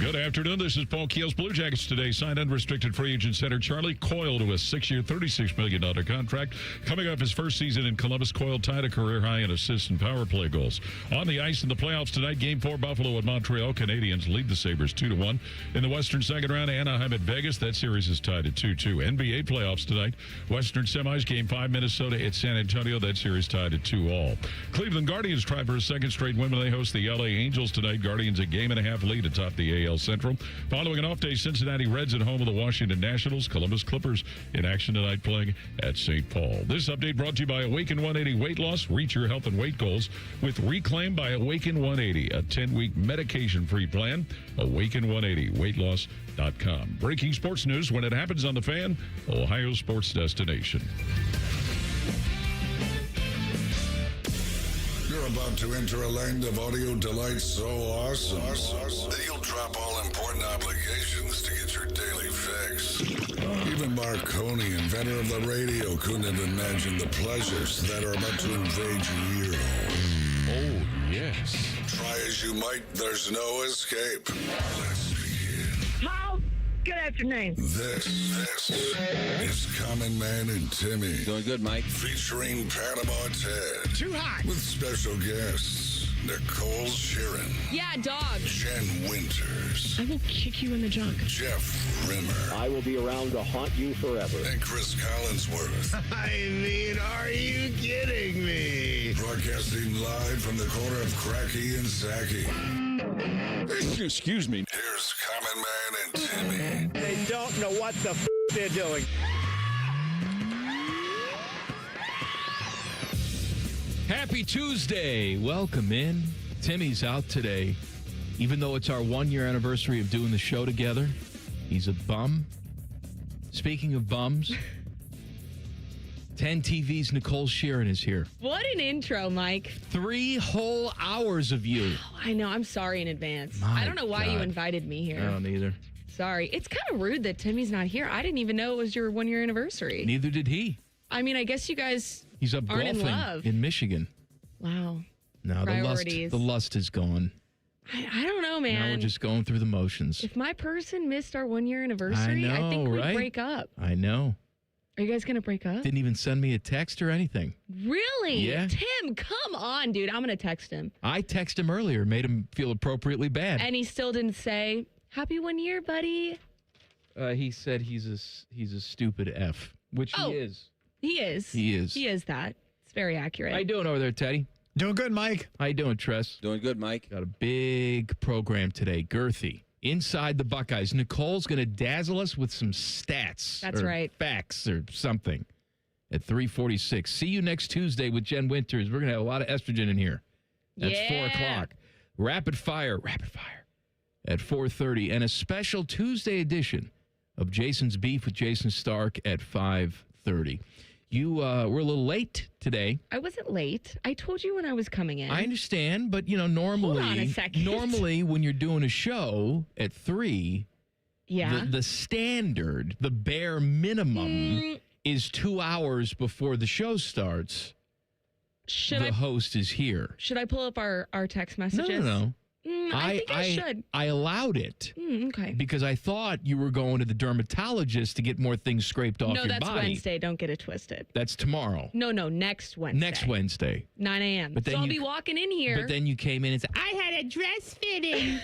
Good afternoon. This is Paul Keel's Blue Jackets today. Signed unrestricted free agent center Charlie Coyle to a 6-year, $36 million contract. Coming off his first season in Columbus, Coyle tied a career high in assists and power play goals. On the ice in the playoffs tonight, Game 4, Buffalo and Montreal. Canadiens lead the Sabres 2-1. In the Western second round, Anaheim at Vegas. That series is tied at 2-2. NBA playoffs tonight. Western semis, Game 5, Minnesota at San Antonio. That series tied at 2-all. Cleveland Guardians try for a second straight win when they host the LA Angels tonight. Guardians a game-and-a-half lead atop the AL Central. Following an off day, Cincinnati Reds at home of the Washington Nationals. Columbus Clippers in action tonight playing at St. Paul. This update brought to you by Awaken 180 Weight Loss. Reach your health and weight goals with Reclaim by Awaken 180, a 10-week medication-free plan. Awaken 180 weightloss.com. Breaking sports news when it happens on The Fan, Ohio sports destination. You're about to enter a land of audio delight so awesome that you'll drop all important obligations to get your daily fix. Even Marconi, inventor of the radio, couldn't have imagined the pleasures that are about to invade your ear hole. Oh, yes. Try as you might, there's no escape. Let's begin. How? Good afternoon. This is Common Man and Timmy. Doing good, Mike. Featuring Panama Ted. Too hot. With special guests, Nicole Shearin. Yeah, dog. Jen Winters. I will kick you in the junk. Jeff Rimmer. I will be around to haunt you forever. And Chris Collinsworth. I mean, are you kidding me? Broadcasting live from the corner of Cracky and Sacky. Excuse me. Here's Common Man and Timmy. They don't know what the they're doing. Happy Tuesday. Welcome in. Timmy's out today. Even though it's our 1-year anniversary of doing the show together, he's a bum. Speaking of bums, 10 TV's Nicole Shearin is here. What an intro, Mike. 3 whole hours of you. Oh, I know. I'm sorry in advance. My I don't know why you God. invited me here. I don't either. Sorry. It's kind of rude that Timmy's not here. I didn't even know it was your 1-year anniversary. Neither did he. I mean, I guess you guys He's up aren't in golfing love. in Michigan. Wow. No, Priorities. the lust is gone. I don't know, man. Now we're just going through the motions. If my person missed our 1-year anniversary, I know, think we'd right? break up. I know. Are you guys going to break up? Didn't even send me a text or anything. Really? Yeah. Tim, come on, dude. I'm going to text him. I texted him earlier, made him feel appropriately bad. And he still didn't say, happy 1 year, buddy. He said he's a stupid F, which Oh. he is. He is. He is. He is that. It's very accurate. How you doing over there, Teddy? Doing good, Mike. How you doing, Tress? Doing good, Mike. Got a big program today, girthy. Inside the Buckeyes. Nicole's going to dazzle us with some stats. That's or right. Facts or something at 3:46. See you next Tuesday with Jen Winters. We're going to have a lot of estrogen in here. That's 4 o'clock. Rapid fire at 4:30. And a special Tuesday edition of Jason's Beef with Jason Stark at 5:30. You were a little late today. I wasn't late. I told you when I was coming in. I understand, but normally, Hold on a second. normally when you're doing a show at 3, Yeah. the standard, the bare minimum is 2 hours before the show starts. Should the host is here. Should I pull up our text messages? No. I think I should. I allowed it Okay. because I thought you were going to the dermatologist to get more things scraped off No, your that's body. Wednesday. Don't get it twisted. That's tomorrow. No, next Wednesday. Next Wednesday. 9 a.m. But So then I'll you- be walking in here. But then you came in and said, I had a dress fitting.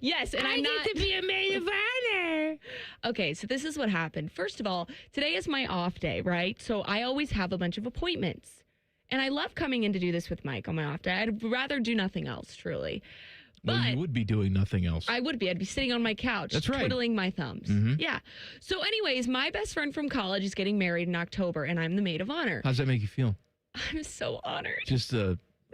Yes, and I'm not to be a maid of honor. Okay, so this is what happened. First of all, today is my off day, right? So I always have a bunch of appointments. And I love coming in to do this with Mike on my off day. I'd rather do nothing else, truly. But Well, you would be doing nothing else. I would be. I'd be sitting on my couch, That's right. twiddling my thumbs. Yeah. So anyways, my best friend from college is getting married in October, and I'm the maid of honor. How's that make you feel? I'm so honored. Just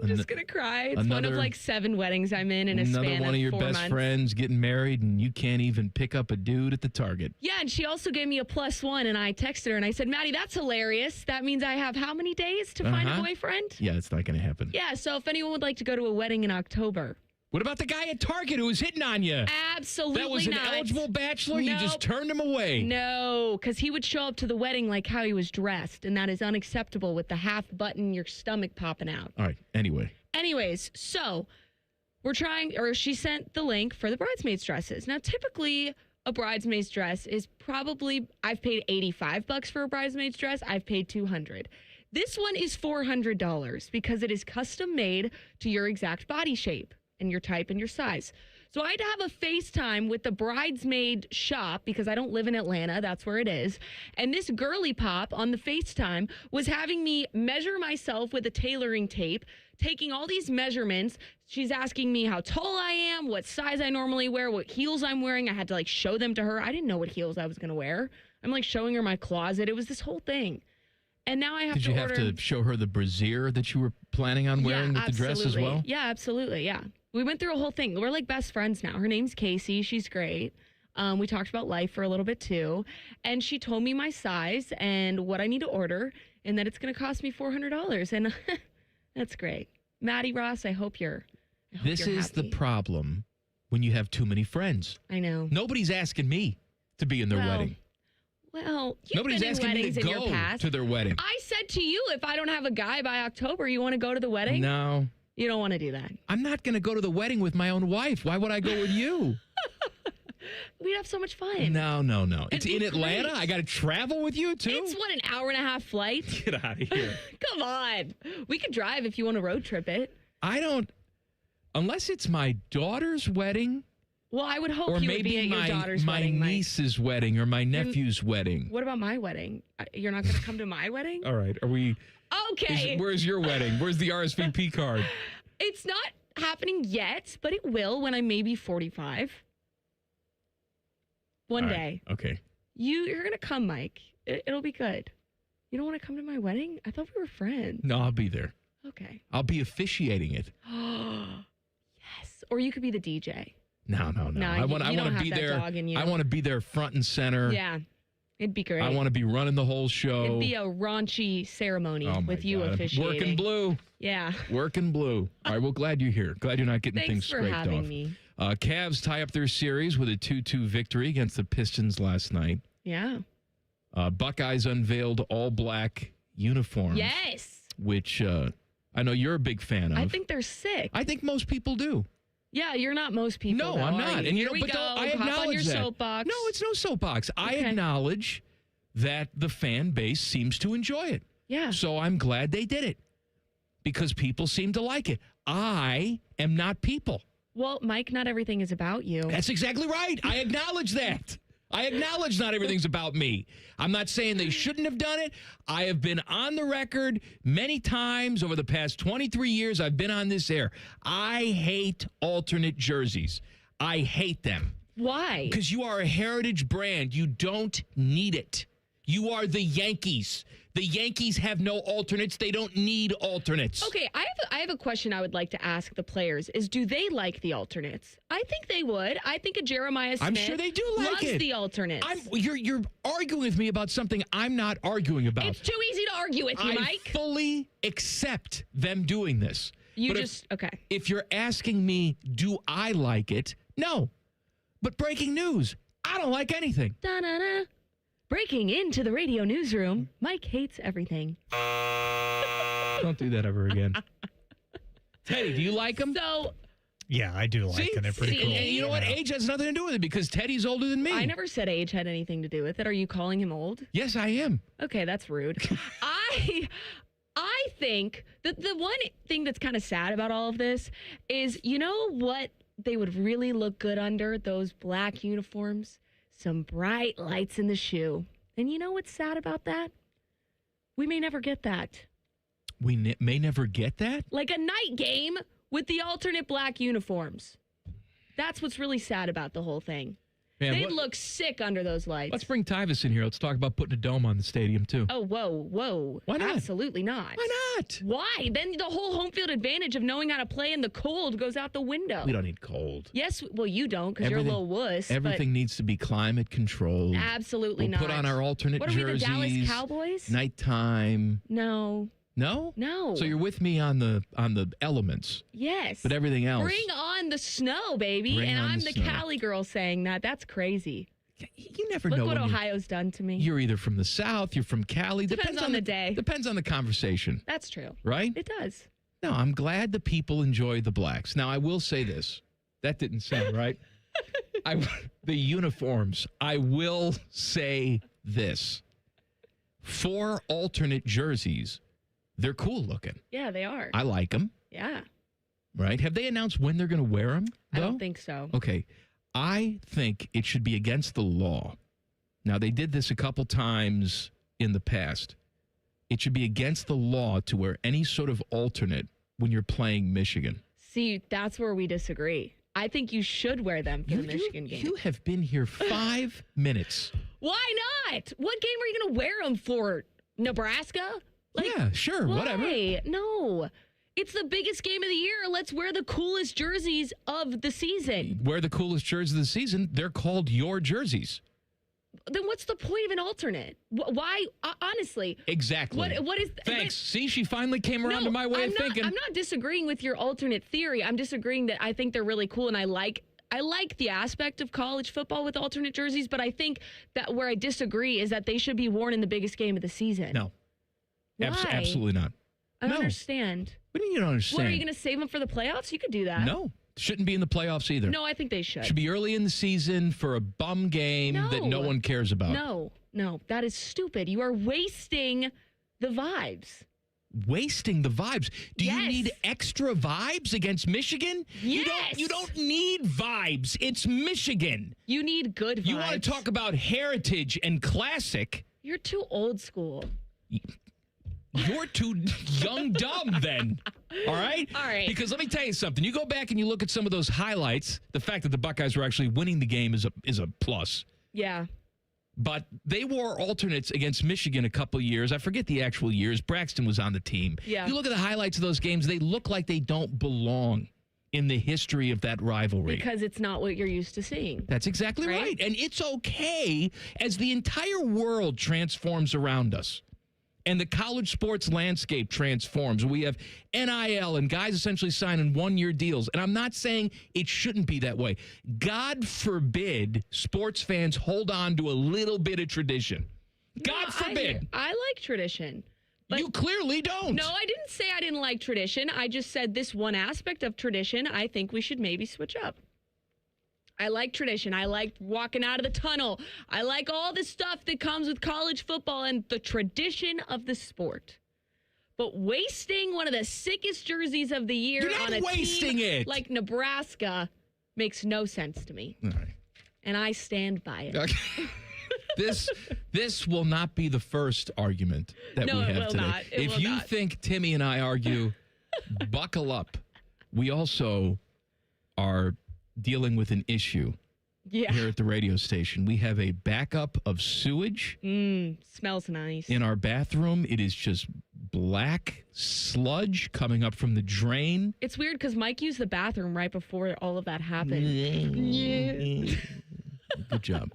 I'm just going to cry. It's one of another- like 7 weddings I'm in a another span one of your 4 best months. friends getting married, and you can't even pick up a dude at the Target. Yeah, and she also gave me a +1, and I texted her, and I said, Maddie, that's hilarious. That means I have how many days to find a boyfriend? Yeah, it's not going to happen. Yeah, so if anyone would like to go to a wedding in October. What about the guy at Target who was hitting on you? Absolutely That was an not. eligible bachelor? You just Nope. turned him away. No, because he would show up to the wedding like how he was dressed, and that is unacceptable with the half button, your stomach popping out. All right, anyway. Anyways, so she sent the link for the bridesmaids dresses. Now, typically a bridesmaid's dress is probably, I've paid $85 for a bridesmaid's dress. I've paid $200. This one is $400 because it is custom made to your exact body shape and your type and your size. So I had to have a FaceTime with the bridesmaid shop because I don't live in Atlanta. That's where it is. And this girly pop on the FaceTime was having me measure myself with a tailoring tape, taking all these measurements. She's asking me how tall I am, what size I normally wear, what heels I'm wearing. I had to show them to her. I didn't know what heels I was going to wear. I'm showing her my closet. It was this whole thing. And now I have to order. Did you have to show her the brassiere that you were planning on wearing with the dress as well? Yeah, absolutely. Yeah. We went through a whole thing. We're best friends now. Her name's Casey. She's great. We talked about life for a little bit too. And she told me my size and what I need to order and that it's going to cost me $400. And that's great. Maddie Ross, I hope you're This is happy. the problem when you have too many friends. I know. Nobody's asking me to be in their wedding. Well, nobody's asking me to go to their wedding. I said to you, if I don't have a guy by October, you want to go to the wedding? No. You don't want to do that. I'm not going to go to the wedding with my own wife. Why would I go with you? We'd have so much fun. No. It's in Atlanta? I got to travel with you, too? It's, an hour-and-a-half flight? Get out of here. Come on. We could drive if you want to road trip it. I don't. Unless it's my daughter's wedding. Well, I would hope or you would be at your daughter's wedding. Or maybe my niece's wedding or my nephew's wedding. What about my wedding? You're not going to come to my wedding? All right. Are we... Okay. Where's your wedding? Where's the RSVP card? It's not happening yet, but it will when I'm maybe 45. One day. Okay. You're going to come, Mike. It'll be good. You don't want to come to my wedding? I thought we were friends. No, I'll be there. Okay. I'll be officiating it. Yes. Or you could be the DJ. No. I want to be there. I want to be there front and center. Yeah. It'd be great. I want to be running the whole show. It'd be a raunchy ceremony with you officiating. Working blue. Yeah. Working blue. All right, well, glad you're here. Glad you're not getting things scraped off. Thanks for having me. Cavs tie up their series with a 2-2 victory against the Pistons last night. Yeah. Buckeyes unveiled all-black uniforms. Yes. Which I know you're a big fan of. I think they're sick. I think most people do. Yeah, you're not most people. No, though, I'm not. And Here we go. I Hop acknowledge on your that. soapbox. No, it's no soapbox. Okay. I acknowledge that the fan base seems to enjoy it. Yeah. So I'm glad they did it because people seem to like it. I am not people. Well, Mike, not everything is about you. That's exactly right. I acknowledge that. I acknowledge not everything's about me. I'm not saying they shouldn't have done it. I have been on the record many times over the past 23 years I've been on this air. I hate alternate jerseys. I hate them. Why? Because you are a heritage brand. You don't need it. You are the Yankees. The Yankees have no alternates. They don't need alternates. Okay, I have a question I would like to ask the players is do they like the alternates? I think they would. I think a Jeremiah Smith I'm sure they do like loves it. the alternates. You're arguing with me about something I'm not arguing about. It's too easy to argue with you, Mike. I fully accept them doing this. Okay. If you're asking me, do I like it? No. But breaking news, I don't like anything. Da-na-na. Breaking into the radio newsroom, Mike hates everything. Don't do that ever again. Teddy, do you like them? So, yeah, I do like them. They're pretty cool. And you know what? Age has nothing to do with it because Teddy's older than me. I never said age had anything to do with it. Are you calling him old? Yes, I am. Okay, that's rude. I think that the one thing that's kind of sad about all of this is, you know what they would really look good under? Those black uniforms. Some bright lights in the shoe. And you know what's sad about that? We may never get that. We may never get that? Like a night game with the alternate black uniforms. That's what's really sad about the whole thing. Man, They'd look sick under those lights. Let's bring Tyvis in here. Let's talk about putting a dome on the stadium, too. Oh, whoa. Why not? Absolutely not. Why not? Why? Then the whole home field advantage of knowing how to play in the cold goes out the window. We don't need cold. Yes, well, you don't because you're a little wuss. Everything needs to be climate controlled. Absolutely we'll not. Put on our alternate jerseys. What are we, the Dallas Cowboys? Nighttime. No. No? No. So you're with me on the elements. Yes. But everything else. Bring on the snow, baby. And I'm the Cali girl saying that. That's crazy. You never Look know. what Ohio's done to me. You're either from the South, you're from Cali. Depends on the day. Depends on the conversation. That's true. Right? It does. No, I'm glad the people enjoy the blacks. Now, I will say this. That didn't sound right. The uniforms, I will say this. 4 alternate jerseys, they're cool looking. Yeah, they are. I like them. Yeah. Right? Have they announced when they're going to wear them? I don't think so. Okay. I think it should be against the law. Now, they did this a couple times in the past. It should be against the law to wear any sort of alternate when you're playing Michigan. See, that's where we disagree. I think you should wear them for the Michigan game. You have been here 5 minutes. Why not? What game are you going to wear them for? Nebraska? Yeah, sure, why? whatever. No. It's the biggest game of the year. Let's wear the coolest jerseys of the season. Wear the coolest jerseys of the season. They're called your jerseys. Then what's the point of an alternate? Why? Honestly. Exactly. What is... Thanks. See, she finally came around to my way of thinking. I'm not disagreeing with your alternate theory. I'm disagreeing that I think they're really cool, and I like the aspect of college football with alternate jerseys, but I think that where I disagree is that they should be worn in the biggest game of the season. No. Why? Absolutely not. I don't understand. What do you mean you don't understand? What, are you going to save them for the playoffs? You could do that. No. Shouldn't be in the playoffs either. No, I think they should. Should be early in the season for a bum game that no one cares about. No, that is stupid. You are wasting the vibes. Wasting the vibes. Do you need extra vibes against Michigan? Yes. You don't need vibes. It's Michigan. You need good vibes. You want to talk about heritage and classic. You're too old school. You're too young dumb then. All right? All right. Because let me tell you something. You go back and you look at some of those highlights, the fact that the Buckeyes were actually winning the game is a plus. Yeah. But they wore alternates against Michigan a couple years. I forget the actual years. Braxton was on the team. Yeah. You look at the highlights of those games, they look like they don't belong in the history of that rivalry. Because it's not what you're used to seeing. That's exactly right. And it's okay as the entire world transforms around us. And the college sports landscape transforms. We have NIL and guys essentially signing one-year deals. And I'm not saying it shouldn't be that way. God forbid sports fans hold on to a little bit of tradition. God forbid. I like tradition. But you clearly don't. No, I didn't say I didn't like tradition. I just said this one aspect of tradition, I think we should maybe switch up. I like tradition. I like walking out of the tunnel. I like all the stuff that comes with college football and the tradition of the sport. But wasting one of the sickest jerseys of the year on a team like Nebraska makes no sense to me. All right. And I stand by it. Okay. This will not be the first argument that we have today. Not. If you think Timmy and I argue, buckle up. We also are dealing with an issue here at the radio station. We have a backup of sewage. Smells nice. In our bathroom, it is just black sludge coming up from the drain. It's weird because Mike used the bathroom right before all of that happened. Good job.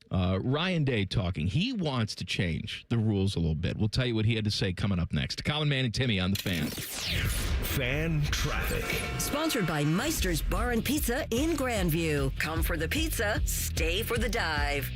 Ryan Day talking. He wants to change the rules a little bit. We'll tell you what he had to say coming up next. Colin, Man, and Timmy on the Fan. Fan traffic. Sponsored by Meister's Bar and Pizza in Grandview. Come for the pizza, stay for the dive.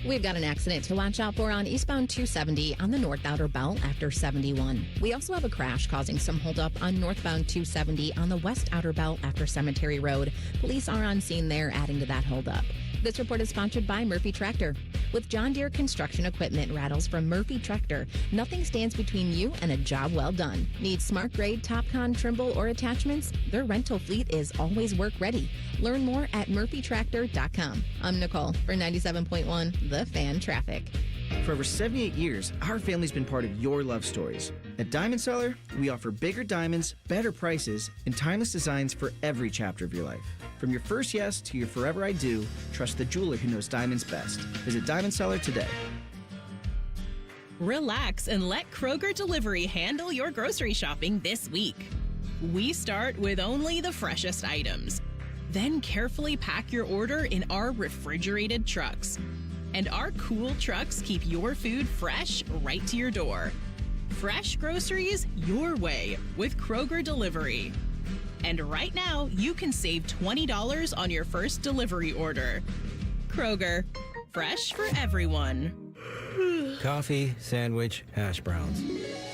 We've got an accident to watch out for on eastbound 270 on the north outer belt after 71. We also have a crash causing some holdup on northbound 270 on the west outer belt after Cemetery Road. Police are on scene there, adding to that holdup. This report is sponsored by Murphy Tractor. With John Deere construction equipment rattles from Murphy Tractor, nothing stands between you and a job well done. Need smart grade, TopCon, Trimble, or attachments? Their rental fleet is always work ready. Learn more at murphytractor.com. I'm Nicole for 97.1 The Fan Traffic. For over 78 years, our family's been part of your love stories. At Diamond Seller, we offer bigger diamonds, better prices, and timeless designs for every chapter of your life. From your first yes to your forever I do, trust the jeweler who knows diamonds best. Visit Diamond Seller today. Relax and let Kroger Delivery handle your grocery shopping this week. We start with only the freshest items. Then carefully pack your order in our refrigerated trucks. And our cool trucks keep your food fresh right to your door. Fresh groceries your way with Kroger Delivery. And right now, you can save $20 on your first delivery order. Kroger, fresh for everyone. Coffee, sandwich, hash browns.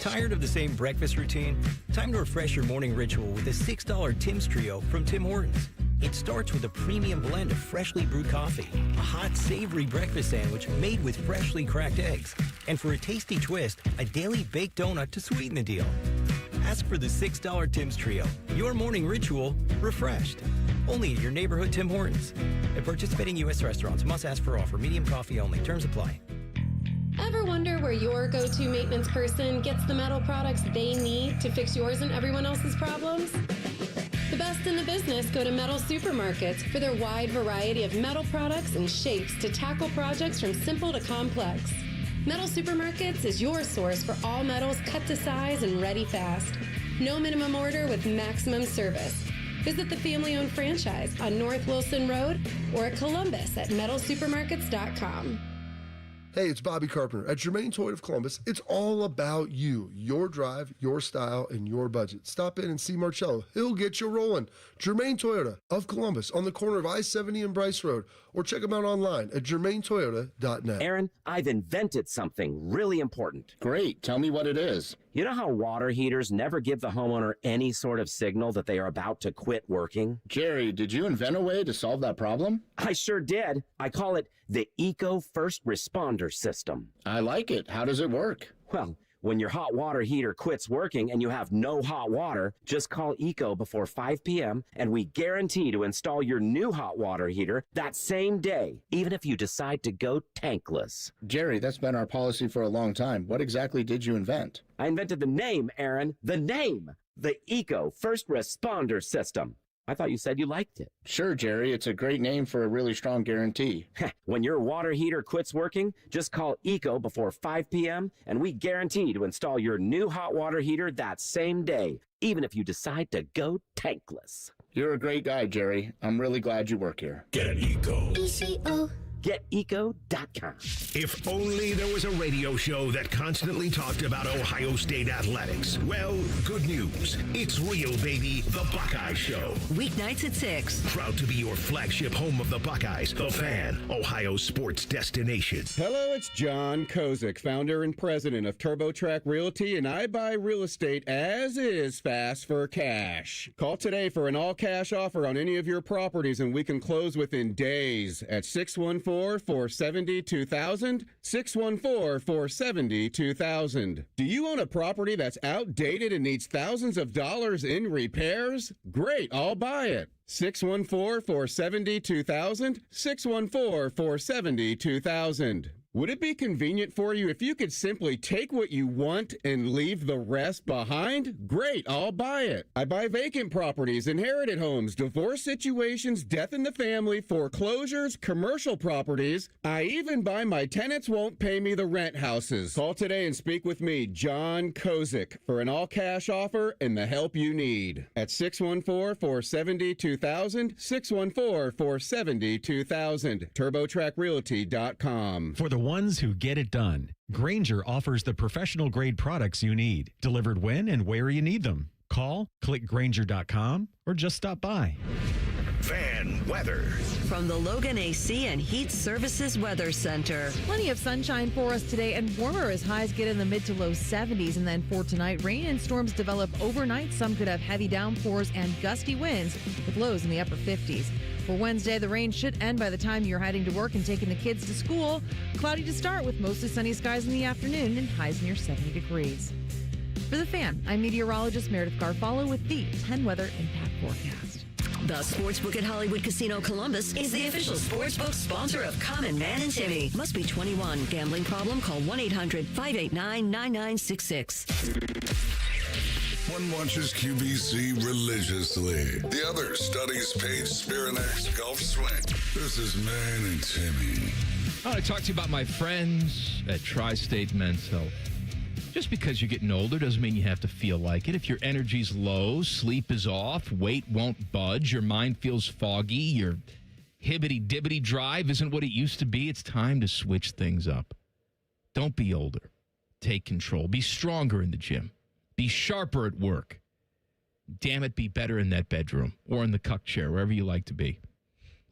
Tired of the same breakfast routine? Time to refresh your morning ritual with a $6 Tim's Trio from Tim Hortons. It starts with a premium blend of freshly brewed coffee, a hot, savory breakfast sandwich made with freshly cracked eggs, and for a tasty twist, a daily baked donut to sweeten the deal. Ask for the $6 Tim's Trio. Your morning ritual refreshed. Only at your neighborhood Tim Hortons. At participating U.S. restaurants, must ask for offer. Medium coffee only. Terms apply. Ever wonder where your go-to maintenance person gets the metal products they need to fix yours and everyone else's problems? The best in the business go to Metal Supermarkets for their wide variety of metal products and shapes to tackle projects from simple to complex. Metal Supermarkets is your source for all metals cut to size and ready fast. No minimum order with maximum service. Visit the family-owned franchise on North Wilson Road or at Columbus at metalsupermarkets.com. Hey, it's Bobby Carpenter. At Germain Toyota of Columbus, it's all about you, your drive, your style, and your budget. Stop in and see Marcello. He'll get you rolling. Germain Toyota of Columbus on the corner of I-70 and Bryce Road. Or check them out online at germaintoyota.net. Aaron, I've invented something really important. Great. Tell me what it is. You know how water heaters never give the homeowner any sort of signal that they are about to quit working? Jerry, did you invent a way to solve that problem? I sure did. I call it the Eco First Responder System. I like it. How does it work? Well, when your hot water heater quits working and you have no hot water, just call Eco before 5 p.m. and we guarantee to install your new hot water heater that same day, even if you decide to go tankless. Jerry, that's been our policy for a long time. What exactly did you invent? I invented the name, Aaron. The name. The Eco First Responder System. I thought you said you liked it. Sure, Jerry. It's a great name for a really strong guarantee. When your water heater quits working, just call Eco before 5 p.m. and we guarantee to install your new hot water heater that same day, even if you decide to go tankless. You're a great guy, Jerry. I'm really glad you work here. Get Eco. ECO. GetEco.com. If only there was a radio show that constantly talked about Ohio State athletics. Well, good news. It's real, baby. The Buckeye Show. Weeknights at 6. Proud to be your flagship home of the Buckeyes, the Fan, Ohio's sports destination. Hello, it's John Kozik, founder and president of TurboTrack Realty, and I buy real estate as is fast for cash. Call today for an all-cash offer on any of your properties, and we can close within days at 614-470-2000, 614-470-2000. Do you own a property that's outdated and needs thousands of dollars in repairs? Great, I'll buy it. 614-470-2000, 614-470-2000. Would it be convenient for you if you could simply take what you want and leave the rest behind? Great, I'll buy it. I buy vacant properties, inherited homes, divorce situations, death in the family, foreclosures, commercial properties. I even buy my tenants won't pay me the rent houses. Call today and speak with me, John Kozik, for an all-cash offer and the help you need. At 614-470-2000, 614-470-2000, TurboTrackRealty.com. For the ones who get it done, Grainger offers the professional grade products you need, delivered when and where you need them. Call, click Grainger.com, or just stop by. Fan weather. From the Logan AC and Heat Services Weather Center. Plenty of sunshine for us today and warmer as highs get in the mid to low 70s. And then for tonight, rain and storms develop overnight. Some could have heavy downpours and gusty winds with lows in the upper 50s. For Wednesday, the rain should end by the time you're heading to work and taking the kids to school. Cloudy to start with mostly sunny skies in the afternoon and highs near 70 degrees. For The Fan, I'm meteorologist Meredith Garfalo with the 10 weather impact forecast. The Sportsbook at Hollywood Casino Columbus is the official sportsbook sponsor of Common Man and Timmy. Must be 21. Gambling problem? Call 1-800-589-9966. One watches QVC religiously. The other studies Paige Spirinak's golf swing. This is Man and Timmy. I want to talk to you about my friends at Tri-State Men's Health. Just because you're getting older doesn't mean you have to feel like it. If your energy's low, sleep is off, weight won't budge, your mind feels foggy, your hibbity-dibbity drive isn't what it used to be, it's time to switch things up. Don't be older. Take control. Be stronger in the gym. Be sharper at work. Damn it, be better in that bedroom or in the cuck chair, wherever you like to be.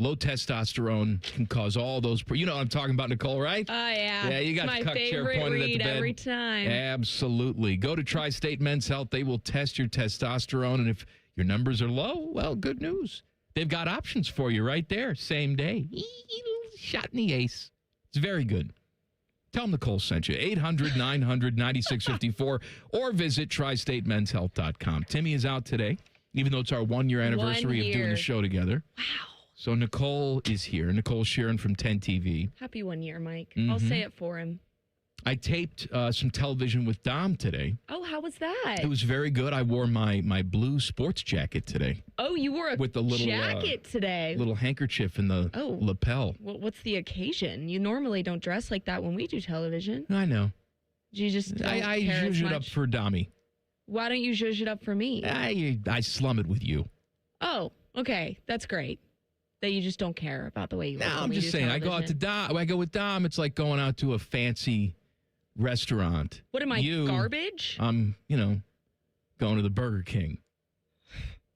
Low testosterone can cause all those. You know what I'm talking about, Nicole, right? Oh, yeah. Yeah, you got it's the my cuck chair favorite pointed at the read bed. every time. Absolutely. Go to Tri-State Men's Health. They will test your testosterone. And if your numbers are low, well, good news. They've got options for you right there. Same day. Shot in the ace. It's very good. Tell them Nicole sent you. 800-900-9654 or visit tristatemenshealth.com. Timmy is out today, even though it's our 1 year anniversary of doing the show together. Wow. So Nicole is here. Nicole Shearin from 10 TV. Happy 1 year, Mike. I'll say it for him. I taped some television with Dom today. Oh, how was that? It was very good. I wore my blue sports jacket today. Oh, you wore a with the little jacket today. Little handkerchief in the lapel. Well, what's the occasion? You normally don't dress like that when we do television. I know. You just don't I care as zhuzh it much? up for Dommy. Why don't you zhuzh it up for me? I slum it with you. Oh, okay. That's great. That you just don't care about the way you look. No, when I'm we just do saying. I go out to television. Dom. I go with Dom. It's like going out to a fancy restaurant. What am I, garbage? I'm, going to the Burger King.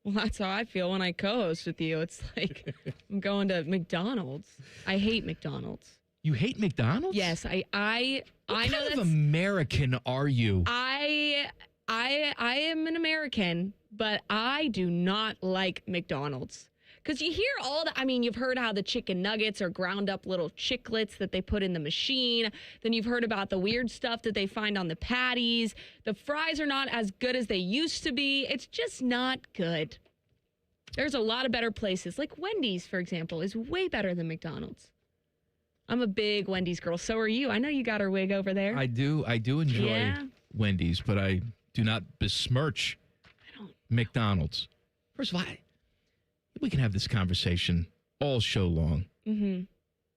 Well, that's how I feel when I co-host with you. It's like I'm going to McDonald's. I hate McDonald's. You hate McDonald's? Yes, I know What kind that's of American are you? I am an American, but I do not like McDonald's. Because you hear you've heard how the chicken nuggets are ground up little chiclets that they put in the machine. Then you've heard about the weird stuff that they find on the patties. The fries are not as good as they used to be. It's just not good. There's a lot of better places. Like Wendy's, for example, is way better than McDonald's. I'm a big Wendy's girl. So are you. I know you got her wig over there. I do enjoy Wendy's, but I do not besmirch McDonald's. First of all, we can have this conversation all show long. Mm-hmm.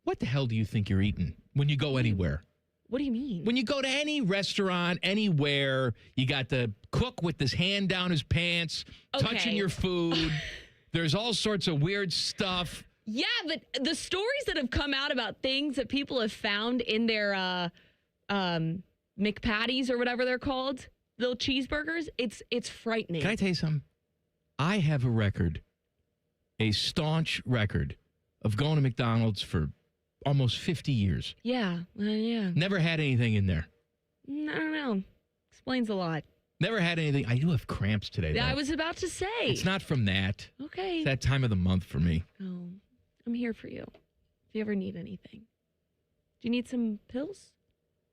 What the hell do you think you're eating when you go anywhere? What do you mean? When you go to any restaurant, anywhere, you got the cook with his hand down his pants, touching your food. There's all sorts of weird stuff. Yeah, but the stories that have come out about things that people have found in their McPatties or whatever they're called, little cheeseburgers, it's frightening. Can I tell you something? I have a staunch record of going to McDonald's for almost 50 years. Yeah. Never had anything in there. I don't know. Explains a lot. Never had anything. I do have cramps today, though. I was about to say. It's not from that. Okay. It's that time of the month for me. Oh, I'm here for you. If you ever need anything. Do you need some pills?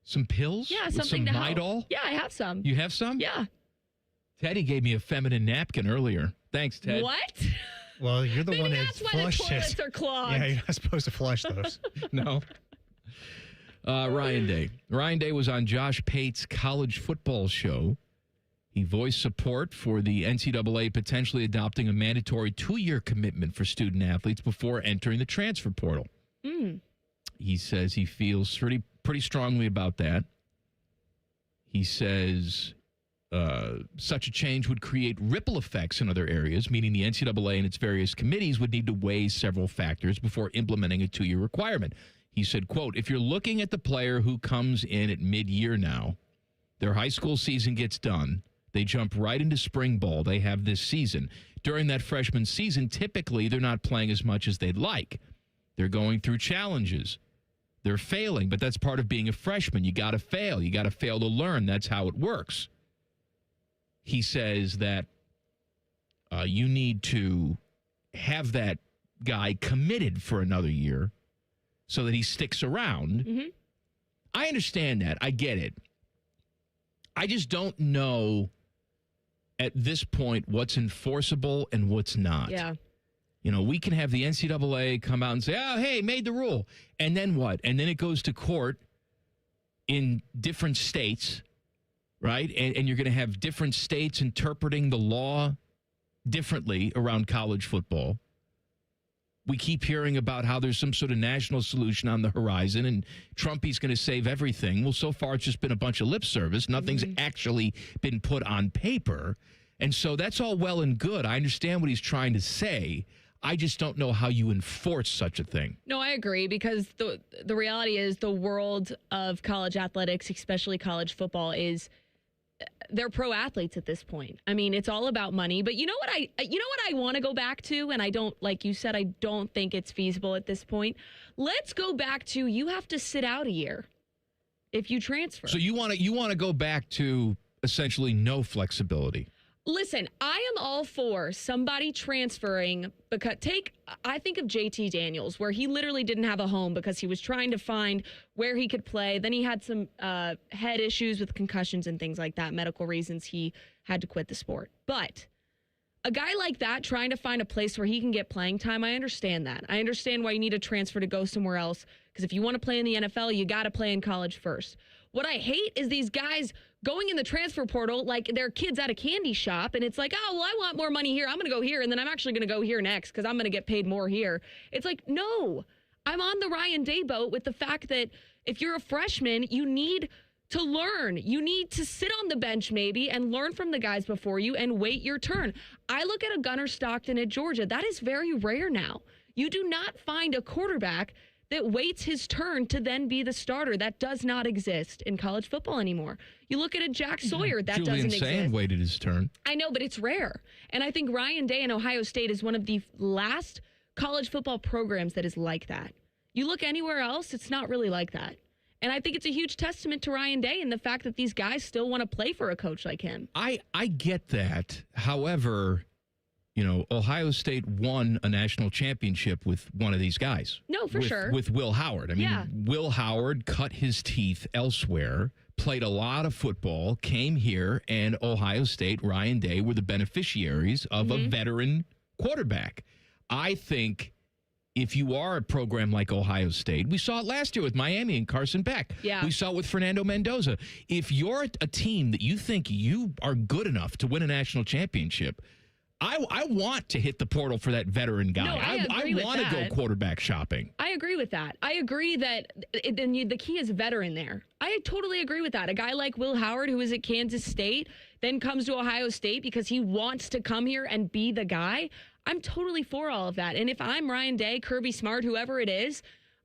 Some pills? Yeah, With something some to help. Midol? Yeah, I have some. You have some? Yeah. Teddy gave me a feminine napkin earlier. Thanks, Ted. What? Well, you're the Maybe one that that's why the toilets are clogged. Yeah, you're not supposed to flush those. No. Ryan Day. Ryan Day was on Josh Pate's college football show. He voiced support for the NCAA potentially adopting a mandatory 2-year commitment for student athletes before entering the transfer portal. He says he feels pretty strongly about that. He says such a change would create ripple effects in other areas, meaning the NCAA and its various committees would need to weigh several factors before implementing a 2-year requirement. He said, quote, if you're looking at the player who comes in at mid-year now, their high school season gets done, they jump right into spring ball. They have this season. During that freshman season, typically they're not playing as much as they'd like. They're going through challenges. They're failing, but that's part of being a freshman. You got to fail. You got to fail to learn. That's how it works. He says that you need to have that guy committed for another year so that he sticks around. Mm-hmm. I understand that. I get it. I just don't know at this point what's enforceable and what's not. Yeah. We can have the NCAA come out and say, oh, hey, made the rule. And then what? And then it goes to court in different states, right? And you're going to have different states interpreting the law differently around college football. We keep hearing about how there's some sort of national solution on the horizon and Trumpy's going to save everything. Well, so far it's just been a bunch of lip service. Nothing's actually been put on paper. And so that's all well and good. I understand what he's trying to say. I just don't know how you enforce such a thing. No, I agree, because the reality is the world of college athletics, especially college football, is they're pro athletes at this point. I mean, it's all about money. But you know what I want to go back to, and I don't, like you said, I don't think it's feasible at this point. Let's go back to you have to sit out a year if you transfer. So you want to go back to essentially no flexibility. Listen, I am all for somebody transferring because I think of JT Daniels, where he literally didn't have a home because he was trying to find where he could play. Then he had some head issues with concussions and things like that, medical reasons he had to quit the sport. But a guy like that trying to find a place where he can get playing time, I understand that. I understand why you need a transfer to go somewhere else, because if you want to play in the NFL, you got to play in college first. What I hate is these guys going in the transfer portal like they're kids at a candy shop, and it's like, oh, well, I want more money here. I'm going to go here, and then I'm actually going to go here next because I'm going to get paid more here. It's like, no, I'm on the Ryan Day boat with the fact that if you're a freshman, you need to learn. You need to sit on the bench maybe and learn from the guys before you and wait your turn. I look at a Gunnar Stockton at Georgia. That is very rare now. You do not find a quarterback that waits his turn to then be the starter. That does not exist in college football anymore. You look at a Jack Sawyer, that doesn't exist. Julian Sand waited his turn. I know, but it's rare. And I think Ryan Day in Ohio State is one of the last college football programs that is like that. You look anywhere else, it's not really like that. And I think it's a huge testament to Ryan Day and the fact that these guys still want to play for a coach like him. I get that. However, Ohio State won a national championship with one of these guys. No, for sure. With Will Howard. I mean, Will Howard cut his teeth elsewhere, played a lot of football, came here, and Ohio State, Ryan Day, were the beneficiaries of a veteran quarterback. I think if you are a program like Ohio State, we saw it last year with Miami and Carson Beck. Yeah. We saw it with Fernando Mendoza. If you're a team that you think you are good enough to win a national championship, I want to hit the portal for that veteran guy. No, I want to go quarterback shopping. I agree with that. I agree that the key is veteran there. I totally agree with that. A guy like Will Howard, who is at Kansas State, then comes to Ohio State because he wants to come here and be the guy. I'm totally for all of that. And if I'm Ryan Day, Kirby Smart, whoever it is,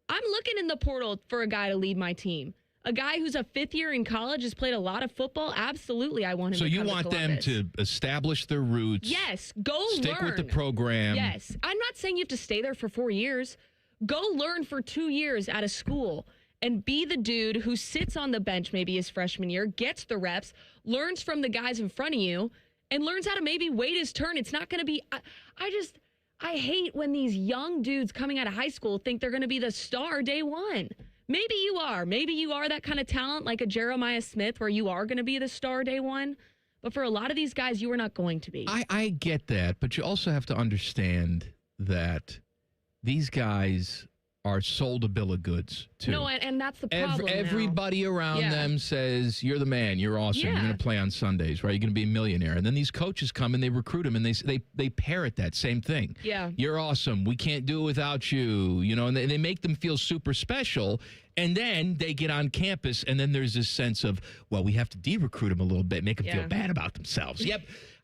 I'm looking in the portal for a guy to lead my team. A guy who's a fifth year in college, has played a lot of football. Absolutely, I want him to come to Columbus. So you want them to establish their roots. Yes, go stick learn. with the program. Yes. I'm not saying you have to stay there for 4 years. Go learn for 2 years at a school and be the dude who sits on the bench maybe his freshman year, gets the reps, learns from the guys in front of you, and learns how to maybe wait his turn. It's not going to be... I hate when these young dudes coming out of high school think they're going to be the star day one. Maybe you are. Maybe you are that kind of talent like a Jeremiah Smith where you are going to be the star day one. But for a lot of these guys, you are not going to be. I get that. But you also have to understand that these guys are sold a bill of goods, too. No, and that's the problem Everybody around them says, you're the man, you're awesome, you're going to play on Sundays, right? You're going to be a millionaire. And then these coaches come and they recruit them and they parrot that same thing. Yeah. You're awesome. We can't do it without you. And they make them feel super special. And then they get on campus and then there's this sense of, well, we have to de-recruit them a little bit, make them feel bad about themselves. Yep.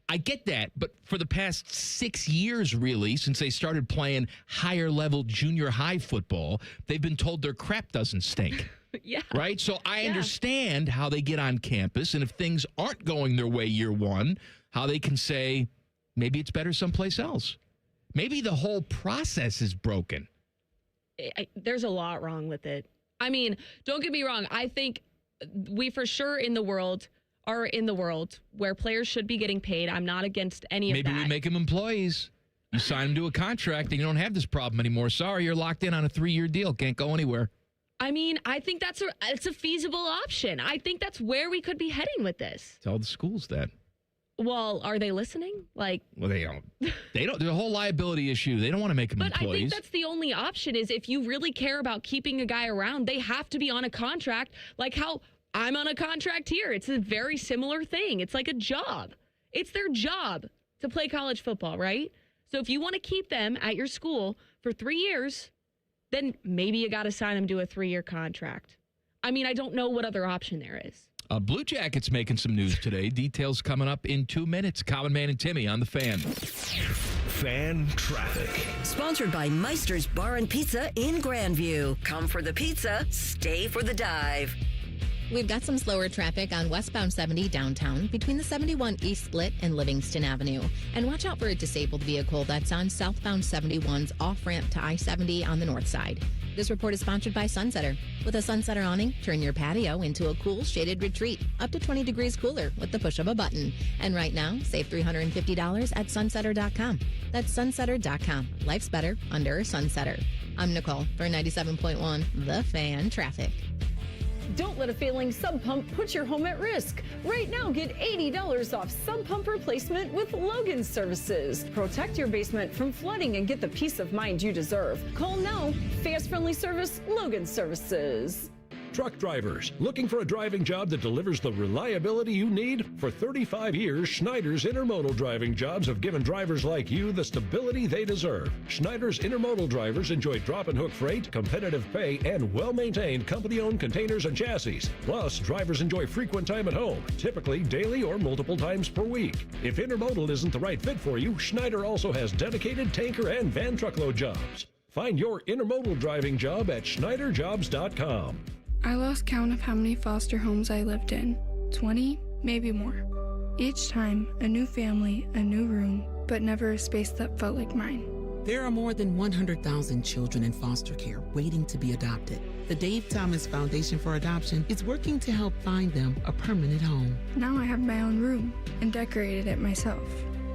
I get that, but for the past 6 years, really, since they started playing higher-level junior high football, they've been told their crap doesn't stink. Right? So I understand how they get on campus, and if things aren't going their way year one, how they can say, maybe it's better someplace else. Maybe the whole process is broken. There's a lot wrong with it. I mean, don't get me wrong. I think we for sure are in the world where players should be getting paid. I'm not against any of that. Maybe we make them employees. You sign them to a contract and you don't have this problem anymore. Sorry, you're locked in on a 3-year deal. Can't go anywhere. I mean, I think it's a feasible option. I think that's where we could be heading with this. Tell the schools that. Well, are they listening? Well, they don't. There's a whole liability issue. They don't want to make them employees. But I think that's the only option is if you really care about keeping a guy around, they have to be on a contract like how I'm on a contract here. It's a very similar thing. It's like a job. It's their job to play college football, right? So if you want to keep them at your school for 3 years, then maybe you got to sign them to a 3-year contract. I mean, I don't know what other option there is. Blue Jackets making some news today. Details coming up in 2 minutes. Common Man and Timmy on the Fan. Fan traffic. Sponsored by Meister's Bar and Pizza in Grandview. Come for the pizza, stay for the dive. We've got some slower traffic on westbound 70 downtown between the 71 East Split and Livingston Avenue. And watch out for a disabled vehicle that's on southbound 71's off-ramp to I-70 on the north side. This report is sponsored by Sunsetter. With a Sunsetter awning, turn your patio into a cool, shaded retreat, up to 20 degrees cooler with the push of a button. And right now, save $350 at sunsetter.com. That's sunsetter.com. Life's better under Sunsetter. I'm Nicole for 97.1 The Fan Traffic. Don't let a failing sump pump put your home at risk. Right now, get $80 off sump pump replacement with Logan Services. Protect your basement from flooding and get the peace of mind you deserve. Call now. Fast, friendly service, Logan Services. Truck drivers, looking for a driving job that delivers the reliability you need? For 35 years, Schneider's Intermodal driving jobs have given drivers like you the stability they deserve. Schneider's Intermodal drivers enjoy drop and hook freight, competitive pay, and well-maintained company-owned containers and chassis. Plus, drivers enjoy frequent time at home, typically daily or multiple times per week. If Intermodal isn't the right fit for you, Schneider also has dedicated tanker and van truckload jobs. Find your Intermodal driving job at schneiderjobs.com. I lost count of how many foster homes I lived in. 20, maybe more. Each time, a new family, a new room, but never a space that felt like mine. There are more than 100,000 children in foster care waiting to be adopted. The Dave Thomas Foundation for Adoption is working to help find them a permanent home. Now I have my own room and decorated it myself.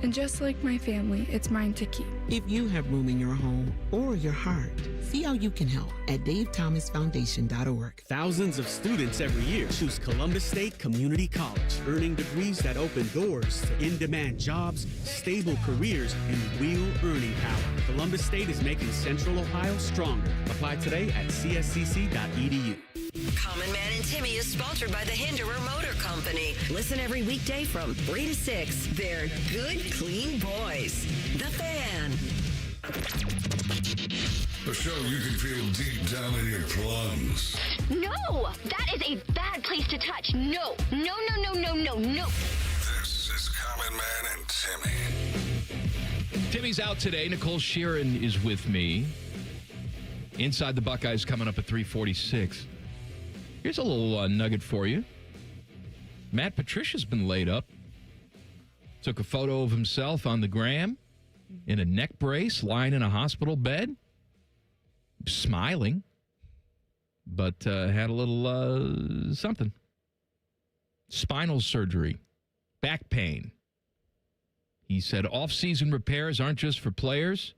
And just like my family, it's mine to keep. If you have room in your home or your heart, see how you can help at davethomasfoundation.org. Thousands of students every year choose Columbus State Community College, earning degrees that open doors to in-demand jobs, stable careers, and real earning power. Columbus State is making Central Ohio stronger. Apply today at cscc.edu. Common Man and Timmy is sponsored by the Hinderer Motor Company. Listen every weekday from 3 to 6. They're good, clean boys. The Fan. A show you can feel deep down in your plums. No, that is a bad place to touch. No, no, no, no, no, no, no. This is Common Man and Timmy. Timmy's out today. Nicole Shearin is with me. Inside the Buckeyes coming up at 3:46. Here's a little nugget for you. Matt Patricia's been laid up. Took a photo of himself on the gram in a neck brace, lying in a hospital bed, smiling, but had a little something. Spinal surgery, back pain. He said off-season repairs aren't just for players.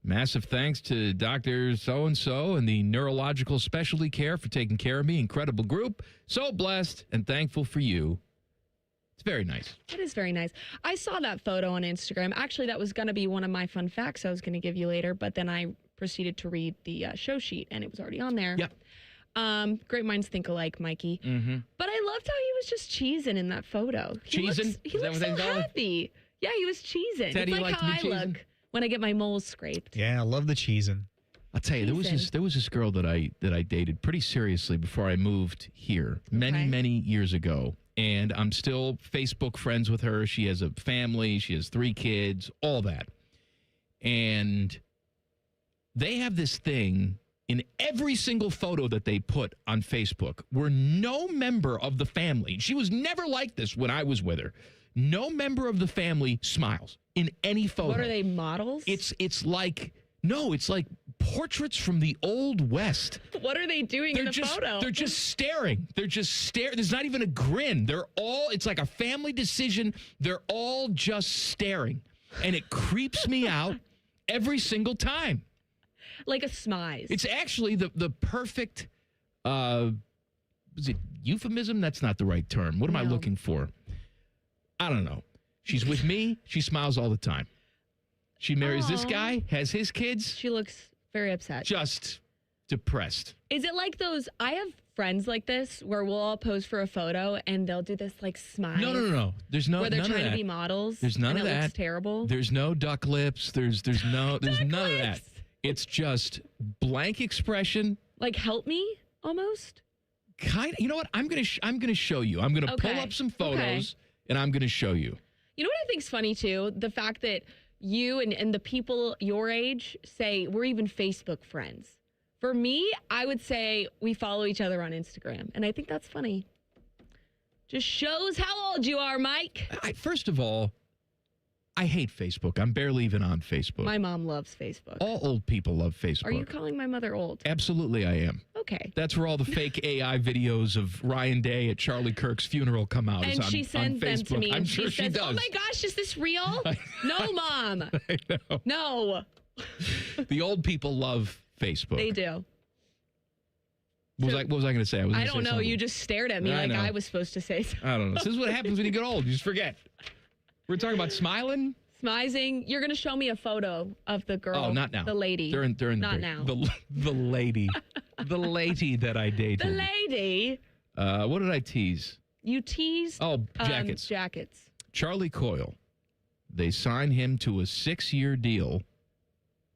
Massive thanks to Dr. So-and-so and the neurological specialty care for taking care of me. Incredible group. So blessed and thankful for you. It's very nice. It is very nice. I saw that photo on Instagram. Actually, that was going to be one of my fun facts I was going to give you later, but then I proceeded to read the show sheet, and it was already on there. Yep. Great minds think alike, Mikey. Mm-hmm. But I loved how he was just cheesing in that photo. He looks so happy. Yeah, he was cheesing. Teddy, it's like how I cheesing? look when I get my moles scraped. Yeah, I love the cheesing. I'll tell you, there was this girl that I dated pretty seriously before I moved here many years ago. And I'm still Facebook friends with her. She has a family. She has 3 kids, all that. And they have this thing in every single photo that they put on Facebook where no member of the family, she was never like this when I was with her, no member of the family smiles in any photo. What are they, models? It's like portraits from the Old West. What are they doing in the photo? They're just staring. There's not even a grin. It's like a family decision. They're all just staring. And it creeps me out every single time. Like a smize. It's actually the perfect, is it euphemism? That's not the right term. What am I looking for? I don't know. She's with me. She smiles all the time. She marries this guy, has his kids. She looks very upset. Just depressed. Is it like those? I have friends like this where we'll all pose for a photo and they'll do this like smile. No. There's no. Where they're none trying of that. to be models. There's none of it that. Looks terrible. There's no duck lips. There's none of that. It's just blank expression. Like help me almost. Kind. You know what? I'm gonna show you. I'm gonna pull up some photos and I'm gonna show you. You know what I think's funny too? The fact that you and the people your age say we're even Facebook friends. For me, I would say we follow each other on Instagram. And I think that's funny. Just shows how old you are, Mike. First of all, I hate Facebook. I'm barely even on Facebook. My mom loves Facebook. All old people love Facebook. Are you calling my mother old? Absolutely, I am. Okay. That's where all the fake AI videos of Ryan Day at Charlie Kirk's funeral come out. And she sends them to me. I'm and sure she says, does. "Oh my gosh, is this real?" No, Mom. I know. No. The old people love Facebook. They do. What was I going to say? I don't know. You just stared at me like know. I was supposed to say something. I don't know. This is what happens when you get old. You just forget. We're talking about smiling. Smizing. You're going to show me a photo of the girl. Oh, not now. The lady. During not the now. The lady. The lady that I dated. The lady. What did I tease? You teased. Oh, jackets. Jackets. Charlie Coyle. They signed him to a 6-year deal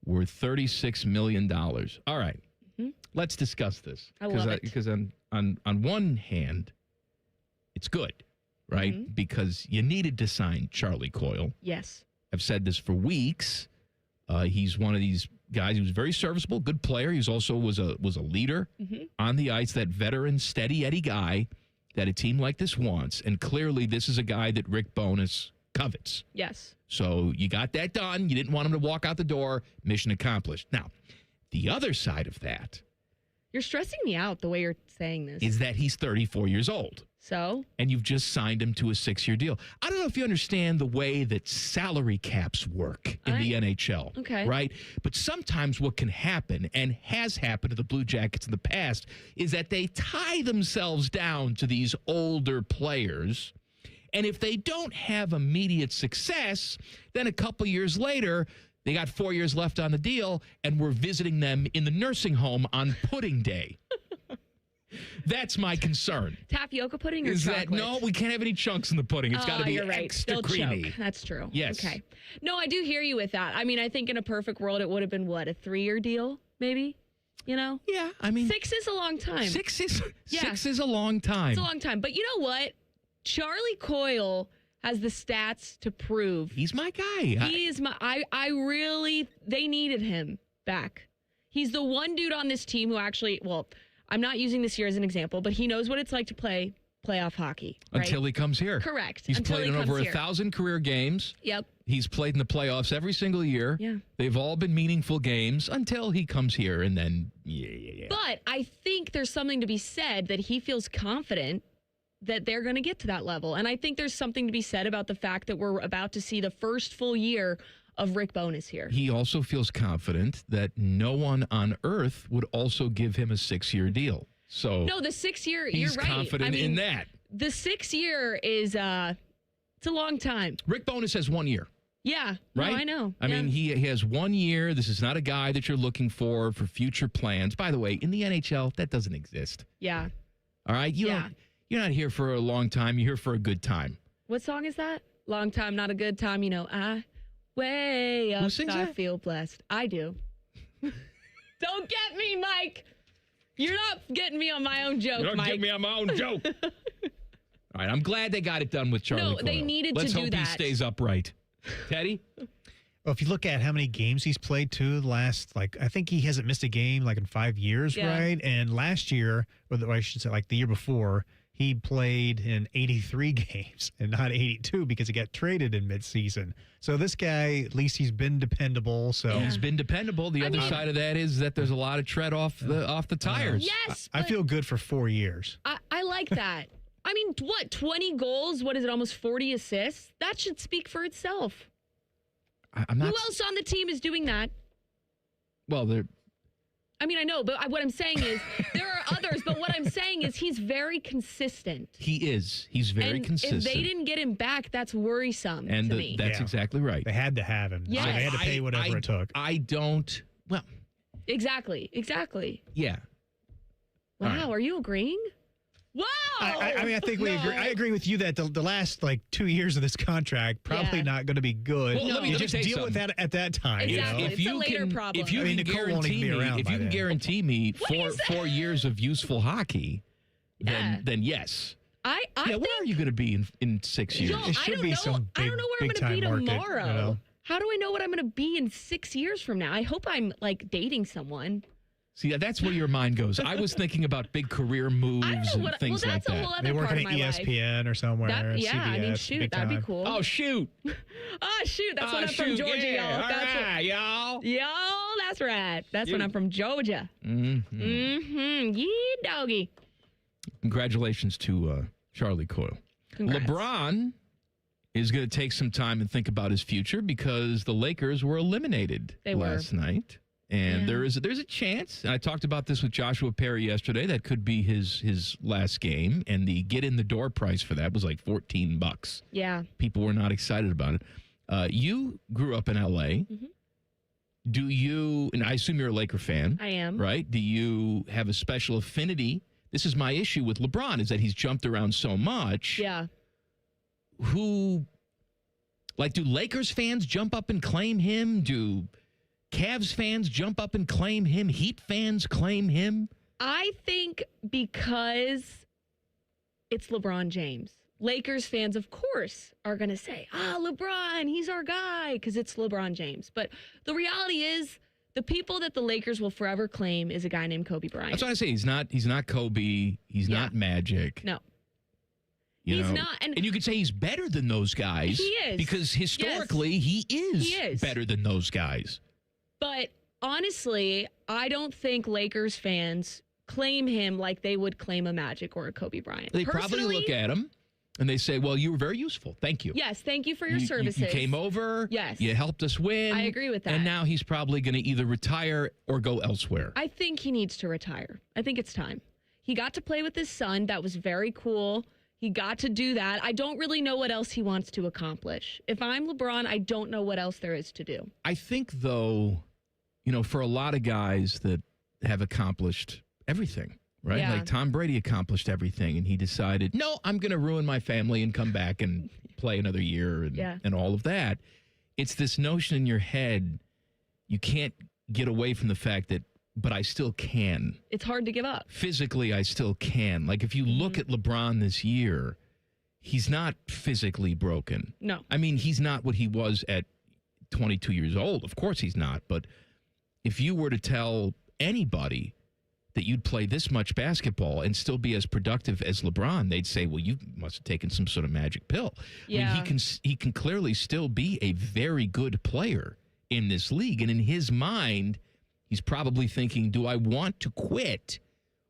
worth $36 million. All right. Mm-hmm. Let's discuss this. I love it. Because on one hand, it's good, right? Mm-hmm. Because you needed to sign Charlie Coyle. Yes. I've said this for weeks. He's one of these guys who's very serviceable, good player. He's also was a leader on the ice, that veteran, steady Eddie guy that a team like this wants. And clearly this is a guy that Rick Bowness covets. Yes. So you got that done. You didn't want him to walk out the door. Mission accomplished. Now, the other side of that You're stressing me out the way you're saying this. is that he's 34 years old. So? And you've just signed him to a 6-year deal. I don't know if you understand the way that salary caps work in the NHL. Okay. Right? But sometimes what can happen, and has happened to the Blue Jackets in the past, is that they tie themselves down to these older players. And if they don't have immediate success, then a couple years later, they got 4 years left on the deal, and we're visiting them in the nursing home on pudding day. That's my concern. Tapioca pudding or Is chocolate? that no? We can't have any chunks in the pudding. It's got to be you're right. extra They'll creamy. choke. That's true. Yes. Okay. No, I do hear you with that. I mean, I think in a perfect world, it would have been what, a 3-year deal, maybe? You know? Yeah. I mean, 6 is a long time. 6 is a long time. It's a long time. But you know what? Charlie Coyle has the stats to prove he's my guy. He is my. I really. They needed him back. He's the one dude on this team who actually. Well, I'm not using this year as an example, but he knows what it's like to play playoff hockey. Right? Until he comes here. Correct. He's Until played he in over comes here. 1,000 career games. Yep. He's played in the playoffs every single year. Yeah. They've all been meaningful games until he comes here, and then yeah. But I think there's something to be said that he feels confident that they're going to get to that level. And I think there's something to be said about the fact that we're about to see the first full year of Rick Bowness here. He also feels confident that no one on earth would also give him a 6-year deal. So no, the 6-year, he's you're right. confident in that. The 6-year is, it's a long time. Rick Bowness has 1 year. Yeah, right? No, I know. I mean, he has 1 year. This is not a guy that you're looking for future plans. By the way, in the NHL, that doesn't exist. Yeah. All right? You're not here for a long time. You're here for a good time. What song is that? Long time, not a good time. You know, way up, I feel blessed. I do. Don't get me, Mike. You're not getting me on my own joke, You're not Mike. getting me on my own joke. All right, I'm glad they got it done with Charlie No, Coyle. they needed Let's to do hope that. he stays upright. Teddy? Well, if you look at how many games he's played too, the last, I think he hasn't missed a game in 5 years, Yeah. right? And last year, or I should say the year before, he played in 83 games and not 82 because he got traded in midseason. So this guy, at least he's been dependable. So He's been dependable. The other side of that is that there's a lot of tread off the tires. Yes, I feel good for 4 years. I like that. I mean, what, 20 goals? What is it, almost 40 assists? That should speak for itself. I'm not. Who else on the team is doing that? Well, they're. I mean, I know, but what I'm saying is there are others, but what I'm saying is he's very consistent. He is. He's very consistent. If they didn't get him back, that's worrisome and to me. that's exactly right. They had to have him. Yes. So they had to pay whatever it took. I don't. Well. Exactly. Yeah. Wow, All right. are you agreeing? Wow. I mean, I think we agree. I agree with you that the last 2 years of this contract probably not going to be good. Well, let me just tell you deal with that at that time. Exactly. You know? It's a later problem. If you I mean, can Nicole won't even guarantee be me, around if by you can then. guarantee me What is 4 years of useful hockey, then yes. I Where are you going to be in 6 years? Yo, It should I don't be know. some I don't know where I'm going to be big-time market, tomorrow. you know? How do I know what I'm going to be in 6 years from now? I hope I'm dating someone. See, that's where your mind goes. I was thinking about big career moves and things like that. They work at ESPN or somewhere. CBS, I mean, shoot, that'd be cool. Oh, shoot. That's when I'm from Georgia, y'all. All right, y'all. Y'all, that's right. That's when I'm from Georgia. Yee, doggy. Congratulations to Charlie Coyle. Congrats. LeBron is going to take some time and think about his future because the Lakers were eliminated last night. And there's a chance, and I talked about this with Joshua Perry yesterday, that could be his last game, and the get-in-the-door price for that was like $14. Yeah. People were not excited about it. You grew up in L.A. Mm-hmm. Do you, and I assume you're a Laker fan. I am. Right? Do you have a special affinity? This is my issue with LeBron, is that he's jumped around so much. Yeah. Do Lakers fans jump up and claim him? Do Cavs fans jump up and claim him? Heat fans claim him? I think because it's LeBron James. Lakers fans, of course, are going to say, LeBron, he's our guy, because it's LeBron James. But the reality is, the people that the Lakers will forever claim is a guy named Kobe Bryant. That's what I say. He's not Kobe. He's not Magic. No. He's not. And you could say he's better than those guys. He is. Because historically, he is better than those guys. But honestly, I don't think Lakers fans claim him like they would claim a Magic or a Kobe Bryant. They probably look at him and they say, well, you were very useful. Thank you. Yes, thank you for your services. You came over. Yes. You helped us win. I agree with that. And now he's probably going to either retire or go elsewhere. I think he needs to retire. I think it's time. He got to play with his son. That was very cool. He got to do that. I don't really know what else he wants to accomplish. If I'm LeBron, I don't know what else there is to do. I think, though, for a lot of guys that have accomplished everything, right? Yeah. Like Tom Brady accomplished everything, and he decided, no, I'm going to ruin my family and come back and play another year and all of that. It's this notion in your head, you can't get away from the fact that, but I still can. It's hard to give up. Physically, I still can. Like, if you look at LeBron this year, he's not physically broken. No. I mean, he's not what he was at 22 years old. Of course he's not. But if you were to tell anybody that you'd play this much basketball and still be as productive as LeBron, they'd say, well, you must have taken some sort of magic pill. Yeah. I mean, he can clearly still be a very good player in this league. And in his mind, he's probably thinking, do I want to quit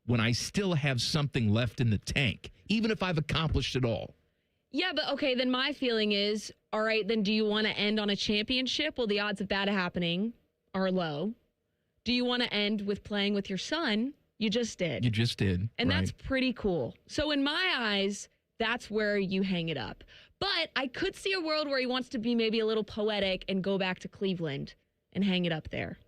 when I still have something left in the tank, even if I've accomplished it all? Yeah, but okay, then my feeling is, all right, then do you want to end on a championship? Well, the odds of that happening are low. Do you want to end with playing with your son? You just did. You just did. And right. that's pretty cool. So in my eyes, that's where you hang it up. But I could see a world where he wants to be maybe a little poetic and go back to Cleveland and hang it up there.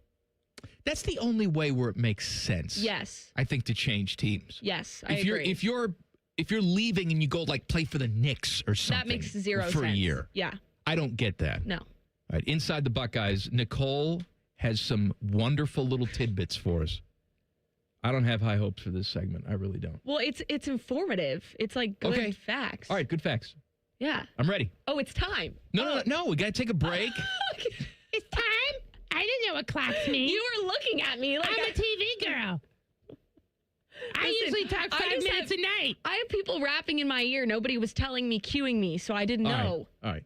That's the only way where it makes sense. Yes. I think, to change teams. Yes, I agree. If you're leaving and you go like play for the Knicks or something, that makes zero for sense. a year. Yeah. I don't get that. No. All right, Inside the Buckeyes, Nicole has some wonderful little tidbits for us. I don't have high hopes for this segment. I really don't. Well, it's informative. It's like good facts. All right, good facts. Yeah. I'm ready. Oh, it's time. No. We got to take a break. It's time? I didn't know what clocks mean. You were looking at me like I'm a TV girl. I usually talk 5 minutes a night. I have people rapping in my ear. Nobody was telling me, cueing me, so I didn't know. All right.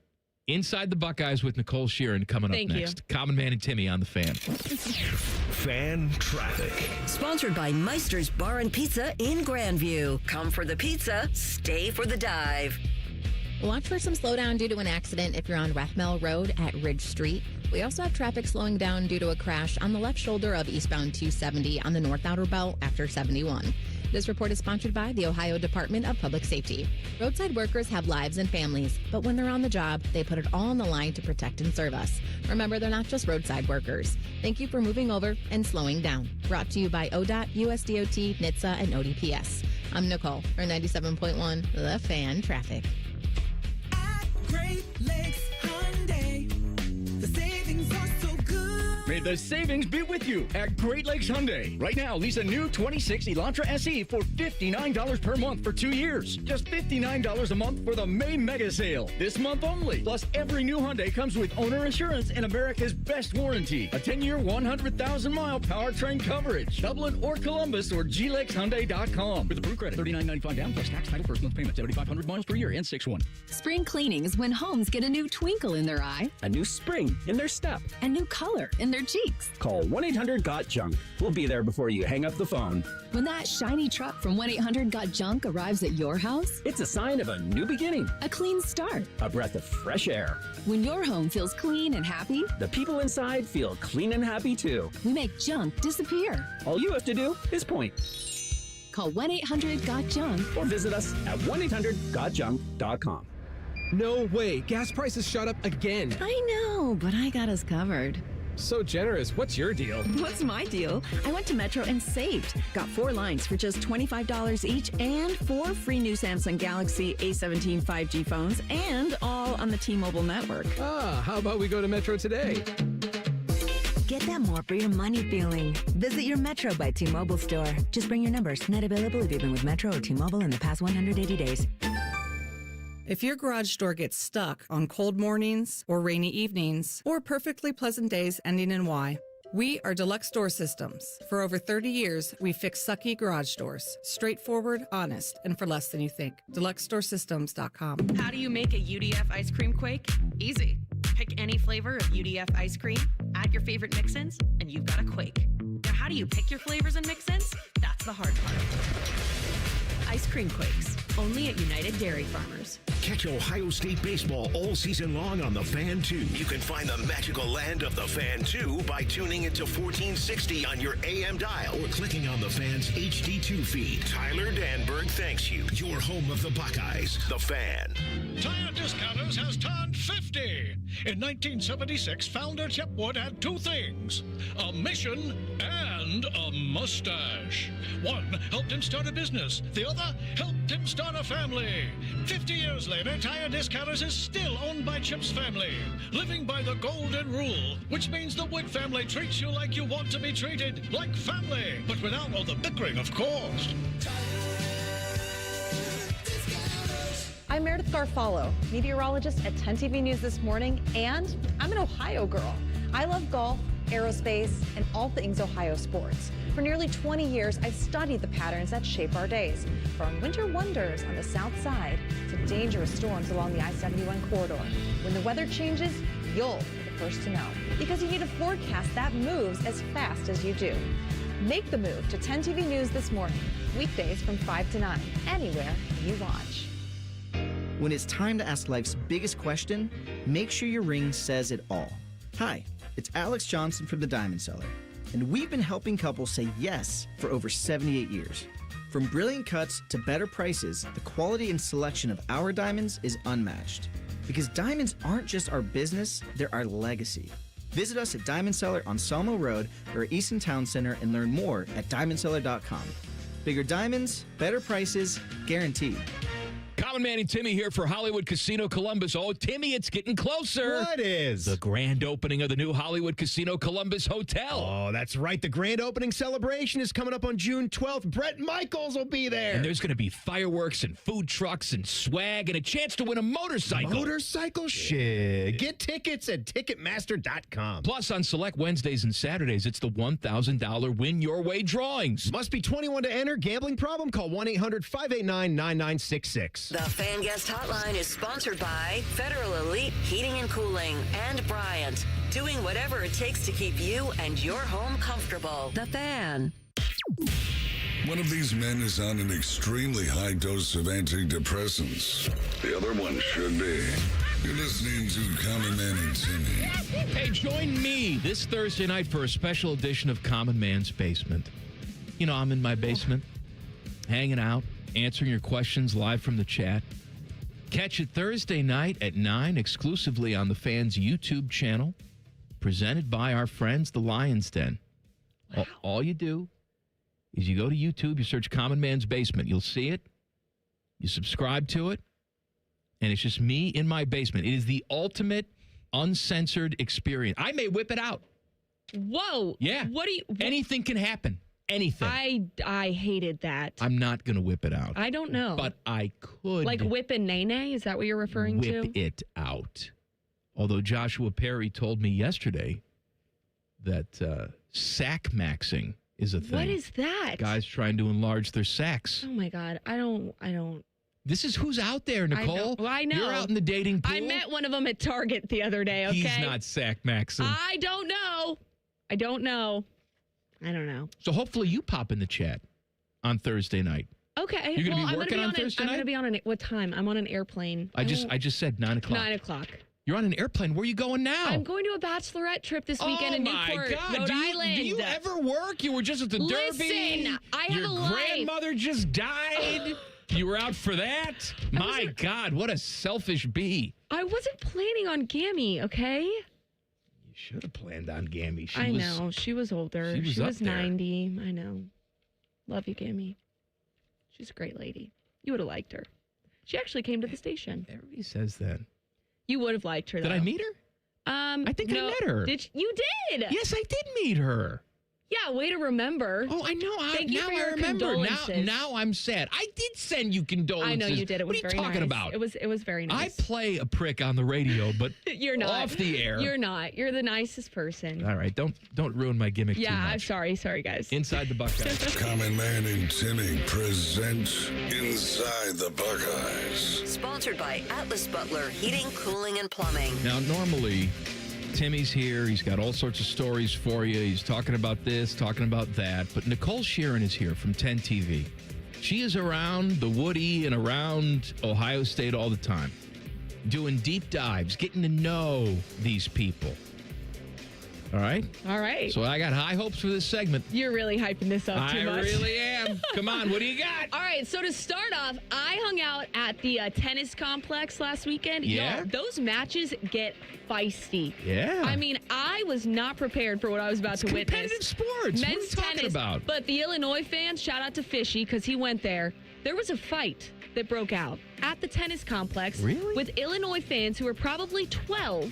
Inside the Buckeyes with Nicole Shearin coming up next. Common Man and Timmy on the Fan. Fan traffic. Sponsored by Meister's Bar and Pizza in Grandview. Come for the pizza, stay for the dive. Watch for some slowdown due to an accident if you're on Rathmel Road at Ridge Street. We also have traffic slowing down due to a crash on the left shoulder of eastbound 270 on the North Outer Belt after 71. This report is sponsored by the Ohio Department of Public Safety. Roadside workers have lives and families, but when they're on the job, they put it all on the line to protect and serve us. Remember, they're not just roadside workers. Thank you for moving over and slowing down. Brought to you by ODOT, USDOT, NHTSA, and ODPS. I'm Nicole for 97.1 The Fan Traffic. Great Lakes Hyundai. The savings are so good. Made the savings be with you at Great Lakes Hyundai. Right now, lease a new 26 Elantra SE for $59 per month for 2 years. Just $59 a month for the May Mega Sale. This month only. Plus, every new Hyundai comes with owner assurance and America's best warranty. A 10-year, 100,000-mile powertrain coverage. Dublin or Columbus or glexhyundai.com. With approved credit, $39.95 down plus tax, title, first month payment, 7,500 miles per year, and 6-1. Spring cleaning is when homes get a new twinkle in their eye, A new spring in their step. a new color in their cheeks. Call 1-800-GOT-JUNK. We'll be there before you hang up the phone. When that shiny truck from 1-800-GOT-JUNK arrives at your house, It's a sign of a new beginning, a clean start. a breath of fresh air. When your home feels clean and happy, The people inside feel clean and happy too. we make junk disappear. All you have to do is point. Call 1-800-GOT-JUNK or visit us at 1-800-GOTJUNK.com. No way. Gas prices shot up again. I know, but I got us covered. So generous. What's your deal? What's my deal? I went to Metro and saved. Got 4 lines for just $25 each and 4 free new Samsung Galaxy A17 5G phones, and all on the T-Mobile network. How about we go to Metro today? Get that more for your money feeling. Visit your Metro by T-Mobile store. Just bring your numbers. Net available if you've been with Metro or T-Mobile in the past 180 days. If your garage door gets stuck on cold mornings or rainy evenings or perfectly pleasant days ending in Y, we are Deluxe Door Systems. For over 30 years, we fix sucky garage doors. Straightforward, honest, and for less than you think. DeluxeDoorSystems.com. How do you make a UDF ice cream quake? Easy. Pick any flavor of UDF ice cream, add your favorite mix-ins, and you've got a quake. Now, how do you pick your flavors and mix-ins? That's the hard part. Ice cream quakes, only at United Dairy Farmers. Catch Ohio State baseball all season long on The Fan 2. You can find the magical land of The Fan 2 by tuning into 1460 on your AM dial or clicking on The Fan's HD2 feed. Tyler Danberg thanks you. Your home of the Buckeyes, The Fan. Tire Discounters has turned 50. In 1976, founder Chip Wood had 2 things, a mission and a mustache. One helped him start a business. The other helped him start a family. 50 years later, Tire Discounters is still owned by Chip's family, living by the golden rule, which means the Wood family treats you like you want to be treated, like family, but without all the bickering, of course. I'm Meredith Garfalo, meteorologist at 10 TV News This Morning, and I'm an Ohio girl. I love golf, aerospace, and all things Ohio sports. For nearly 20 years, I've studied the patterns that shape our days, from winter wonders on the south side to dangerous storms along the I-71 corridor. When the weather changes, you'll be the first to know, because you need a forecast that moves as fast as you do. Make the move to 10 TV News This Morning, weekdays from 5 to 9, anywhere you watch. When it's time to ask life's biggest question, make sure your ring says it all. Hi, it's Alex Johnson from the Diamond Cellar, and we've been helping couples say yes for over 78 years. From brilliant cuts to better prices, the quality and selection of our diamonds is unmatched. Because diamonds aren't just our business, they're our legacy. Visit us at Diamond Cellar on Selma Road or Easton Town Center and learn more at diamondcellar.com. Bigger diamonds, better prices, guaranteed. Common Man and Timmy here for Hollywood Casino Columbus. Oh, Timmy, it's getting closer. What is? The grand opening of the new Hollywood Casino Columbus Hotel. Oh, that's right. The grand opening celebration is coming up on June 12th. Brett Michaels will be there. And there's going to be fireworks and food trucks and swag and a chance to win a motorcycle. Motorcycle shit. Get tickets at Ticketmaster.com. Plus, on select Wednesdays and Saturdays, it's the $1,000 Win Your Way drawings. Must be 21 to enter. Gambling problem? Call 1-800-589-9966. The Fan Guest Hotline is sponsored by Federal Elite Heating and Cooling and Bryant, doing whatever it takes to keep you and your home comfortable. The Fan. One of these men is on an extremely high dose of antidepressants. The other one should be. You're listening to Common Man and Timmy. Hey, join me this Thursday night for a special edition of Common Man's Basement. You know, I'm in my basement, hanging out, answering your questions live from the chat. Catch it Thursday night at 9 exclusively on the Fan's YouTube channel, presented by our friends, the Lion's Den. Wow. All you do is you go to YouTube, you search Common Man's Basement. You'll see it. You subscribe to it. And it's just me in my basement. It is the ultimate uncensored experience. I may whip it out. Whoa. Yeah. What do you... Anything can happen. Anything. I hated that. I'm not going to whip it out. I don't know. But I could. Like whip and nay-nay? Is that what you're referring to? Whip it out. Although Joshua Perry told me yesterday that sack maxing is a thing. What is that? Guys trying to enlarge their sacks. Oh my God. I don't. This is who's out there, Nicole. I know. You're out in the dating pool. I met one of them at Target the other day, okay? He's not sack maxing. I don't know. I don't know. So hopefully you pop in the chat on Thursday night. Okay. You're going to be working on Thursday night? I'm going to be on what time? I'm on an airplane. I just said 9 o'clock. 9 o'clock. You're on an airplane. Where are you going now? I'm going to a bachelorette trip this weekend in Newport, Rhode Island. Do you ever work? You were just at the Derby. Listen, I have Your a life. grandmother just died. You were out for that? My God, what a selfish bee. I wasn't planning on Gammy, okay? You should have planned on Gammy. I know. She was older. She was up there. 90. I know. Love you, Gammy. She's a great lady. You would have liked her. She actually came to the station. Everybody says that. You would have liked her, though. Did I meet her? I think I met her. You did? Yes, I did meet her. Yeah, way to remember. Oh, I know. Thank you for your I remember. condolences. Now I'm sad. I did send you condolences. I know you did. It was what are very you talking nice. about? It was very nice. I play a prick on the radio, but You're not. off the air. You're not. You're the nicest person. All right, don't ruin my gimmick too Yeah, much. I'm sorry. Sorry, guys. Inside the Buckeyes. Common Man and Timmy present Inside the Buckeyes. Sponsored by Atlas Butler Heating, Cooling, and Plumbing. Now, normally, Timmy's here. He's got all sorts of stories for you. He's talking about this, talking about that. But Nicole Shearin is here from 10 TV. She is around the Woody and around Ohio State all the time, doing deep dives, getting to know these people. All right? All right. So I got high hopes for this segment. You're really hyping this up too much. I really am. Come on, what do you got? All right, so to start off, I hung out at the tennis complex last weekend. Yeah? Yo, those matches get feisty. Yeah. I mean, I was not prepared for what I was about to witness. Competitive sports. What are Men's you talking tennis. about? But the Illinois fans, shout out to Fishy, because he went there. There was a fight that broke out at the tennis complex with Illinois fans who were probably 12.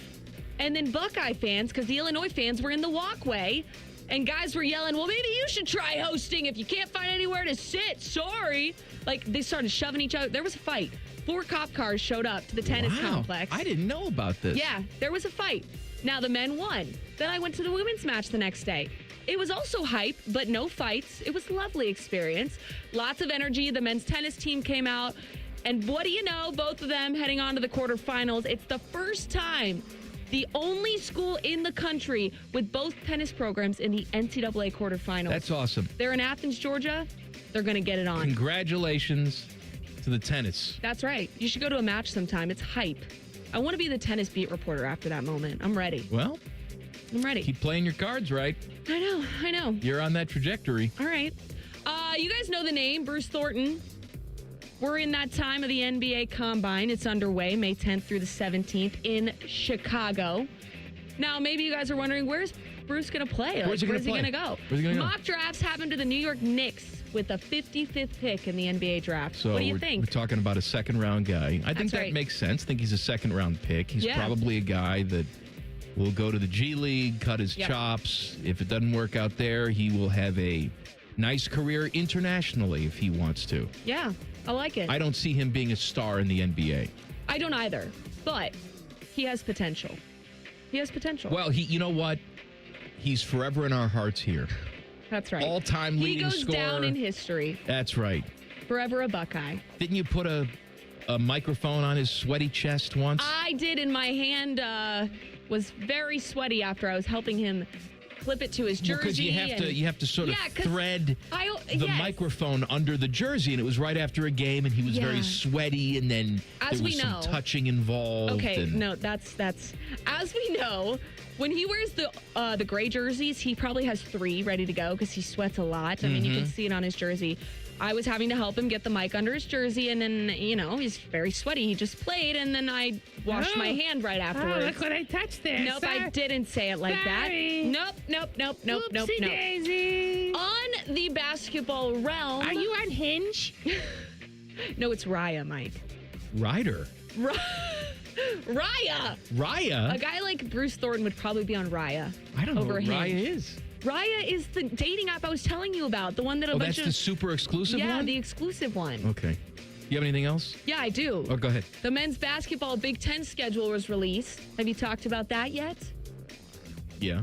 And then Buckeye fans, because the Illinois fans were in the walkway, and guys were yelling, well, maybe you should try hosting if you can't find anywhere to sit. Sorry. Like, they started shoving each other. There was a fight. 4 cop cars showed up to the tennis complex. I didn't know about this. Yeah, there was a fight. Now, the men won. Then I went to the women's match the next day. It was also hype, but no fights. It was a lovely experience. Lots of energy. The men's tennis team came out. And what do you know? Both of them heading on to the quarterfinals. It's the first time the only school in the country with both tennis programs in the NCAA quarterfinals. That's awesome. They're in Athens, Georgia. They're going to get it on. Congratulations to the tennis. That's right. You should go to a match sometime. It's hype. I want to be the tennis beat reporter after that moment. I'm ready. Well, I'm ready. Keep playing your cards right. I know. You're on that trajectory. All right. You guys know the name, Bruce Thornton. We're in that time of the NBA Combine. It's underway May 10th through the 17th in Chicago. Now, maybe you guys are wondering, where's Bruce going to play? Where's he going to go? Where's he going to go? Mock drafts happened to the New York Knicks with the 55th pick in the NBA draft. So what do you we're think? talking about a second-round guy. I think that right. makes sense. I think he's a second-round pick. He's Yeah. probably a guy that will go to the G League, cut his Yeah. chops. If it doesn't work out there, he will have a nice career internationally if he wants to. Yeah, I like it. I don't see him being a star in the NBA. I don't either, but he has potential. He has potential. Well, you know what? He's forever in our hearts here. That's right. All-time he leading goes scorer. down in history. That's right. Forever a Buckeye. Didn't you put a microphone on his sweaty chest once? I did, and my hand was very sweaty after I was helping him clip it to his jersey. Because you have to sort of thread the microphone under the jersey, and it was right after a game, and he was very sweaty, and then there was some touching involved. Okay, no, that's as we know. When he wears the gray jerseys, he probably has 3 ready to go because he sweats a lot. I mean, you can see it on his jersey. I was having to help him get the mic under his jersey, and then, he's very sweaty. He just played, and then I washed my hand right afterwards. Oh, look what I touched there. Nope, I didn't say it like Sorry. that. Nope. Oopsie daisy. On the basketball realm. Are you on Hinge? No, it's Raya, Mike. Ryder. Raya. Raya? A guy like Bruce Thornton would probably be on Raya. I don't know over what Hinge. Raya is. Raya is the dating app I was telling you about. The one that a bunch that's of... the super exclusive one? Yeah, the exclusive one. Okay. You have anything else? Yeah, I do. Oh, go ahead. The men's basketball Big Ten schedule was released. Have you talked about that yet? Yeah.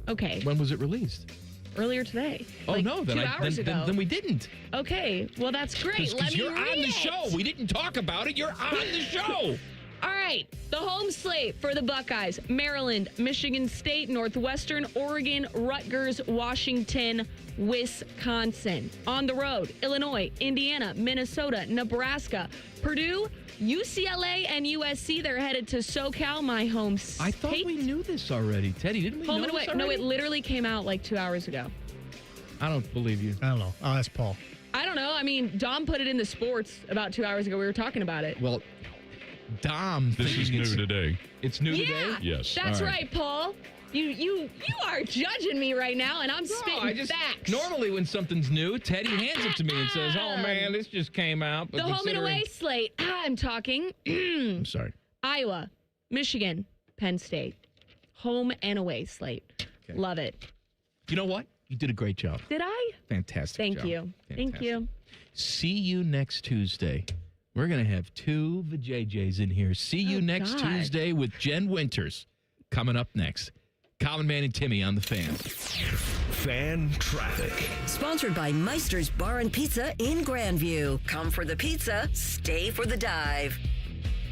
Okay. When was it released? Earlier today. Oh, like no. 2 hours ago. Then we didn't. Okay. Well, that's great. Because Let me you're read on the it. show. We didn't talk about it. You're on the show. All right. The home slate for the Buckeyes: Maryland, Michigan State, Northwestern, Oregon, Rutgers, Washington, Wisconsin. On the road: Illinois, Indiana, Minnesota, Nebraska, Purdue, UCLA, and USC. They're headed to SoCal, my home state. I thought we knew this already. Teddy, didn't we Home know and away. this No, already? it literally came out like 2 hours ago. I don't believe you. I don't know. I'll ask Paul. I don't know. I mean, Dom put it in the sports about 2 hours ago. We were talking about it. Well, Dom. This is new today. It's new Yeah, today? Yes. That's All right, Paul. You are judging me right now, and I'm spitting facts. Normally when something's new, Teddy hands it to me and says, oh, man, this just came out. But The home and away slate. I'm talking I'm sorry. Iowa, Michigan, Penn State. Home and away slate. Okay. Love it. You know what? You did a great job. Did I? Fantastic Thank job. you. Thank Fantastic. you. See you next Tuesday. We're going to have two VJJs in here. See you next God. Tuesday with Jen Winters. Coming up next. Common Man and Timmy on the Fan. Fan traffic. Sponsored by Meister's Bar and Pizza in Grandview. Come for the pizza, stay for the dive.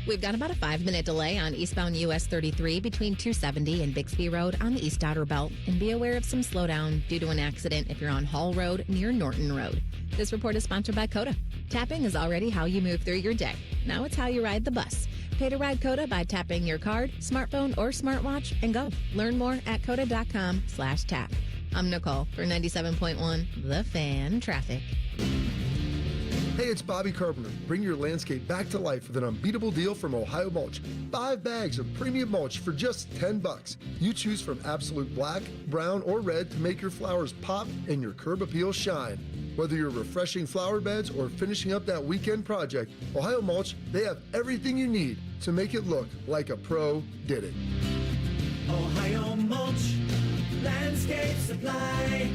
We've got about a 5-minute delay on eastbound US 33 between 270 and Bixby Road on the East Outer Belt. And be aware of some slowdown due to an accident if you're on Hall Road near Norton Road. This report is sponsored by Coda. Tapping is already how you move through your day. Now it's how you ride the bus. Pay to ride Coda by tapping your card, smartphone, or smartwatch and go. Learn more at coda.com/tap. I'm Nicole for 97.1 The Fan Traffic. Hey, it's Bobby Carpenter. Bring your landscape back to life with an unbeatable deal from Ohio Mulch. 5 bags of premium mulch for just $10. You choose from absolute black, brown, or red to make your flowers pop and your curb appeal shine. Whether you're refreshing flower beds or finishing up that weekend project, Ohio Mulch, they have everything you need to make it look like a pro did it. Ohio Mulch, landscape supply,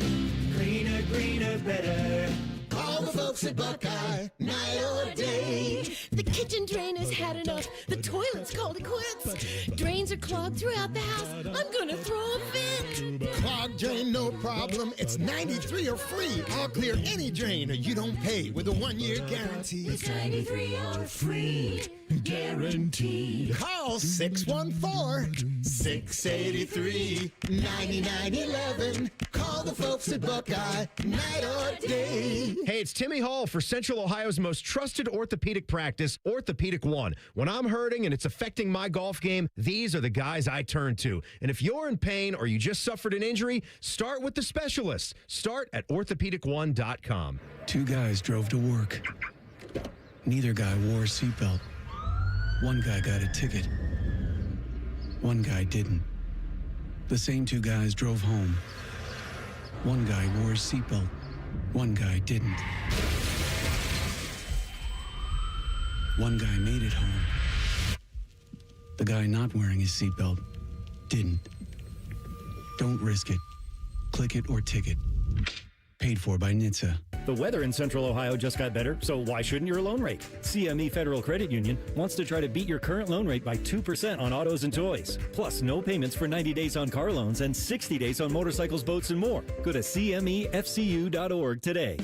greener, greener, better. Call the folks at Buckeye, night or day. The kitchen drain has had enough. The toilet's called it quits. Drains are clogged throughout the house. I'm gonna throw a fit. Clogged drain, no problem. It's 93 or free. I'll clear any drain or you don't pay with a 1-year guarantee. It's 93 or free. Guaranteed. Call 614-683-9911. Call the folks at Buckeye, night or day. Hey, it's Timmy Hall for Central Ohio's most trusted orthopedic practice, Orthopedic One. When I'm hurting and it's affecting my golf game, these are the guys I turn to. And if you're in pain or you just suffered an injury, start with the specialists. Start at orthopedic1.com. 2 guys drove to work. Neither guy wore a seatbelt. One guy got a ticket. One guy didn't. The same 2 guys drove home. One guy wore a seatbelt. One guy didn't. One guy made it home. The guy not wearing his seatbelt didn't. Don't risk it. Click it or ticket. Paid for by NHTSA. The weather in Central Ohio just got better, so why shouldn't your loan rate? CME Federal Credit Union wants to try to beat your current loan rate by 2% on autos and toys. Plus, no payments for 90 days on car loans and 60 days on motorcycles, boats, and more. Go to CMEFCU.org today.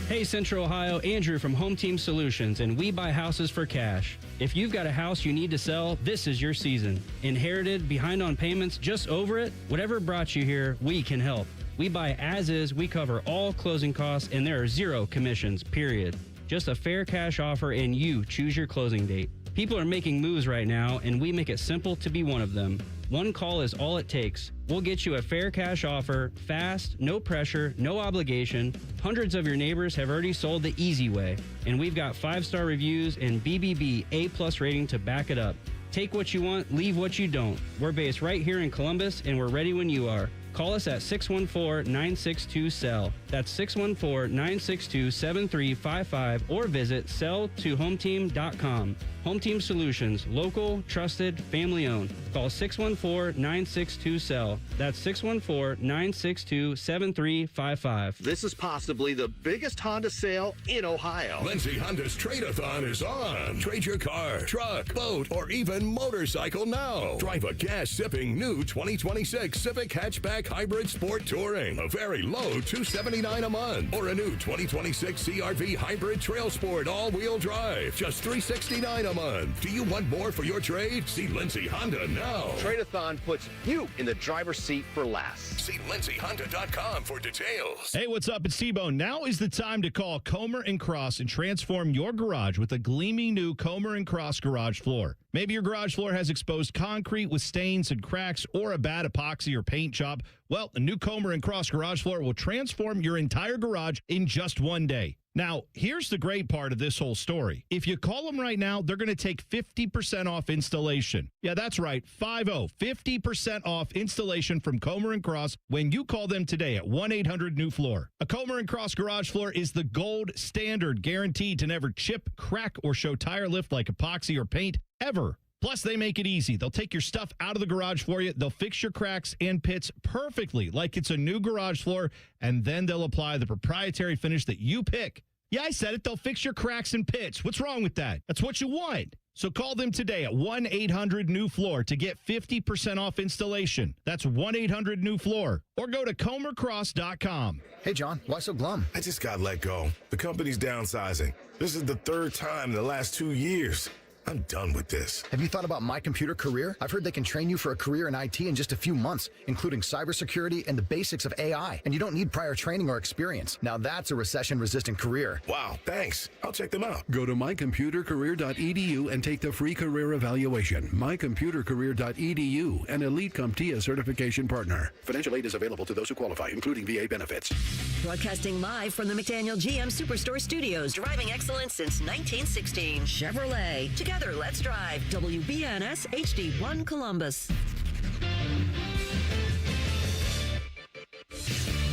Hey Central Ohio, Andrew from Home Team Solutions, and we buy houses for cash. If you've got a house you need to sell, this is your season. Inherited, behind on payments, just over it? Whatever brought you here, we can help. We buy as is, we cover all closing costs, and there are 0 commissions, period. Just a fair cash offer and you choose your closing date. People are making moves right now, and we make it simple to be one of them. One call is all it takes. We'll get you a fair cash offer, fast, no pressure, no obligation. Hundreds of your neighbors have already sold the easy way, and we've got 5-star reviews and BBB A+ rating to back it up. Take what you want, leave what you don't. We're based right here in Columbus, and we're ready when you are. Call us at 614-962-SELL. That's 614-962-7355 or visit selltohometeam.com. Home Team Solutions, local, trusted, family owned. Call 614-962-SELL. That's 614-962-7355. This is possibly the biggest Honda sale in Ohio. Lindsay Honda's Trade-a-thon is on. Trade your car, truck, boat, or even motorcycle now. Drive a gas-sipping new 2026 Civic Hatchback Hybrid Sport Touring. A very low $279 a month. Or a new 2026 CRV Hybrid Trail Sport all-wheel drive. Just $369 a month. Do you want more for your trade? See Lindsay Honda now. Trade-a-thon puts you in the driver's seat for less. See lindsayhonda.com for details. Hey, what's up? It's T-Bone. Now is the time to call Comer & Cross and transform your garage with a gleaming new Comer & Cross garage floor. Maybe your garage floor has exposed concrete with stains and cracks or a bad epoxy or paint job. Well, the new Comer & Cross garage floor will transform your entire garage in just one day. Now, here's the great part of this whole story. If you call them right now, they're going to take 50% off installation. Yeah, that's right, 50% off installation from Comer & Cross when you call them today at 1-800-NEW-FLOOR. A Comer & Cross garage floor is the gold standard, guaranteed to never chip, crack, or show tire lift like epoxy or paint ever. Plus, they make it easy. They'll take your stuff out of the garage for you. They'll fix your cracks and pits perfectly like it's a new garage floor, and then they'll apply the proprietary finish that you pick. Yeah, I said it. They'll fix your cracks and pits. What's wrong with that? That's what you want. So call them today at 1-800-NEW-FLOOR to get 50% off installation. That's 1-800-NEW-FLOOR. Or go to comercross.com. Hey, John, why so glum? I just got let go. The company's downsizing. This is the third time in the last 2 years. I'm done with this. Have you thought about My Computer Career? I've heard they can train you for a career in IT in just a few months, including cybersecurity and the basics of AI. And you don't need prior training or experience. Now that's a recession-resistant career. Wow, thanks. I'll check them out. Go to mycomputercareer.edu and take the free career evaluation. Mycomputercareer.edu, an Elite CompTIA certification partner. Financial aid is available to those who qualify, including VA benefits. Broadcasting live from the McDaniel GM Superstore Studios. Driving excellence since 1916. Chevrolet. Together, let's drive. WBNS HD1 Columbus.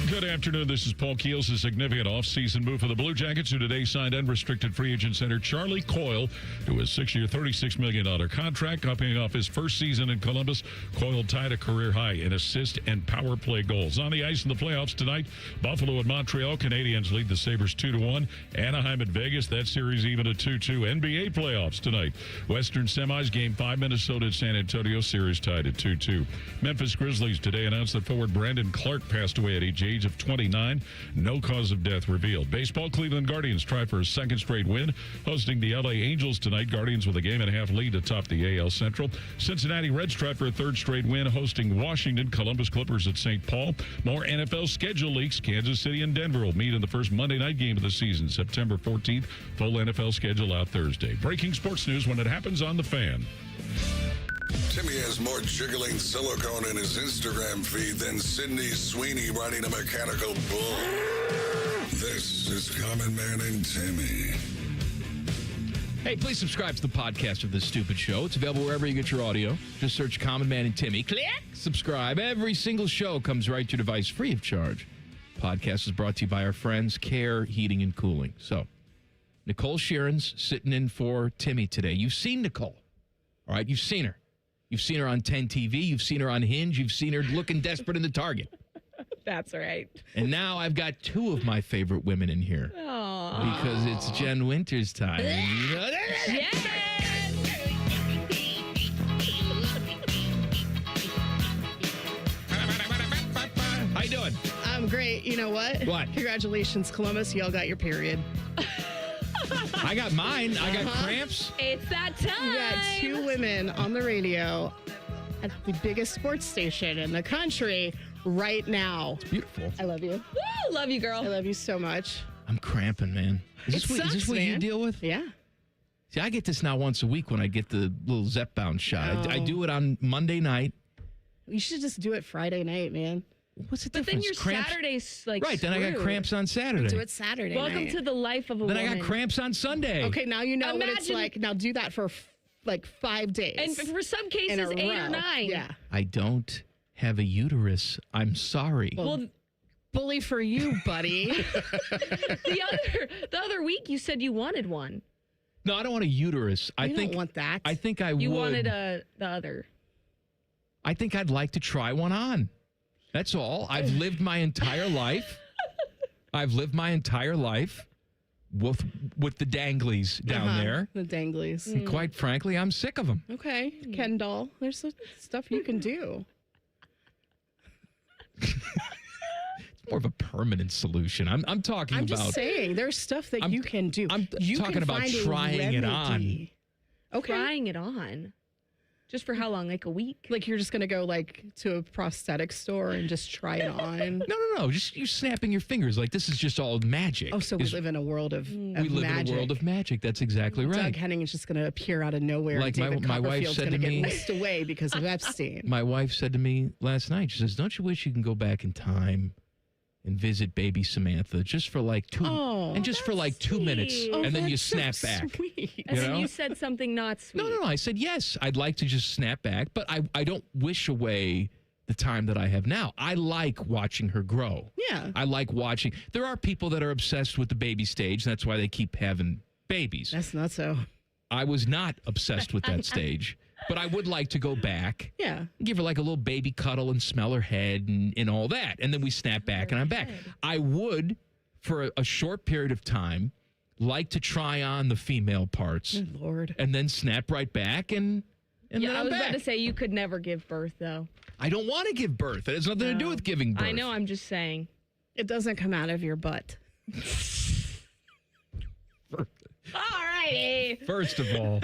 Good afternoon. This is Paul Keels. A significant offseason move for the Blue Jackets, who today signed unrestricted free agent center Charlie Coyle to a 6-year, $36 million contract. Coming off his first season in Columbus, Coyle tied a career high in assist and power play goals. On the ice in the playoffs tonight, Buffalo and Montreal. Canadiens lead the Sabres 2-1. Anaheim at Vegas. That series even at 2-2. NBA playoffs tonight. Western semis, Game 5, Minnesota at San Antonio. Series tied at 2-2. Memphis Grizzlies today announced that forward Brandon Clark passed away at age of 29. No cause of death revealed. Baseball, Cleveland Guardians try for a second straight win, hosting the LA Angels tonight. Guardians with a 1.5 lead atop the AL Central. Cincinnati Reds try for a third straight win, hosting Washington. Columbus Clippers at St. Paul. More NFL schedule leaks. Kansas City and Denver will meet in the first Monday night game of the season, September 14th. Full NFL schedule out Thursday. Breaking sports news when it happens on The Fan. Timmy has more jiggling silicone in his Instagram feed than Sydney Sweeney riding a mechanical bull. This is Common Man and Timmy. Hey, please subscribe to the podcast of This Stupid Show. It's available wherever you get your audio. Just search Common Man and Timmy. Click subscribe. Every single show comes right to your device free of charge. Podcast is brought to you by our friends, Care Heating and Cooling. So, Nicole Shearin's sitting in for Timmy today. You've seen Nicole. All right, you've seen her. You've seen her on 10 TV. You've seen her on Hinge. You've seen her looking desperate in the Target. That's right. And now I've got two of my favorite women in here. Aww. Because it's Jen Winters time. Yes! How you doing? I'm great. You know what? What? Congratulations, Columbus. Y'all got your period. I got mine. I got cramps. It's that time. You got two women on the radio at the biggest sports station in the country right now. It's beautiful. I love you. Woo! Love you, girl. I love you so much. I'm cramping, man. Is this what you deal with? Yeah. See, I get this now once a week when I get the little Zepbound shot. I do it on Monday night. You should just do it Friday night, man. What's the But difference? then your Cramps? Saturday's like Right, then I got screwed. cramps on Saturday. Do it Saturday Welcome night. to the life of a Then woman. I got cramps on Sunday. Okay, now you know what it's Imagine- like. Now do that for like 5 days. And for some in cases, a 8 or row. 9. Yeah. I don't have a uterus. I'm sorry. Well, bully for you, buddy. the other week you said you wanted one. No, I don't want a uterus. I don't want that. I think I You would. wanted the other. I think I'd like to try one on. That's all. I've lived my entire life. With the danglies down there. The danglies. And quite frankly, I'm sick of them. Okay, Ken doll. There's stuff you can do. It's more of a permanent solution. I'm talking I'm about. just saying, there's stuff that you can do. I'm talking about trying it on. Okay. Trying it on. Just for how long? Like a week? Like you're just going to go like to a prosthetic store and just try it on? No. Just you snapping your fingers. Like this is just all magic. Oh, so we live in a world of magic. We live in a world of magic. That's exactly right. Doug Henning is just going to appear out of nowhere. Like and David my wife Copperfield's said going to to me- get whisked away because of Epstein. My wife said to me last night, she says, "Don't you wish you can go back in time and visit baby Samantha just for like 2 minutes, and then you snap back?" Sweet. And then you said something not sweet. No. I said, yes, I'd like to just snap back, but I don't wish away the time that I have now. I like watching her grow. Yeah. I like watching. There are people that are obsessed with the baby stage, and that's why they keep having babies. That's not so. I was not obsessed with that stage, but I would like to go back. Yeah. Give her like a little baby cuddle and smell her head and all that. And then we snap back and I'm back. I would, for a short period of time, like to try on the female parts. Good Lord. And then snap right back and then I I'm was back. about to say you could never give birth, though. I don't want to give birth. It has nothing to do with giving birth. I know, I'm just saying. It doesn't come out of your butt. All righty. First of all,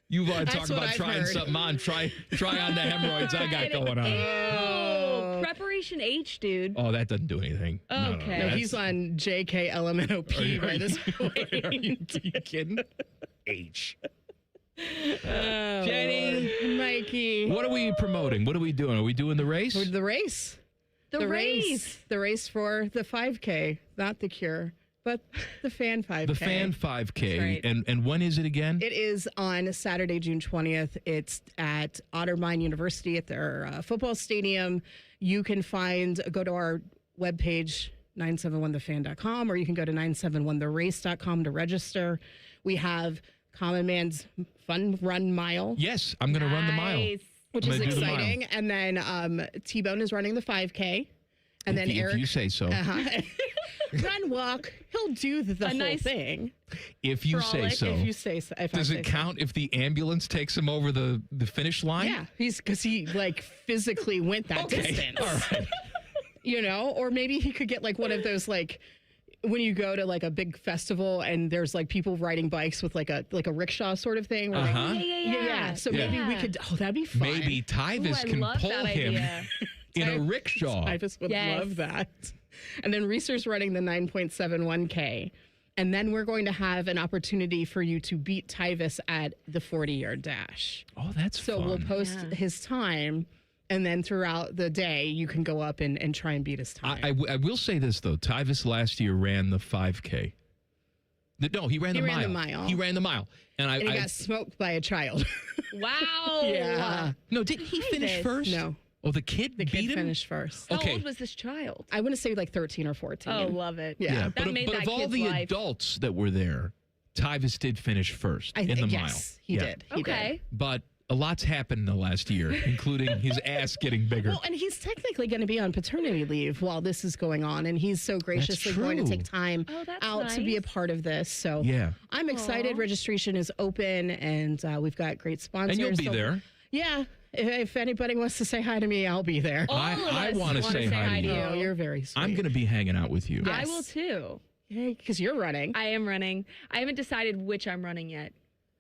you want to That's talk what about I've trying heard. something on. Try on the hemorrhoids I got going on. Ew. Preparation H, dude. Oh, that doesn't do anything. Okay. No, he's on JKLMNOP by this point. Are you kidding? H. Jenny, Mikey. What are we promoting? What are we doing? Are we doing the race? The race. The race. The race for the 5K, not the cure, but the fan 5K. The Fan 5K. That's right. And when is it again? It is on Saturday, June 20th. It's at Otterbein University at their football stadium. You can go to our webpage, 971thefan.com, or you can go to 971therace.com to register. We have Common Man's Fun Run Mile. Yes, I'm going to run the mile. Which I'm is gonna do the mile. exciting. And then T-Bone is running the 5K. And then Eric. If you say so. Run, walk. He'll do the whole nice thing. If you say so. If you say so. Does it count if the ambulance takes him over the finish line? Yeah, because he like physically went that distance. All right. You know, or maybe he could get like one of those like when you go to like a big festival and there's like people riding bikes with like a rickshaw sort of thing. Where Yeah. So maybe we could. Oh, that'd be fun. Maybe Tyvis can pull him in a rickshaw. Tyvis would love that. And then Reese's running the 9.71K. And then we're going to have an opportunity for you to beat Tyvis at the 40-yard dash. Oh, that's so fun. we'll post his time, and then throughout the day, you can go up and try and beat his time. I will say this, though. Tyvis last year ran the 5K. No, he ran the mile. He ran the mile. And he got smoked by a child. Wow. Yeah. No, didn't he finish first? No. Oh, the kid beat him? Finished first. How old was this child? I want to say like 13 or 14. Oh, love it. Yeah. That made that of all kid's the life. adults that were there, Tyvis did finish first in the mile. Yes, he did. He did. But a lot's happened in the last year, including his ass getting bigger. Well, and he's technically going to be on paternity leave while this is going on, and he's so graciously going to true. take time out to be a part of this. So I'm excited. Registration is open, and we've got great sponsors. And you'll be there. Yeah. If anybody wants to say hi to me, I'll be there. I want to say hi to you. Oh, you're very sweet. I'm going to be hanging out with you. I will too. Because you're running. I am running. I haven't decided which I'm running yet.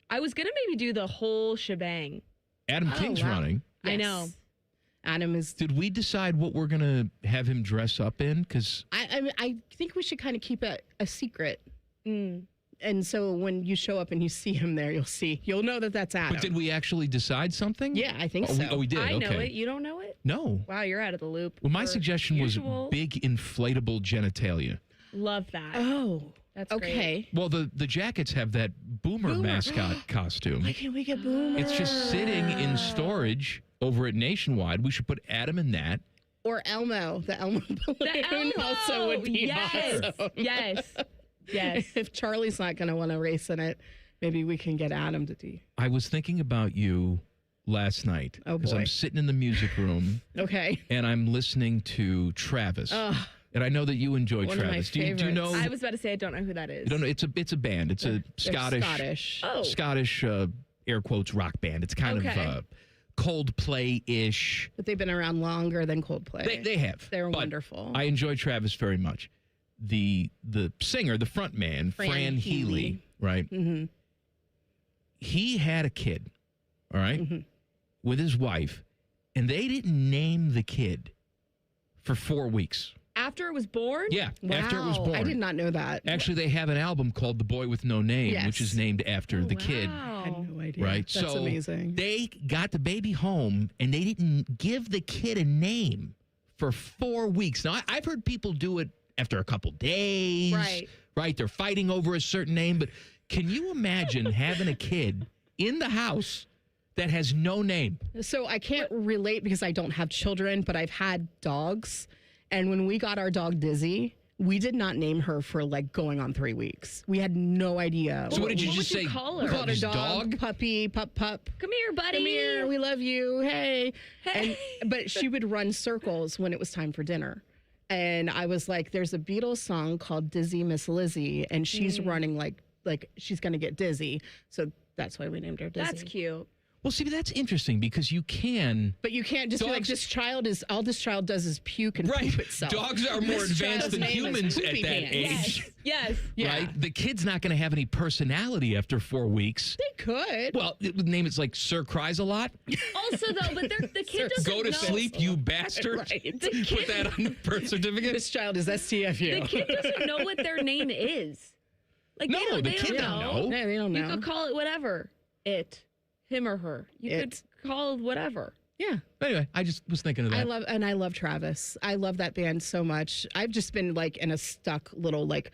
I was going to maybe do the whole shebang. Adam King's running. I know. Adam is. Did we decide what we're going to have him dress up in? Because I think we should kind of keep it a secret. And so when you show up and you see him there, you'll know that that's Adam. But did we actually decide something? Yeah, I think so. so. We did. I know Okay. it. You don't know it? No. Wow, you're out of the loop. Well, my Per suggestion usual. was big inflatable genitalia. Love that. Oh, that's okay. Well, the jackets have that boomer mascot costume. Why can't we get Boomer? It's just sitting in storage over at Nationwide. We should put Adam in that. Or Elmo. The Elmo balloon also would be awesome. Yes. If Charlie's not going to want to race in it, Maybe we can get Adam to do. I was thinking about you last night because boy. I'm sitting in the music room Okay. and I'm listening to Travis. Ugh. And I know that you enjoy One of my Travis. Do you know? I was about to say I don't know who that is. You don't know? It's a band. It's a Scottish. Scottish air quotes rock band. It's kind of Coldplay-ish. But they've been around longer than Coldplay. They have. They're but wonderful. I enjoy Travis very much. The singer, the front man, Fran Healy, right? Mm-hmm. He had a kid, all right, with his wife, and they didn't name the kid for 4 weeks. After it was born? Yeah, Wow. after it was born. I did not know that. Actually, they have an album called The Boy with No Name, Yes. which is named after the kid. I had no idea. Right? That's so amazing. they got the baby home, and they didn't give the kid a name for 4 weeks. Now, I've heard people do it after a couple days. Right? They're fighting over a certain name. But can you imagine having a kid in the house that has no name? So I can't relate because I don't have children, but I've had dogs. And when we got our dog Dizzy, we did not name her for like going on 3 weeks. We had no idea. So what did you What just would say? you call We her? called her Just dog, puppy, pup. Come here, buddy. Come here. We love you. Hey. But she would run circles when it was time for dinner. And I was like, there's a Beatles song called Dizzy Miss Lizzy, and she's running like she's going to get dizzy. So that's why we named her Dizzy. That's cute. Well, see, that's interesting because you can. But you can't just be like, all this child does is puke and poop itself. Dogs are more This advanced child's than name is humans at Poopy that Pants. age. Yes. Right? The kid's not going to have any personality after 4 weeks. They could. Well, the name is like Sir Cries a Lot. Also, though, but the kid doesn't Go to know. sleep, you bastard. Right. Put that on the birth certificate. This child is STFU. The kid doesn't know what their name is. Like, No, they the kid don't don't know. know. Yeah, they don't know. You could call it whatever. It, him or her. You could call it whatever. Yeah. Anyway, I just was thinking of that. I love Travis. I love that band so much. I've just been like in a stuck little like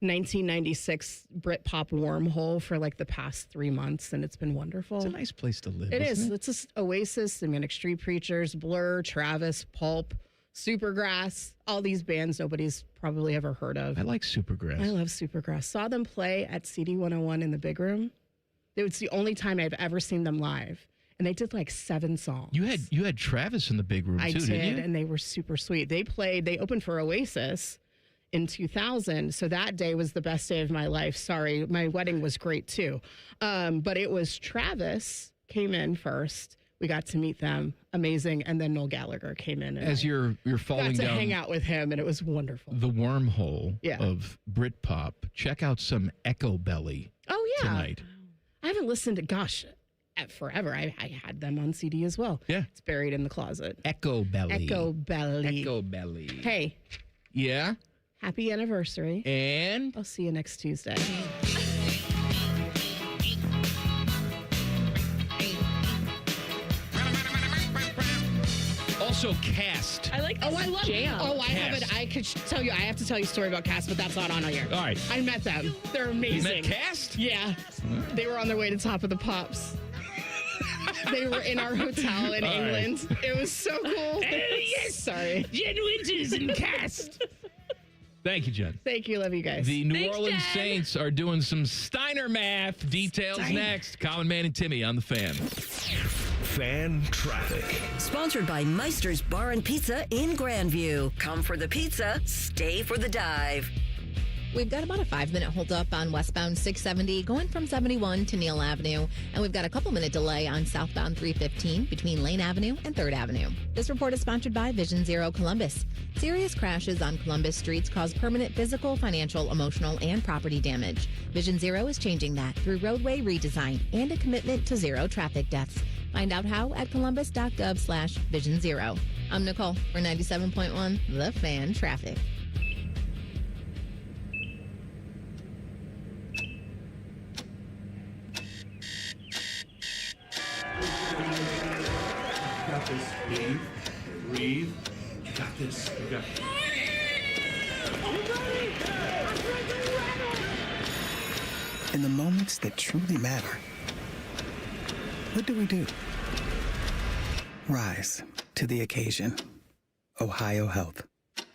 1996 Britpop wormhole for like the past 3 months, and it's been wonderful. It's a nice place to live. It isn't is. it? It's just Oasis, the Manic Street Preachers, Blur, Travis, Pulp, Supergrass, all these bands nobody's probably ever heard of. I like Supergrass. I love Supergrass. Saw them play at CD 101 in the Big Room. It was the only time I've ever seen them live. And they did like 7 songs. You had Travis in the big room I too, did, didn't you? and they were super sweet. They opened for Oasis in 2000. So that day was the best day of my life. Sorry, my wedding was great too. But it was Travis came in first. We got to meet them. Amazing. And then Noel Gallagher came in. And As you're falling got to down hang out with him, and it was wonderful. the wormhole Yeah. of Britpop, check out some Echo Belly Oh, yeah. tonight. I haven't listened to, forever. I had them on CD as well. Yeah. It's buried in the closet. Echo Belly. Echo Belly. Echo Belly. Hey, Yeah. happy anniversary. And I'll see you next Tuesday. also Cast. I like this I love jam. I have it. I could tell you. I have to tell you a story about Cast, but that's not on here. All right. I met them. They're amazing. You met Cast? Yeah. They were on their way to Top of the Pops. They were in our hotel in All right. England. It was so cool. Yes. Sorry. Jen Winters and Cast. Thank you, Jen. Thank you. Love you guys. The New Thanks, Orleans Jen. Saints are doing some Steiner math. Details next. Common Man and Timmy on the Fan. Fan traffic. Sponsored by Meister's Bar and Pizza in Grandview. Come for the pizza, stay for the dive. We've got about a 5-minute holdup on westbound 670 going from 71 to Neal Avenue. And we've got a couple-minute delay on southbound 315 between Lane Avenue and 3rd Avenue. This report is sponsored by Vision Zero Columbus. Serious crashes on Columbus streets cause permanent physical, financial, emotional, and property damage. Vision Zero is changing that through roadway redesign and a commitment to zero traffic deaths. Find out how at columbus.gov/Vision Zero. I'm Nicole for 97.1 The Fan Traffic. Got this. Breathe. Breathe. You got this. You got this. In the moments that truly matter, what do? Rise to the occasion. Ohio Health.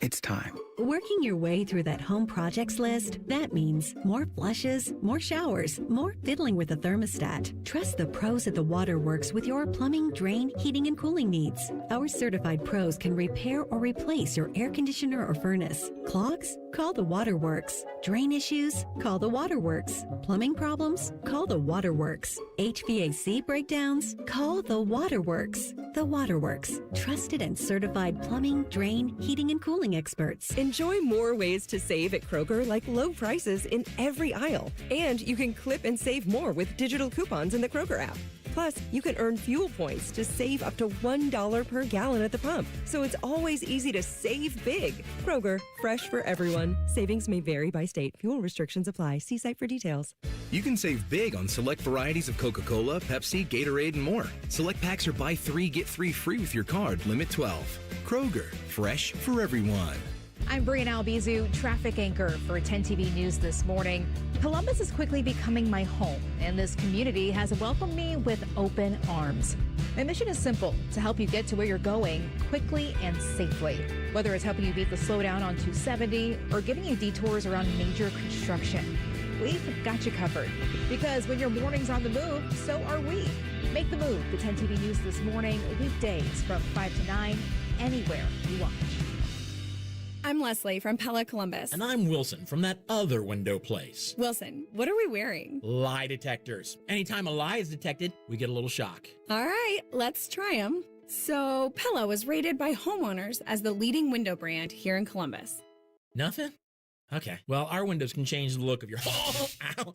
It's time. Working your way through that home projects list, that means more flushes, more showers, more fiddling with the thermostat. Trust the pros at the Waterworks with your plumbing, drain, heating, and cooling needs. Our certified pros can repair or replace your air conditioner or furnace. Clogs? Call the Waterworks. Drain issues? Call the Waterworks. Plumbing problems? Call the Waterworks. HVAC breakdowns? Call the Waterworks. The Waterworks. Trusted and certified plumbing, drain, heating, and cooling experts. Enjoy more ways to save at Kroger, like low prices in every aisle. And you can clip and save more with digital coupons in the Kroger app. Plus, you can earn fuel points to save up to $1 per gallon at the pump. So it's always easy to save big. Kroger, fresh for everyone. Savings may vary by state. Fuel restrictions apply. See site for details. You can save big on select varieties of Coca-Cola, Pepsi, Gatorade, and more. Select packs are buy 3, get 3 free with your card. Limit 12. Kroger, fresh for everyone. I'm Brianna Albizu, traffic anchor for 10 TV News this morning. Columbus is quickly becoming my home, and this community has welcomed me with open arms. My mission is simple, to help you get to where you're going quickly and safely. Whether it's helping you beat the slowdown on 270 or giving you detours around major construction, we've got you covered. Because when your morning's on the move, so are we. Make the move to 10 TV News this morning, weekdays from 5 to 9, anywhere you watch. I'm Leslie from Pella Columbus. And I'm Wilson from that other window place. Wilson, what are we wearing? Lie detectors. Anytime a lie is detected, we get a little shock. All right, let's try them. So, Pella was rated by homeowners as the leading window brand here in Columbus. Nothing? Okay. Well, our windows can change the look of your home.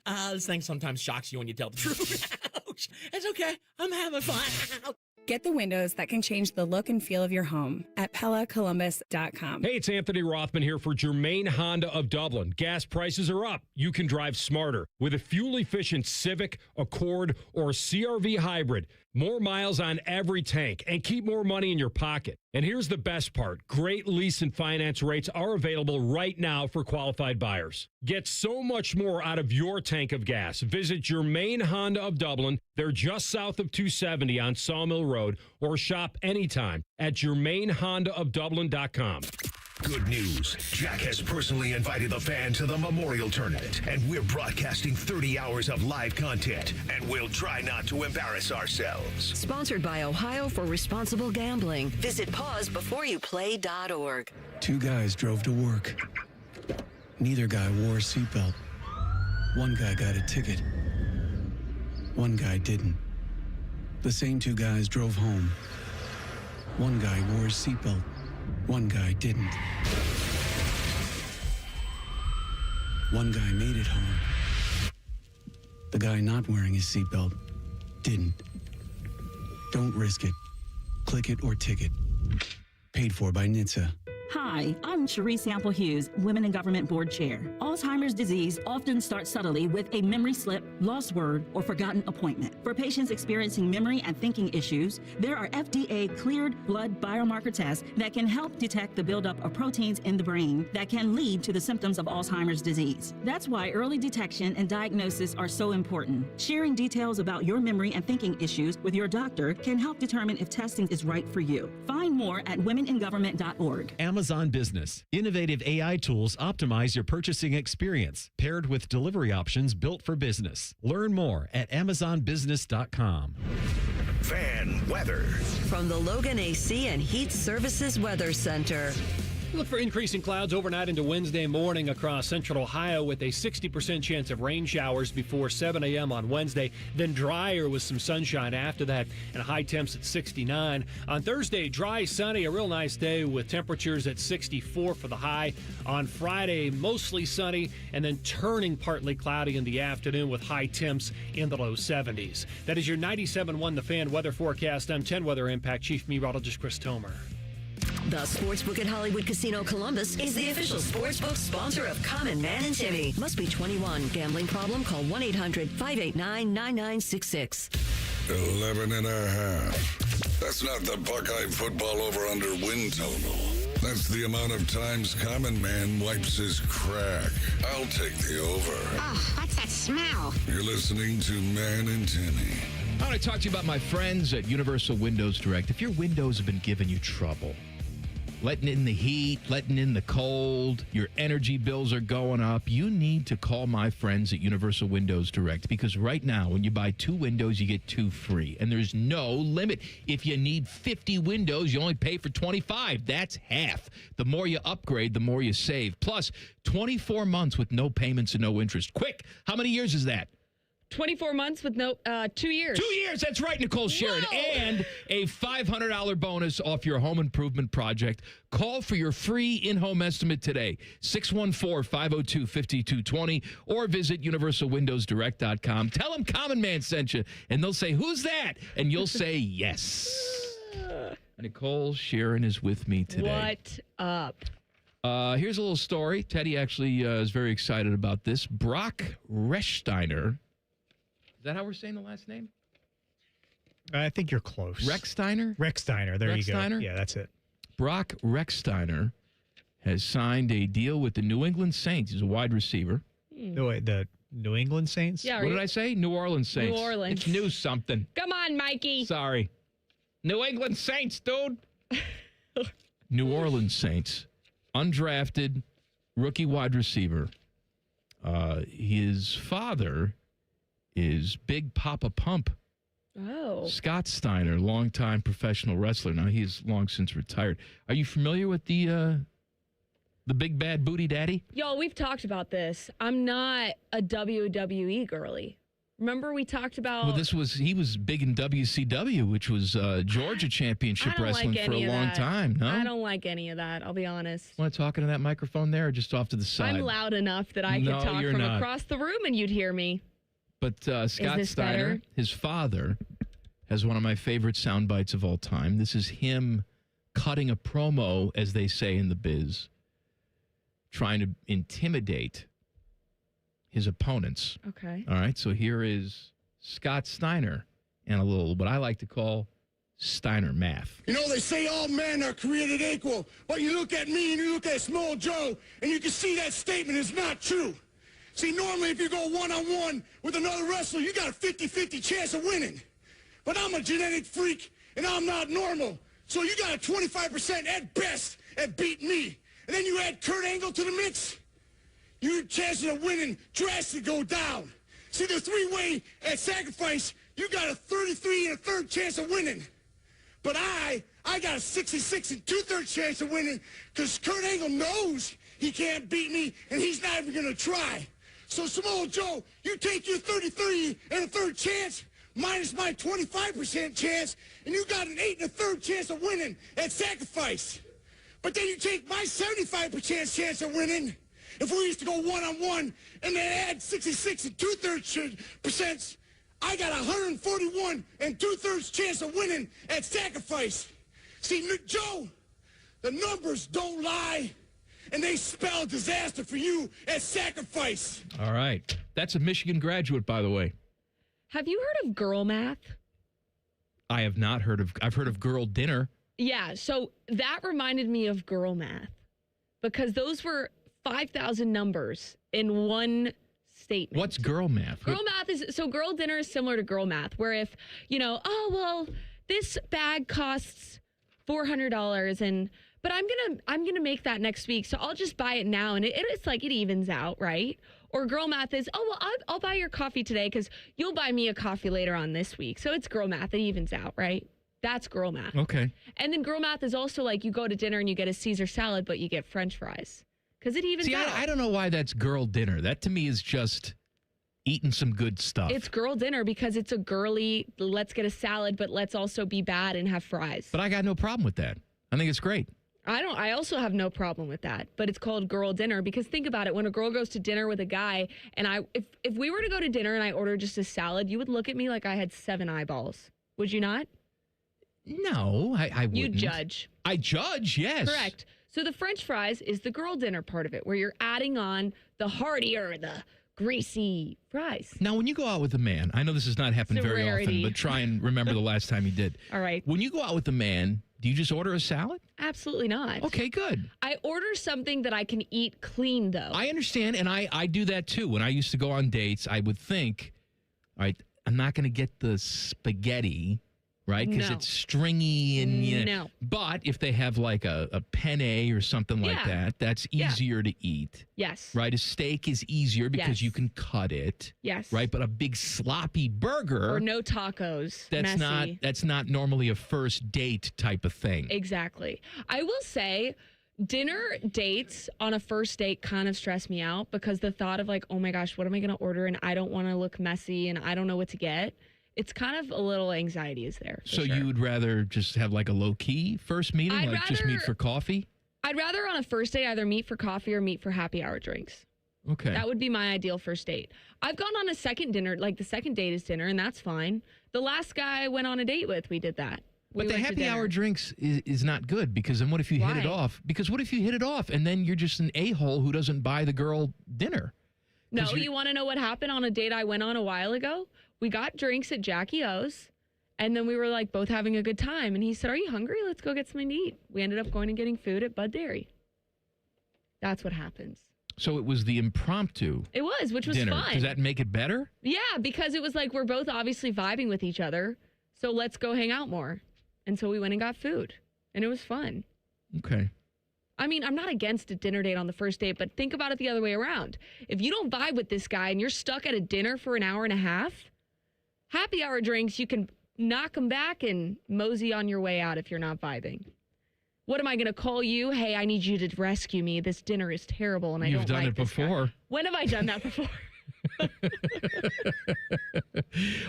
Ow. This thing sometimes shocks you when you tell the truth. Ouch. It's okay. I'm having fun. Get the windows that can change the look and feel of your home at PellaColumbus.com. Hey, it's Anthony Rothman here for Germain Honda of Dublin. Gas prices are up. You can drive smarter with a fuel-efficient Civic, Accord, or CRV hybrid. More miles on every tank and keep more money in your pocket. And here's the best part. Great lease and finance rates are available right now for qualified buyers. Get so much more out of your tank of gas. Visit Germain Honda of Dublin. They're just south of 270 on Sawmill Road, or shop anytime at GermainHondaofDublin.com. Good news. Jack has personally invited the fan to the Memorial Tournament, and we're broadcasting 30 hours of live content, and we'll try not to embarrass ourselves. Sponsored by Ohio for Responsible Gambling. Visit pausebeforeyouplay.org. 2 guys drove to work. Neither guy wore a seatbelt. One guy got a ticket. One guy didn't. The same 2 guys drove home. One guy wore a seatbelt. One guy didn't. One guy made it home. The guy not wearing his seatbelt didn't. Don't risk it. Click it or ticket. Paid for by NHTSA. Hi, I'm Cherise Sample Hughes, Women in Government Board Chair. Alzheimer's disease often starts subtly with a memory slip, lost word, or forgotten appointment. For patients experiencing memory and thinking issues, there are FDA-cleared blood biomarker tests that can help detect the buildup of proteins in the brain that can lead to the symptoms of Alzheimer's disease. That's why early detection and diagnosis are so important. Sharing details about your memory and thinking issues with your doctor can help determine if testing is right for you. Find more at womeningovernment.org. Amazon Business. Innovative AI tools optimize your purchasing experience, paired with delivery options built for business. Learn more at AmazonBusiness.com. Fan weather. From the Logan AC and Heat Services Weather Center. Look for increasing clouds overnight into Wednesday morning across central Ohio with a 60% chance of rain showers before 7 a.m. on Wednesday. Then drier with some sunshine after that and high temps at 69. On Thursday, dry, sunny, a real nice day with temperatures at 64 for the high. On Friday, mostly sunny and then turning partly cloudy in the afternoon with high temps in the low 70s. That is your 97.1 The Fan weather forecast. I'm 10 Weather Impact Chief Meteorologist Chris Tomer. The Sportsbook at Hollywood Casino Columbus is the official sportsbook sponsor of Common Man and Timmy. Must be 21. Gambling problem? Call 1-800-589-9966. 11 and a half. That's not the Buckeye football over-under win total. That's the amount of times Common Man wipes his crack. I'll take the over. Oh, what's that smell? You're listening to Man and Timmy. I want to talk to you about my friends at Universal Windows Direct. If your windows have been giving you trouble, letting in the heat, letting in the cold, your energy bills are going up, you need to call my friends at Universal Windows Direct, because right now when you buy 2 windows, you get 2 free, and there's no limit. If you need 50 windows, you only pay for 25. That's half. The more you upgrade, the more you save. Plus, 24 months with no payments and no interest. Quick, how many years is that? 24 months with no 2 years. 2 years, that's right, Nicole Shearin. Whoa. And a $500 bonus off your home improvement project. Call for your free in-home estimate today, 614-502-5220, or visit universalwindowsdirect.com. Tell them Common Man sent you, and they'll say, who's that? And you'll say yes. Nicole Shearin is with me today. What up? Here's a little story. Teddy actually is very excited about this. Brock Rechsteiner. Is that how we're saying the last name? I think you're close. Rechsteiner? Rechsteiner. There you go. Yeah, that's it. Brock Rechsteiner has signed a deal with the New England Saints. He's a wide receiver. No, wait, the New England Saints? Yeah. What did I say? New Orleans Saints. New Orleans. It's new something. Come on, Mikey. Sorry. New England Saints, dude. New Orleans Saints. Undrafted rookie wide receiver. His father is Big Papa Pump. Oh. Scott Steiner, longtime professional wrestler. Now, he's long since retired. Are you familiar with the Big Bad Booty Daddy? Yo, we've talked about this. I'm not a WWE girly. Remember we talked about... Well, he was big in WCW, which was Georgia Championship Wrestling for a long time. No? I don't like any of that, I'll be honest. Want to talk into that microphone there or just off to the side? I'm loud enough that I could talk from across the room and you'd hear me. But Scott Steiner, better? his father, has one of my favorite sound bites of all time. This is him cutting a promo, as they say in the biz, trying to intimidate his opponents. Okay. All right, so here is Scott Steiner and a little what I like to call Steiner math. You know, they say all men are created equal, but you look at me and you look at Small Joe, and you can see that statement is not true. See, normally if you go one-on-one with another wrestler, you got a 50-50 chance of winning. But I'm a genetic freak, and I'm not normal. So you got a 25% at best at beating me. And then you add Kurt Angle to the mix, your chances of winning drastically go down. See, the 3-way at sacrifice, you got a 33 1/3 chance of winning. But I got a 66 2/3 chance of winning because Kurt Angle knows he can't beat me, and he's not even going to try. So, Samoa Joe, you take your 33 1/3 chance minus my 25% chance, and you got an 8 1/3 chance of winning at sacrifice. But then you take my 75% chance of winning. If we used to go one-on-one and then add 66 2/3%, I got 141 2/3 chance of winning at sacrifice. See, Joe, the numbers don't lie. And they spell disaster for you as sacrifice. All right. That's a Michigan graduate, by the way. Have you heard of girl math? I have not heard of... I've heard of girl dinner. Yeah, so that reminded me of girl math because those were 5,000 numbers in one statement. What's girl math? Girl math is... So girl dinner is similar to girl math where if, this bag costs $400 and... But I'm gonna make that next week, so I'll just buy it now, and it's like it evens out, right? Or girl math is, I'll buy your coffee today because you'll buy me a coffee later on this week. So it's girl math, it evens out, right? That's girl math. Okay. And then girl math is also like you go to dinner and you get a Caesar salad, but you get French fries because it evens out. I don't know why that's girl dinner. That to me is just eating some good stuff. It's girl dinner because it's a girly. Let's get a salad, but let's also be bad and have fries. But I got no problem with that. I think it's great. I also have no problem with that, but it's called girl dinner because think about it. When a girl goes to dinner with a guy and if we were to go to dinner and I ordered just a salad, you would look at me like I had 7 eyeballs. Would you not? No, I wouldn't. You judge. I judge, yes. Correct. So the French fries is the girl dinner part of it where you're adding on the heartier, the greasy fries. Now, when you go out with a man, I know this has not happened very often, but try and remember the last time you did. All right. When you go out with a man, do you just order a salad? Absolutely not. Okay, good. I order something that I can eat clean, though. I understand, and I do that too. When I used to go on dates, I would think, all right, I'm not going to get the spaghetti right? Because No. it's stringy and No. But if they have like a penne or something like that, that's easier to eat. Yes. Right? A steak is easier because you can cut it. Yes. Right? But a big sloppy burger Or no tacos. that's not normally a first date type of thing. Exactly. I will say dinner dates on a first date kind of stress me out because the thought of like, oh my gosh, what am I going to order? And I don't want to look messy and I don't know what to get. It's kind of a little anxiety is there. So you would rather just have like a low key first meeting, just meet for coffee? I'd rather on a first date either meet for coffee or meet for happy hour drinks. Okay. That would be my ideal first date. I've gone on a second dinner, like the second date is dinner, and that's fine. The last guy I went on a date with, we did that. But the happy hour drinks is not good because then what if you hit it off? Because what if you hit it off and then you're just an a-hole who doesn't buy the girl dinner? No, you want to know what happened on a date I went on a while ago? We got drinks at Jackie O's, and then we were like both having a good time. And he said, "Are you hungry? Let's go get something to eat." We ended up going and getting food at Bud Dairy. That's what happens. So it was the impromptu. It was, which was dinner. fun. Does that make it better? Yeah, because it was like we're both obviously vibing with each other, so let's go hang out more. And so we went and got food, and it was fun. Okay. I mean, I'm not against a dinner date on the first date, but think about it the other way around. If you don't vibe with this guy and you're stuck at a dinner for an hour and a half, happy hour drinks, you can knock them back and mosey on your way out if you're not vibing. What am I going to call you? Hey, I need you to rescue me. This dinner is terrible, and I don't like You've done it this before. guy. When have I done that before?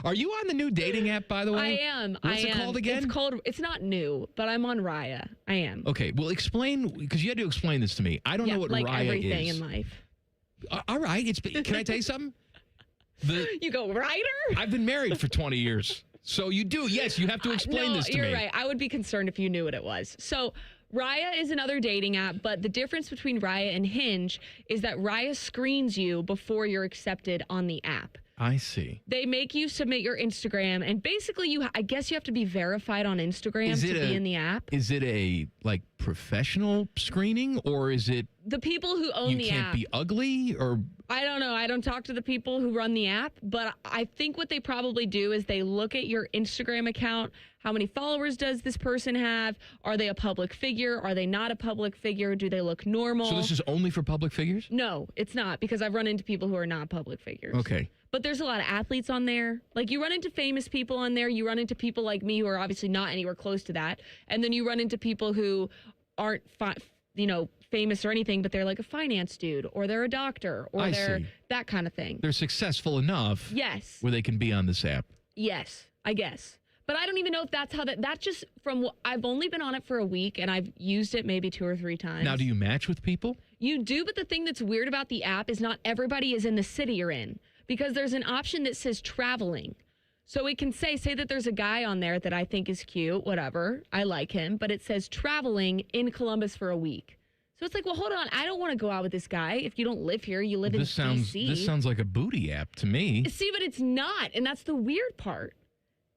Are you on the new dating app, by the way? I am. What's it called again? It's not new, but I'm on Raya. I am. Okay, well, explain, because you had to explain this to me. I don't know what like Raya everything is. in life. All right. Can I tell you something? You go, writer? I've been married for 20 years. So you do. Yes, you have to explain this to me. You're right. I would be concerned if you knew what it was. So Raya is another dating app, but the difference between Raya and Hinge is that Raya screens you before you're accepted on the app. I see. They make you submit your Instagram, and basically, I guess you have to be verified on Instagram to be in the app. Is it a professional screening, or is it the people who own the app? You can't be ugly, or I don't know. I don't talk to the people who run the app, but I think what they probably do is they look at your Instagram account. How many followers does this person have? Are they a public figure? Are they not a public figure? Do they look normal? So this is only for public figures? No, it's not, because I've run into people who are not public figures. Okay. But there's a lot of athletes on there. Like, you run into famous people on there. You run into people like me who are obviously not anywhere close to that. And then you run into people who aren't, famous or anything, but they're like a finance dude, or they're a doctor, or they're that kind of thing. They're successful enough. Yes. Where they can be on this app. Yes, I guess. But I don't even know if that's how that's just from what I've only been on it for a week, and I've used it maybe 2 or 3 times. Now, do you match with people? You do, but the thing that's weird about the app is not everybody is in the city you're in, because there's an option that says traveling. So it can say that there's a guy on there that I think is cute, whatever, I like him, but it says traveling in Columbus for a week. So it's like, well, hold on, I don't want to go out with this guy. If you don't live here, you live in D.C. This sounds like a booty app to me. See, but it's not, and that's the weird part.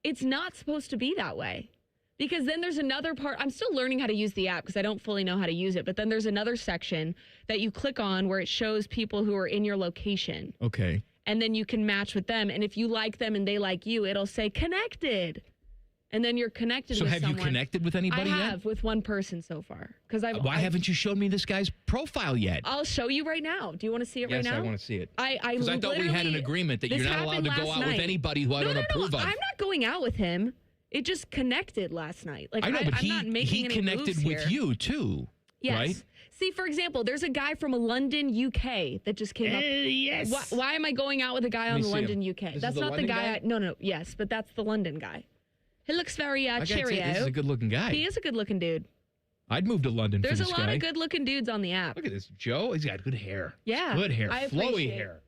It's not supposed to be that way, because then there's another part. I'm still learning how to use the app because I don't fully know how to use it. But then there's another section that you click on where it shows people who are in your location. Okay. And then you can match with them. And if you like them and they like you, it'll say connected. And then you're connected with someone. So have you connected with anybody yet? I have, with one person so far. Why haven't you showed me this guy's profile yet? I'll show you right now. Do you want to see it right now? Yes, I want to see it. Because I thought we had an agreement that you're not allowed to go out with anybody who I don't approve of. I'm not going out with him. It just connected last night. Like, I know, but I'm not making any connected moves with here. you too, yes. right? See, for example, there's a guy from London, UK that just came up. Yes. Why am I going out with a guy on London, UK? That's not the guy. No, yes, but that's the London guy. He looks very cheerio. He's a good-looking guy. He is a good-looking dude. I'd move to London for this guy. There's a lot of good-looking dudes on the app. Look at this, Joe. He's got good hair. Yeah. Good hair. Flowy hair.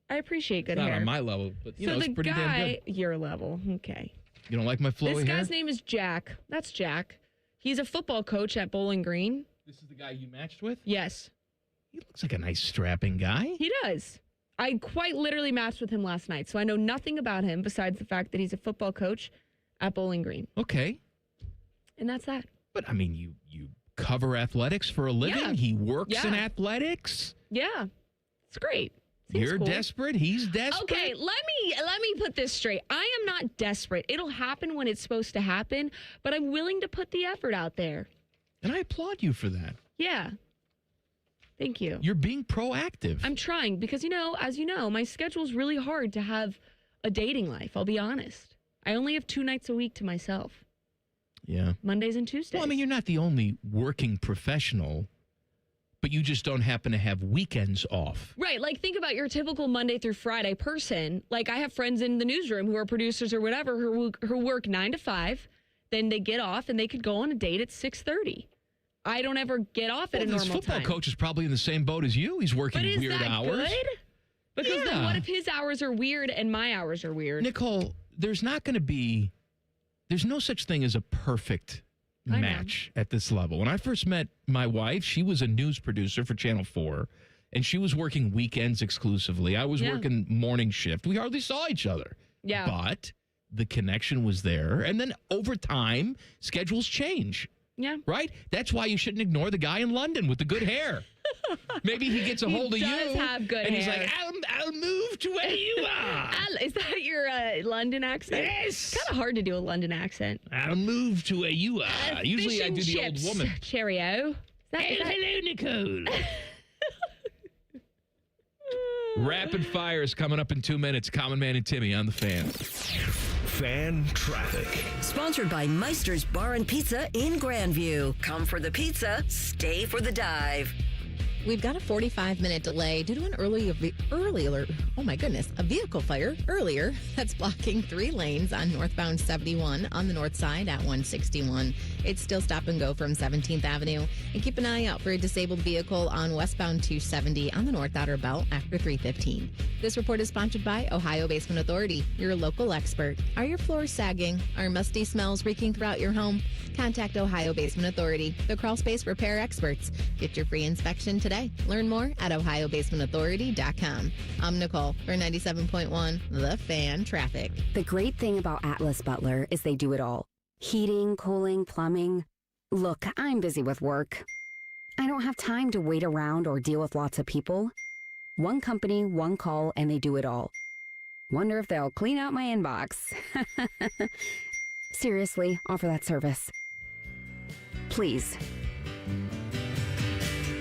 I appreciate good hair. hair. Not on my level, but it's pretty damn good. Your level. Okay. You don't like my flowy hair? This guy's name is Jack. That's Jack. He's a football coach at Bowling Green. This is the guy you matched with? Yes. He looks like a nice strapping guy. He does. I quite literally matched with him last night, so I know nothing about him besides the fact that he's a football coach at Bowling Green. Okay. And that's that. But, I mean, you cover athletics for a living? Yeah. He works in athletics? Yeah. It's great. You're desperate. He's desperate. Okay, let me put this straight. I am not desperate. It'll happen when it's supposed to happen, but I'm willing to put the effort out there. And I applaud you for that. Yeah. Thank you. You're being proactive. I'm trying because, as you know, my schedule's really hard to have a dating life. I'll be honest. I only have 2 nights a week to myself. Yeah. Mondays and Tuesdays. Well, I mean, you're not the only working professional, but you just don't happen to have weekends off. Right. Like, think about your typical Monday through Friday person. Like, I have friends in the newsroom who are producers or whatever who work 9 to 5. Then they get off and they could go on a date at 6:30. I don't ever get off at a normal time. This football coach is probably in the same boat as you. He's working weird hours. But is that good? Because then what if his hours are weird and my hours are weird? Nicole, there's no such thing as a perfect match at this level. When I first met my wife, she was a news producer for Channel 4, and she was working weekends exclusively. I was working morning shift. We hardly saw each other. Yeah. But the connection was there. And then over time, schedules change. Yeah. Right? That's why you shouldn't ignore the guy in London with the good hair. Maybe he gets a hold of you. He does have good and hair. he's like, I'll move to where you are. Is that your London accent? Yes. It's kind of hard to do a London accent. I'll move to where you are. Usually I do the old woman. Cheerio. Hello, Nicole. Rapid fire is coming up in 2 minutes. Common Man and Timmy on the Fan. Fan traffic. Sponsored by Meister's Bar and Pizza in Grandview. Come for the pizza, stay for the dive. We've got a 45-minute delay due to an a vehicle fire earlier that's blocking 3 lanes on northbound 71 on the north side at 161. It's still stop and go from 17th Avenue. And keep an eye out for a disabled vehicle on westbound 270 on the north outer belt after 315. This report is sponsored by Ohio Basement Authority, your local expert. Are your floors sagging? Are musty smells reeking throughout your home? Contact Ohio Basement Authority, the crawl space repair experts. Get your free inspection today. Learn more at ohiobasementauthority.com. I'm Nicole for 97.1 The Fan Traffic. The great thing about Atlas Butler is they do it all. Heating, cooling, plumbing. Look, I'm busy with work. I don't have time to wait around or deal with lots of people. One company, one call, and they do it all. Wonder if they'll clean out my inbox. Seriously, offer that service. Please.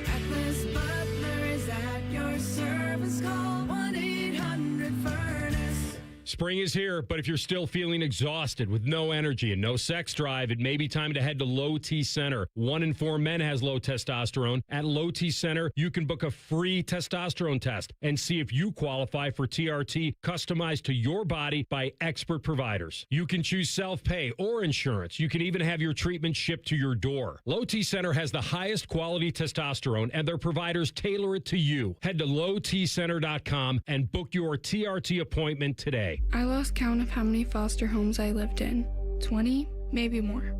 Atlas Butler is at your service. Call 1-800-FURNACE. Spring is here, but if you're still feeling exhausted with no energy and no sex drive, it may be time to head to Low T Center. 1 in 4 men has low testosterone. At Low T Center, you can book a free testosterone test and see if you qualify for TRT customized to your body by expert providers. You can choose self-pay or insurance. You can even have your treatment shipped to your door. Low T Center has the highest quality testosterone, and their providers tailor it to you. Head to lowtcenter.com and book your TRT appointment today. I lost count of how many foster homes I lived in. 20, maybe more.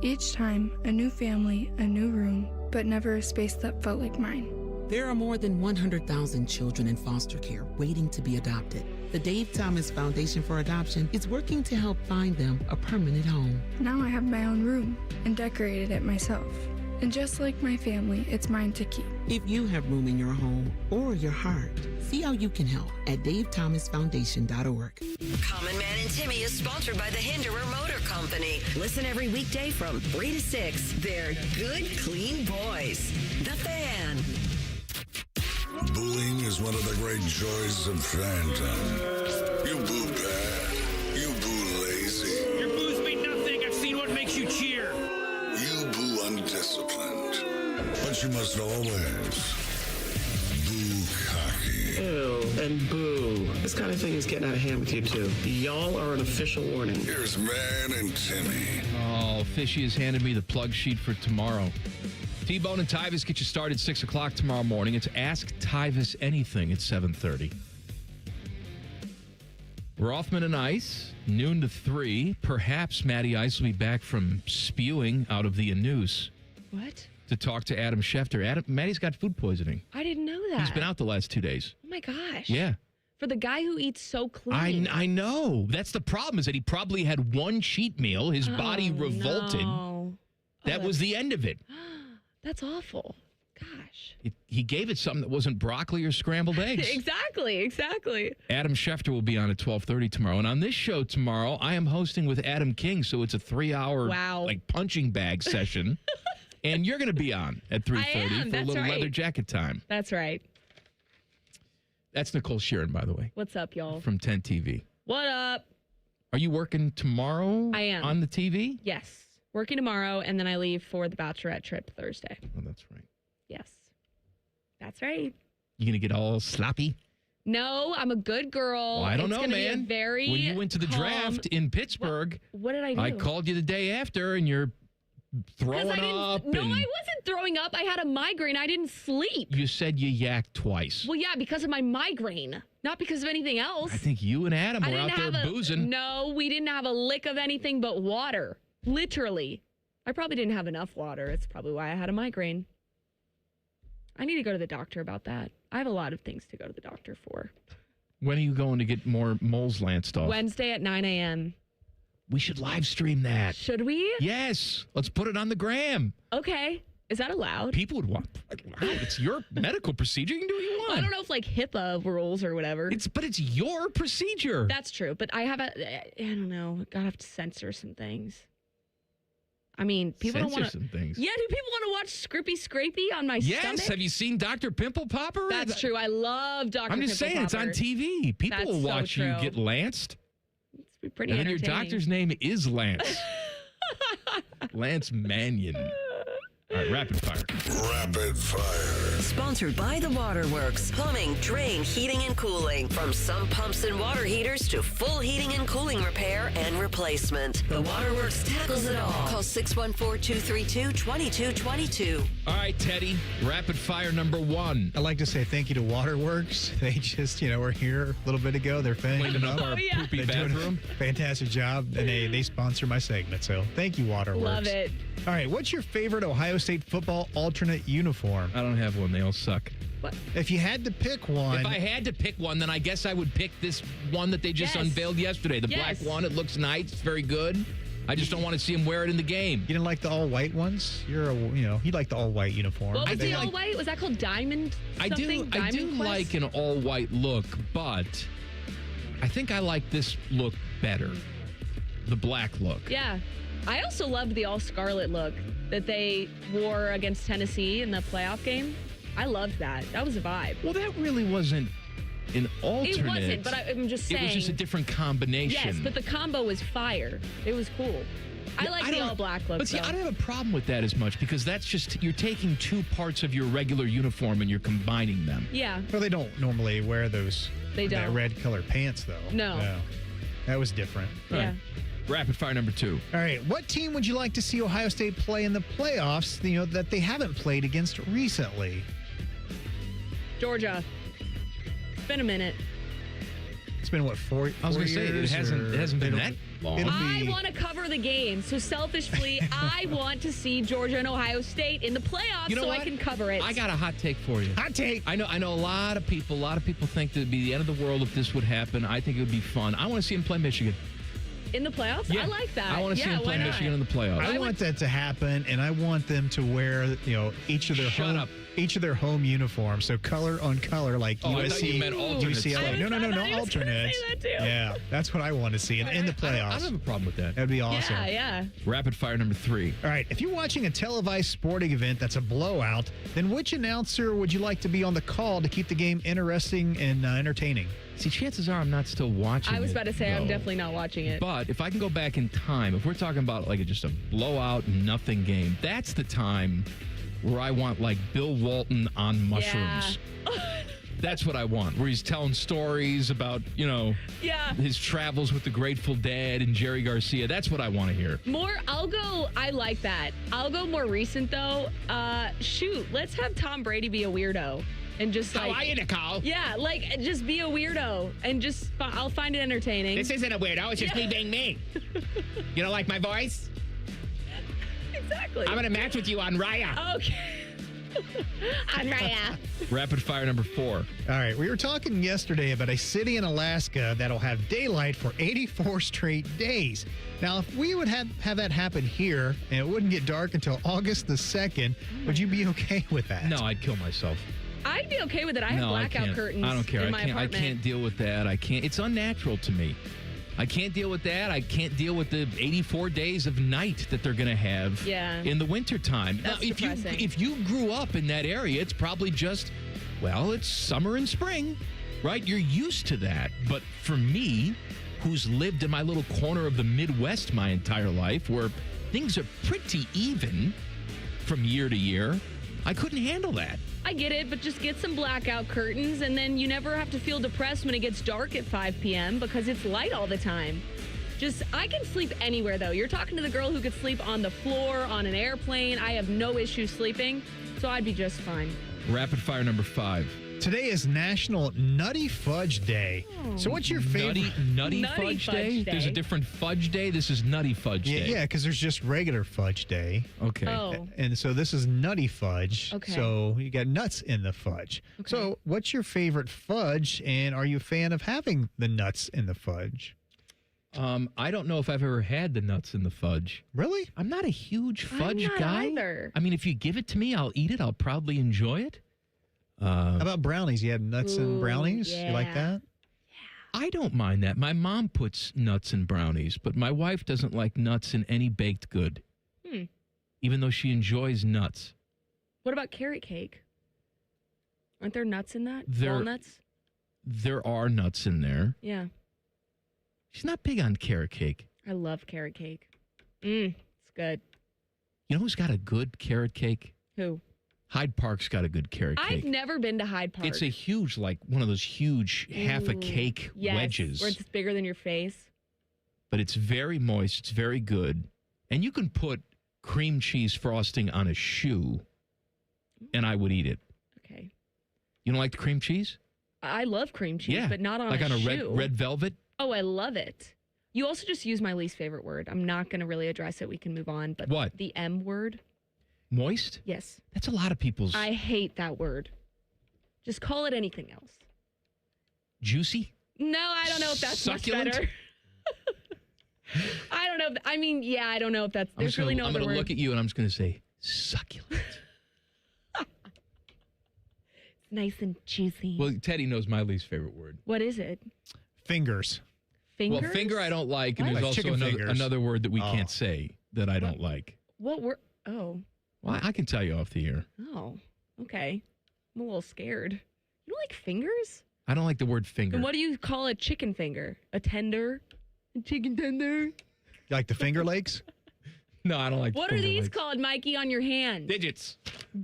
Each time, a new family, a new room, but never a space that felt like mine. There are more than 100,000 children in foster care waiting to be adopted. The Dave Thomas Foundation for Adoption is working to help find them a permanent home. Now I have my own room and decorated it myself. And just like my family, it's mine to keep. If you have room in your home or your heart, see how you can help at davethomasfoundation.org. Common Man and Timmy is sponsored by the Hinderer Motor Company. Listen every weekday from 3 to 6. They're good, clean boys. The Fan. Booing is one of the great joys of fandom. You boo bad. You boo lazy. Your boos mean nothing. I've seen what makes you cheer. You boo undisciplined. But you must always boo cocky. Ew, and boo. This kind of thing is getting out of hand with you two. Y'all are an official warning. Here's Man and Timmy. Oh, Fishy has handed me the plug sheet for tomorrow. T-Bone and Tyvis get you started 6 o'clock tomorrow morning. It's Ask Tyvis Anything at 7:30. Rothman and Ice, noon to 3. Perhaps Matty Ice will be back from spewing out of the news. What? To talk to Adam Schefter. Matty's got food poisoning. I didn't know that. He's been out the last 2 days. Oh, my gosh. Yeah. For the guy who eats so clean. I know. That's the problem, is that he probably had one cheat meal. His body revolted. No. That was the end of it. That's awful. Gosh. He gave it something that wasn't broccoli or scrambled eggs. Exactly. Adam Schefter will be on at 12:30 tomorrow. And on this show tomorrow, I am hosting with Adam King. So it's a 3-hour like punching bag session. And you're going to be on at 3:30 for a little leather jacket time. That's right. That's Nicole Shearin, by the way. What's up, y'all? From 10 TV. What up? Are you working tomorrow? I am. On the TV? Yes. Working tomorrow, and then I leave for the Bachelorette trip Thursday. Oh, that's right. Yes. That's right. You going to get all sloppy? No, I'm a good girl. Well, I don't know, man. When you went to the draft in Pittsburgh, what did I do? I called you the day after, and you're throwing up. No, I wasn't throwing up. I had a migraine. I didn't sleep. You said you yacked twice. Well, yeah, because of my migraine, not because of anything else. I think you and Adam were out there boozing. No, we didn't have a lick of anything but water. Literally. I probably didn't have enough water. It's probably why I had a migraine. I need to go to the doctor about that. I have a lot of things to go to the doctor for. When are you going to get more moles lanced off? Wednesday at 9 a.m. We should live stream that. Should we? Yes. Let's put it on the gram. Okay. Is that allowed? People would want. It's your medical procedure. You can do what you want. I don't know if like HIPAA rules or whatever. But it's your procedure. That's true. But I don't know. Gotta have to censor some things. I mean, people don't want to. Some things. Yeah, do people want to watch Scrippy Scrapey on my stomach? Yes. Have you seen Dr. Pimple Popper? That's true. I love Dr. I'm just saying, Pimple Popper. it's on TV. People will watch you get lanced. It's pretty and then your entertaining. doctor's name is Lance. Lance Mannion. All right, rapid fire. Rapid fire. Sponsored by the Waterworks. Plumbing, drain, heating, and cooling. From sump pumps and water heaters to full heating and cooling repair and replacement. The Waterworks tackles it all. Call 614-232-2222. All right, Teddy. Rapid fire number 1. I'd like to say thank you to Waterworks. They just, were here a little bit ago. They're cleaning up our poopy bathroom. Fantastic job. And they sponsor my segment. So thank you, Waterworks. Love it. All right, what's your favorite Ohio State football alternate uniform? I don't have one. They all suck. What? If you had to pick one. If I had to pick one, then I guess I would pick this one that they just unveiled yesterday. The black one. It looks nice. It's very good. I just don't want to see him wear it in the game. You didn't like the all-white ones? You like the all-white uniform. What was the all-white? Was that called Diamond something? I do like an all-white look, but I think I like this look better. The black look. Yeah. I also loved the all-scarlet look that they wore against Tennessee in the playoff game. I loved that. That was a vibe. Well, that really wasn't an alternate. It wasn't, but I'm just saying. It was just a different combination. Yes, but the combo was fire. It was cool. I like the all-black look. But see, I don't have a problem with that as much because that's just, you're taking two parts of your regular uniform and you're combining them. Yeah. Well, they don't normally wear those that red color pants, though. No. That was different. Yeah. Right. Rapid fire number 2. All right. What team would you like to see Ohio State play in the playoffs, that they haven't played against recently? Georgia. It's been a minute. It's been, what, 4 years? I was going to say, it hasn't been that long. I want to cover the game. So selfishly, I want to see Georgia and Ohio State in the playoffs I can cover it. I got a hot take for you. Hot take. I know a lot of people think that it'd be the end of the world if this would happen. I think it would be fun. I want to see them play Michigan. In the playoffs? Yeah. I like that. I want to see them play Michigan in the playoffs. I want that to happen, and I want them to wear, each of their home uniforms. So color on color, like USC. I thought you meant alternates. UCLA. No, alternates. Yeah, that's what I want to see in the playoffs. I don't have a problem with that. That'd be awesome. Yeah. Rapid fire number 3. All right. If you're watching a televised sporting event that's a blowout, then which announcer would you like to be on the call to keep the game interesting and entertaining? See, chances are I'm not still watching it. I was about to say, I'm definitely not watching it. But if I can go back in time, if we're talking about just a blowout, nothing game, that's the time where I want Bill Walton on mushrooms. Yeah. That's what I want, where he's telling stories about, his travels with the Grateful Dead and Jerry Garcia. That's what I want to hear. I like that. I'll go more recent, though. Let's have Tom Brady be a weirdo. And just How are you, Nicole? Yeah, just be a weirdo. And I'll find it entertaining. This isn't a weirdo. It's just me being me. You don't like my voice? Exactly. I'm going to match with you on Raya. Okay. Andrea. Rapid fire number 4. All right, we were talking yesterday about a city in Alaska that'll have daylight for 84 straight days. Now, if we would have that happen here and it wouldn't get dark until August the 2nd, would you be okay with that? No, I'd kill myself. I'd be okay with it. I have blackout curtains. I don't care. in my apartment. I can't deal with that. I can't. It's unnatural to me. I can't deal with that. I can't deal with the 84 days of night that they're going to have in the wintertime. That's now, depressing. if you grew up in that area, it's probably just, well, it's summer and spring, right? You're used to that. But for me, who's lived in my little corner of the Midwest my entire life, where things are pretty even from year to year, I couldn't handle that. I get it, but just get some blackout curtains, and then you never have to feel depressed when it gets dark at 5 p.m. because it's light all the time. I can sleep anywhere, though. You're talking to the girl who could sleep on the floor, on an airplane. I have no issue sleeping, so I'd be just fine. Rapid fire number 5. Today is National Nutty Fudge Day. So what's your favorite? Nutty Fudge Day? There's a different fudge day? This is Nutty Fudge Day. Yeah, because there's just regular fudge day. Okay. Oh. And so this is Nutty Fudge. Okay. So you got nuts in the fudge. Okay. So what's your favorite fudge, and are you a fan of having the nuts in the fudge? I don't know if I've ever had the nuts in the fudge. Really? I'm not a huge fudge I'm not guy. either. I mean, if you give it to me, I'll eat it. I'll probably enjoy it. How about brownies? You have nuts in brownies? yeah. You like that? I don't mind that. My mom puts nuts in brownies, but my wife doesn't like nuts in any baked good, even though she enjoys nuts. What about carrot cake? Aren't there nuts in that? There- Walnuts? There are nuts in there. Yeah. She's not big on carrot cake. I love carrot cake. It's good. You know who's got a good carrot cake? Who? Hyde Park's got a good carrot I've cake. never been to Hyde Park. It's a huge, like one of those huge half a cake yes, wedges. where it's bigger than your face. But it's very moist. It's very good. And you can put cream cheese frosting on a shoe, and I would eat it. Okay. You don't like the cream cheese? I love cream cheese, Yeah. but not on like a on a shoe. red velvet? Oh, I love it. You also just used my least favorite word. I'm not going to really address it. We can move on. But What? The M word. Moist? Yes. That's a lot of people's. I hate that word. Just call it anything else. Juicy? No, I don't know if that's Succulent? much better. I don't know. I don't know if that's. There's really no I'm other going to word. look at you and I'm just going to say succulent. It's nice and juicy. Well, Teddy knows my least favorite word. What is it? Fingers. Fingers? Well, finger I don't like, and What? there's Like also chicken fingers. another word that we can't say that I don't like. What word? Oh. Well, I can tell you off the air. Oh. Okay. I'm a little scared. You don't like fingers? I don't like the word finger. And what do you call a chicken finger? A tender? A chicken tender? You like the Finger Lakes? No, I don't like What the are finger these legs. called, Mikey, on your hand? Digits.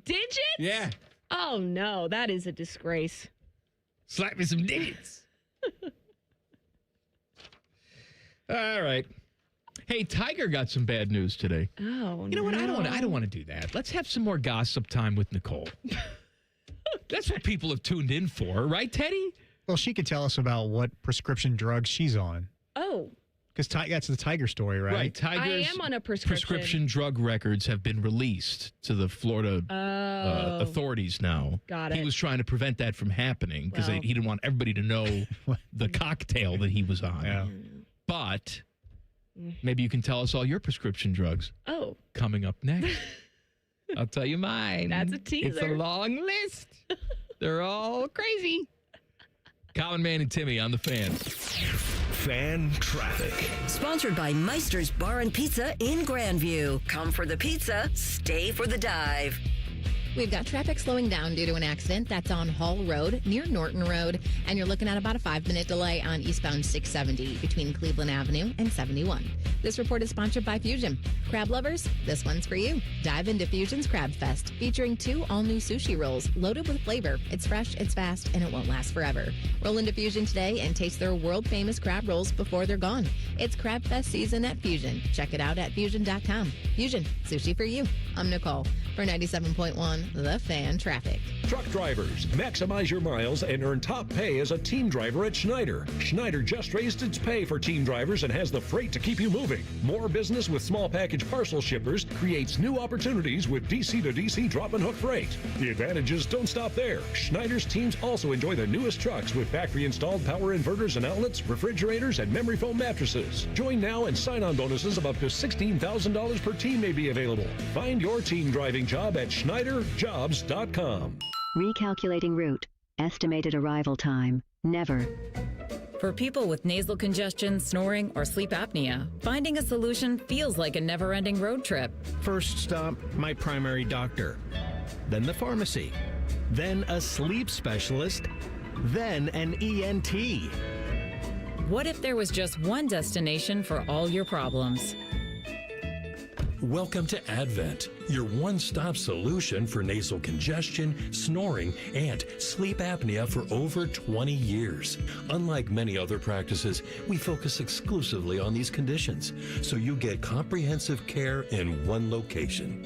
Digits? Yeah. Oh, no. That is a disgrace. Slap me some digits. All right. Hey, Tiger got some bad news today. Oh, You know what? I don't want to do that. Let's have some more gossip time with Nicole. That's what people have tuned in for, right, Teddy? Well, she could tell us about what prescription drugs she's on. Oh. Because that's the Tiger story, right? Right. Tiger's I am on a prescription. drug records have been released to the Florida authorities now. Got He it. was trying to prevent that from happening because Well. he didn't want everybody to know the cocktail that he was on. Yeah. But maybe you can tell us all your prescription drugs Oh. coming up next. I'll tell you mine. That's a It's teaser. a long list. They're all crazy. Common Man and Timmy on the Fan. Fan traffic. Sponsored by Meister's Bar and Pizza in Grandview. Come for the pizza, stay for the dive. We've got traffic slowing down due to an accident that's on Hall Road near Norton Road, and you're looking at about a 5-minute delay on eastbound 670 between Cleveland Avenue and 71. This report is sponsored by Fusion. Crab lovers, this one's for you. Dive into Fusion's Crab Fest, featuring 2 all-new sushi rolls loaded with flavor. It's fresh, it's fast, and it won't last forever. Roll into Fusion today and taste their world-famous crab rolls before they're gone. It's Crab Fest season at Fusion. Check it out at Fusion.com. Fusion, sushi for you. I'm Nicole for 97.1 on The Fan traffic. Truck drivers, maximize your miles and earn top pay as a team driver at Schneider. Schneider just raised its pay for team drivers and has the freight to keep you moving. More business with small package parcel shippers creates new opportunities with DC to DC drop and hook freight. The advantages don't stop there. Schneider's teams also enjoy the newest trucks with factory installed power inverters and outlets, refrigerators, and memory foam mattresses. Join now and sign-on bonuses of up to $16,000 per team may be available. Find your team driving job at SchneiderJobs.com. Recalculating route. Estimated arrival time. Never. For people with nasal congestion, snoring, or sleep apnea, finding a solution feels like a never-ending road trip. First stop, my primary doctor. Then the pharmacy. Then a sleep specialist. Then an ENT. What if there was just one destination for all your problems? Welcome to Advent, your one-stop solution for nasal congestion, snoring, and sleep apnea for over 20 years. Unlike many other practices, we focus exclusively on these conditions, so you get comprehensive care in one location.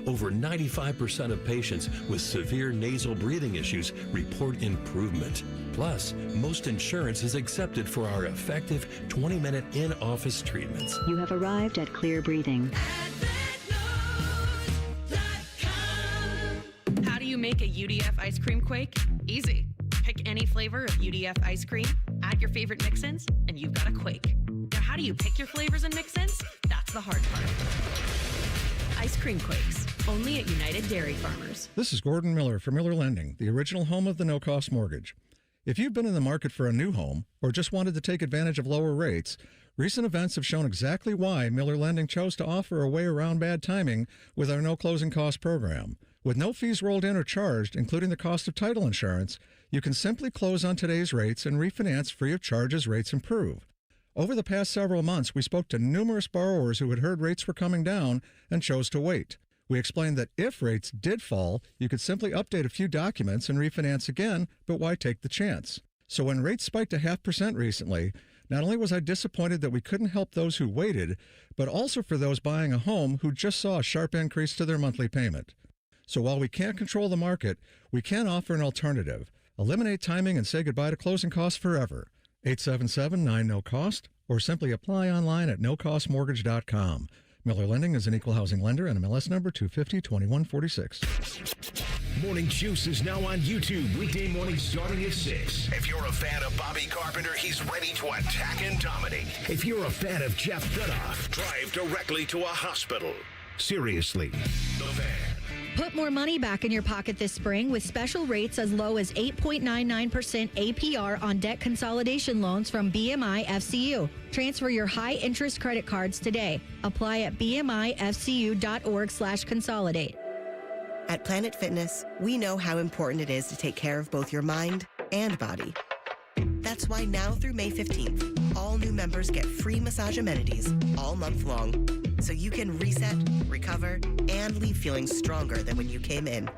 Over 95% of patients with severe nasal breathing issues report improvement. Plus, most insurance is accepted for our effective 20-minute in-office treatments. You have arrived at Clear Breathing. How do you make a UDF ice cream quake? Easy. Pick any flavor of UDF ice cream, add your favorite mix-ins, and you've got a quake. Now, how do you pick your flavors and mix-ins? That's the hard part. Ice cream quakes, only at United Dairy Farmers. This is Gordon Miller for Miller Lending, the original home of the no-cost mortgage. If you've been in the market for a new home or just wanted to take advantage of lower rates, recent events have shown exactly why Miller Lending chose to offer a way around bad timing with our no closing cost program. With no fees rolled in or charged, including the cost of title insurance, you can simply close on today's rates and refinance free of charge as rates improve. Over the past several months, we spoke to numerous borrowers who had heard rates were coming down and chose to wait. We explained that if rates did fall, you could simply update a few documents and refinance again, but why take the chance? So when rates spiked 0.5% recently, not only was I disappointed that we couldn't help those who waited, but also for those buying a home who just saw a sharp increase to their monthly payment. So while we can't control the market, we can offer an alternative. Eliminate timing and say goodbye to closing costs forever. 877-9-NO-COST, or simply apply online at nocostmortgage.com. Miller Lending is an equal housing lender and MLS number 250-2146. Morning Juice is now on YouTube, weekday mornings starting at 6. If you're a fan of Bobby Carpenter, he's ready to attack and dominate. If you're a fan of Jeff Goodoff, drive directly to a hospital. Seriously, The Fan. Put more money back in your pocket this spring with special rates as low as 8.99% APR on debt consolidation loans from BMI FCU. Transfer your high-interest credit cards today. Apply at bmifcu.org/consolidate. At Planet Fitness, we know how important it is to take care of both your mind and body. That's why now through May 15th, all new members get free massage amenities all month long, so you can reset, recover, and leave feeling stronger than when you came in.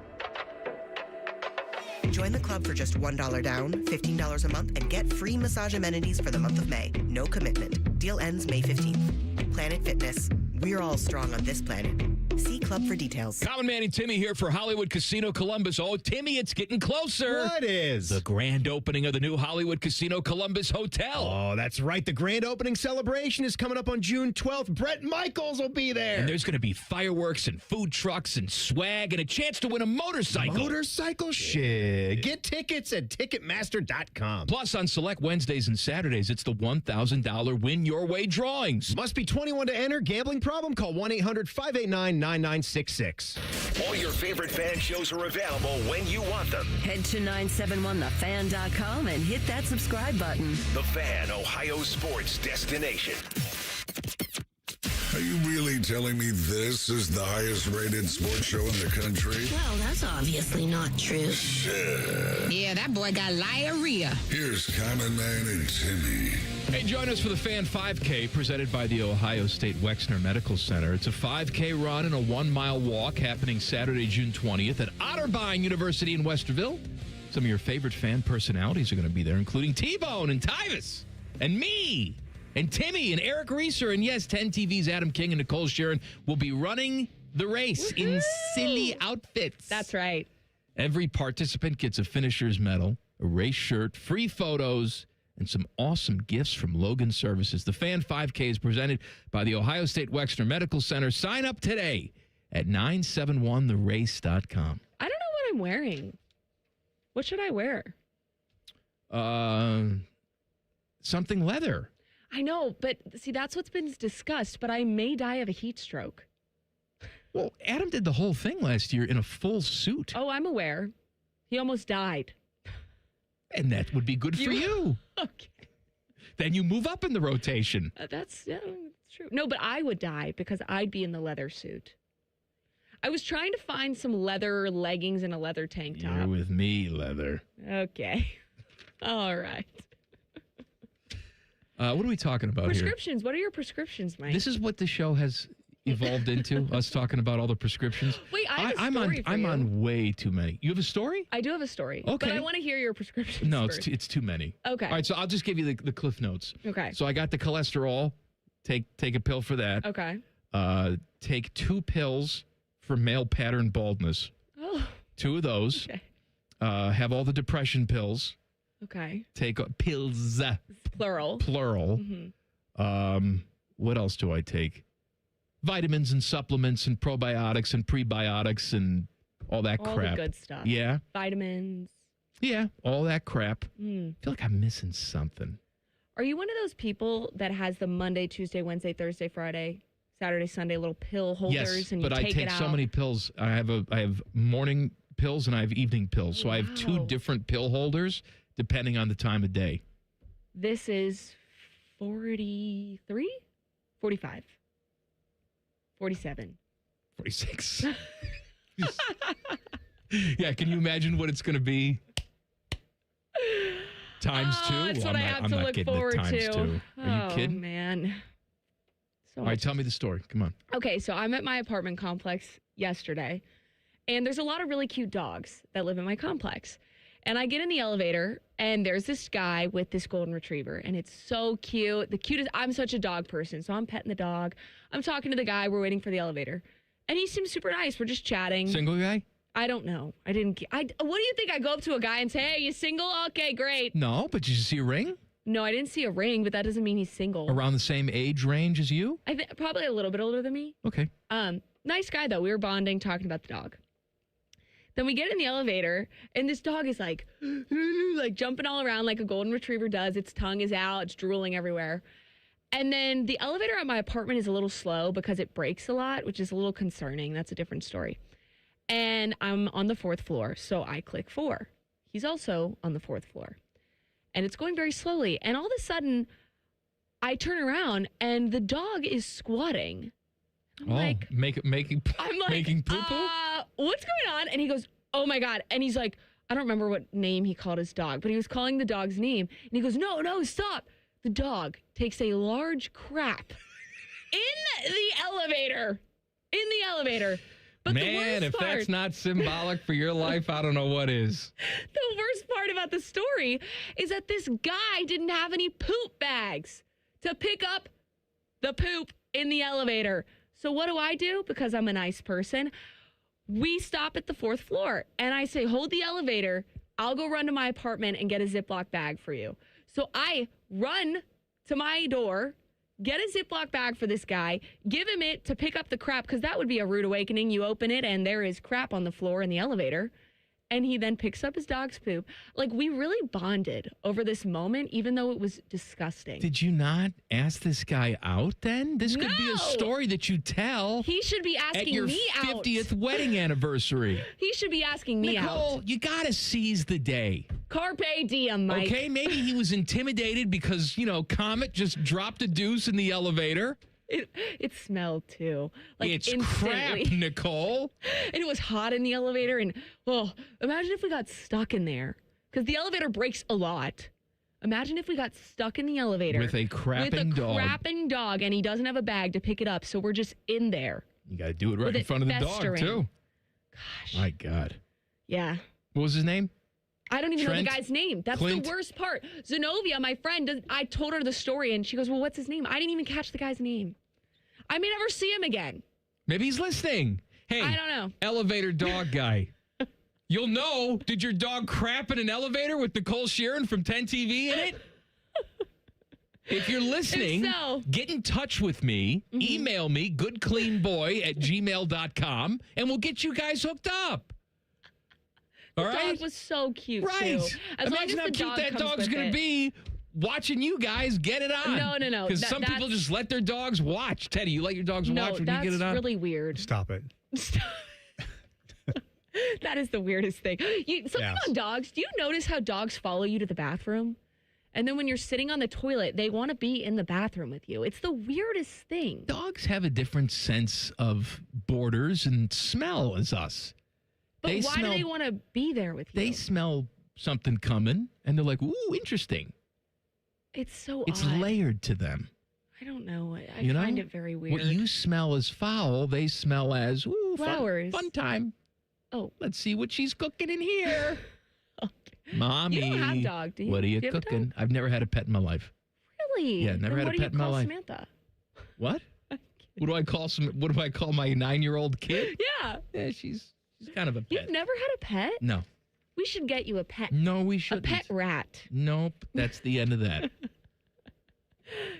Join the club for just $1 down, $15 a month, and get free massage amenities for the month of May. No commitment. Deal ends May 15th. Planet Fitness. We're all strong on this planet. See club for details. Common Man and Timmy here for Hollywood Casino Columbus. Oh, Timmy, it's getting closer. What is? The grand opening of the new Hollywood Casino Columbus Hotel. Oh, that's right. The grand opening celebration is coming up on June 12th. Brett Michaels will be there. And there's going to be fireworks and food trucks and swag and a chance to win a motorcycle. Motorcycle shit. Get tickets at Ticketmaster.com. Plus, on select Wednesdays and Saturdays, it's the $1,000 Win Your Way drawings. Must be 21 to enter. Gambling problem? Call 1-800-589-9966. All your favorite fan shows are available when you want them. Head to 971thefan.com and hit that subscribe button. The Fan, Ohio sports destination. Are you really telling me this is the highest rated sports show in the country? Well, that's obviously not true. Shit. Yeah, that boy got diarrhea. Here's Common Man and Timmy. Hey, join us for the Fan 5K presented by the Ohio State Wexner Medical Center. It's a 5K run and a 1-mile walk happening Saturday, June 20th at Otterbein University in Westerville. Some of your favorite fan personalities are going to be there, including T-Bone and Tyvis and me and Timmy and Eric Reeser. And yes, 10 TV's Adam King and Nicole Shearin will be running the race in silly outfits. That's right. Every participant gets a finisher's medal, a race shirt, free photos, and some awesome gifts from Logan Services. The Fan 5K is presented by the Ohio State Wexner Medical Center. Sign up today at 971therace.com. I don't know what I'm wearing. What should I wear? Something leather. I know, but see, that's what's been discussed, but I may die of a heat stroke. Well, Adam did the whole thing last year in a full suit. Oh, I'm aware. He almost died. And that would be good for you. Okay. Then you move up in the rotation. That's true. No, but I would die because I'd be in the leather suit. I was trying to find some leather leggings and a leather tank top. You're with me, leather. Okay. All right. What are we talking about Prescriptions. What are your prescriptions, Mike? This is what the show has evolved into, us talking about all the prescriptions. Wait, I have a story for I'm you. on way too many. You have a story? I do have a story. Okay. But I want to hear your prescriptions No, first. it's too many. Okay. All right, so I'll just give you the Cliff Notes. Okay. So I got the cholesterol. Take a pill for that. Okay. Take 2 pills for male pattern baldness. Oh. 2 of those. Okay. Have all the depression pills. Okay. Take pills. Plural. Mm-hmm. What else do I take? Vitamins and supplements and probiotics and prebiotics and all that all crap. All the good stuff. Yeah. Vitamins. Yeah, all that crap. Mm. I feel like I'm missing something. Are you one of those people that has the Monday, Tuesday, Wednesday, Thursday, Friday, Saturday, Sunday little pill holders? Yes, and you but I take so many pills. I have morning pills and I have evening pills. So I have 2 different pill holders depending on the time of day. This is 43? 45. 47. 46. Yeah, can you imagine what it's going to be? Times 2? That's Well, what I have to look forward to. Are you kidding? Man. All right, tell me the story. Come on. Okay, so I'm at my apartment complex yesterday, and there's a lot of really cute dogs that live in my complex. And I get in the elevator, and there's this guy with this golden retriever, and it's so cute. The cutest. I'm such a dog person, so I'm petting the dog. I'm talking to the guy. We're waiting for the elevator, and he seems super nice. We're just chatting. Single guy? I don't know. What do you think? I go up to a guy and say, "Hey, you single? Okay, great." No, but did you see a ring? No, I didn't see a ring, but that doesn't mean he's single. Around the same age range as you? I think probably a little bit older than me. Okay. Nice guy though. We were bonding, talking about the dog. Then we get in the elevator, and this dog is like jumping all around like a golden retriever does. Its tongue is out. It's drooling everywhere. And then the elevator at my apartment is a little slow because it brakes a lot, which is a little concerning. That's a different story. And I'm on the 4th floor, so I click 4. He's also on the 4th floor. And it's going very slowly. And all of a sudden, I turn around, and the dog is squatting. Making poo-poo? What's going on? And he goes, oh my God. And he's like, I don't remember what name he called his dog, but he was calling the dog's name. And he goes, no, stop. The dog takes a large crap in the elevator. But Man, if that's not symbolic for your life, I don't know what is. The worst part about the story is that this guy didn't have any poop bags to pick up the poop in the elevator. So what do? Because I'm a nice person. We stop at the 4th floor, and I say, hold the elevator. I'll go run to my apartment and get a Ziploc bag for you. So I run to my door, get a Ziploc bag for this guy, give him it to pick up the crap, because that would be a rude awakening. You open it, and there is crap on the floor in the elevator. And he then picks up his dog's poop. Like, we really bonded over this moment, even though it was disgusting. Did you not ask this guy out then? This could be a story that you tell. He should be asking me out. At your 50th wedding anniversary. He should be asking me out. Nicole, you got to seize the day. Carpe diem, Mike. Okay, maybe he was intimidated because, Comet just dropped a deuce in the elevator. It smelled too. Like it's instantly. crap, Nicole. And it was hot in the elevator. And imagine if we got stuck in there, because the elevator brakes a lot. Imagine if we got stuck in the elevator with a crapping dog, and he doesn't have a bag to pick it up. So we're just in there. You got to do it right in front of the dog too. Gosh. My God. Yeah. What was his name? I don't even know the guy's name. That's Clint? the worst part. Zenobia, my friend, I told her the story, and she goes, well, what's his name? I didn't even catch the guy's name. I may never see him again. Maybe he's listening. Hey, I don't know. Elevator dog guy. You'll know. Did your dog crap in an elevator with Nicole Shearin from 10 TV in it? If you're listening, get in touch with me. Email me, goodcleanboy@gmail.com, and we'll get you guys hooked up. All right? The dog was so cute, Right. too. As long Imagine as how the cute dog that comes dog's with going it. to be watching you guys get it on. No. Because some people just let their dogs watch. Teddy, you let your dogs watch when you get it on? No, that's really weird. Stop it. That is the weirdest thing. Something on dogs. Do you notice how dogs follow you to the bathroom? And then when you're sitting on the toilet, they want to be in the bathroom with you. It's the weirdest thing. Dogs have a different sense of borders and smell as us. But why do they want to be there with you? They smell something coming, and they're like, ooh, interesting. It's so It's odd. layered to them. I don't know. I You find know? it very weird. What you smell as foul, they smell as, ooh, Flowers. Fun time. Oh. Let's see what she's cooking in here. Mommy. You don't have a dog, do you? What are you Do you have a cooking? I've never had a pet in my life. Really? Yeah, never Then had a pet in my life. What do you call Samantha? What? What do I call my 9-year-old kid? Yeah. Yeah, she's kind of a pet. You've never had a pet? No. We should get you a pet. No, we shouldn't. A pet rat. Nope. That's the end of that.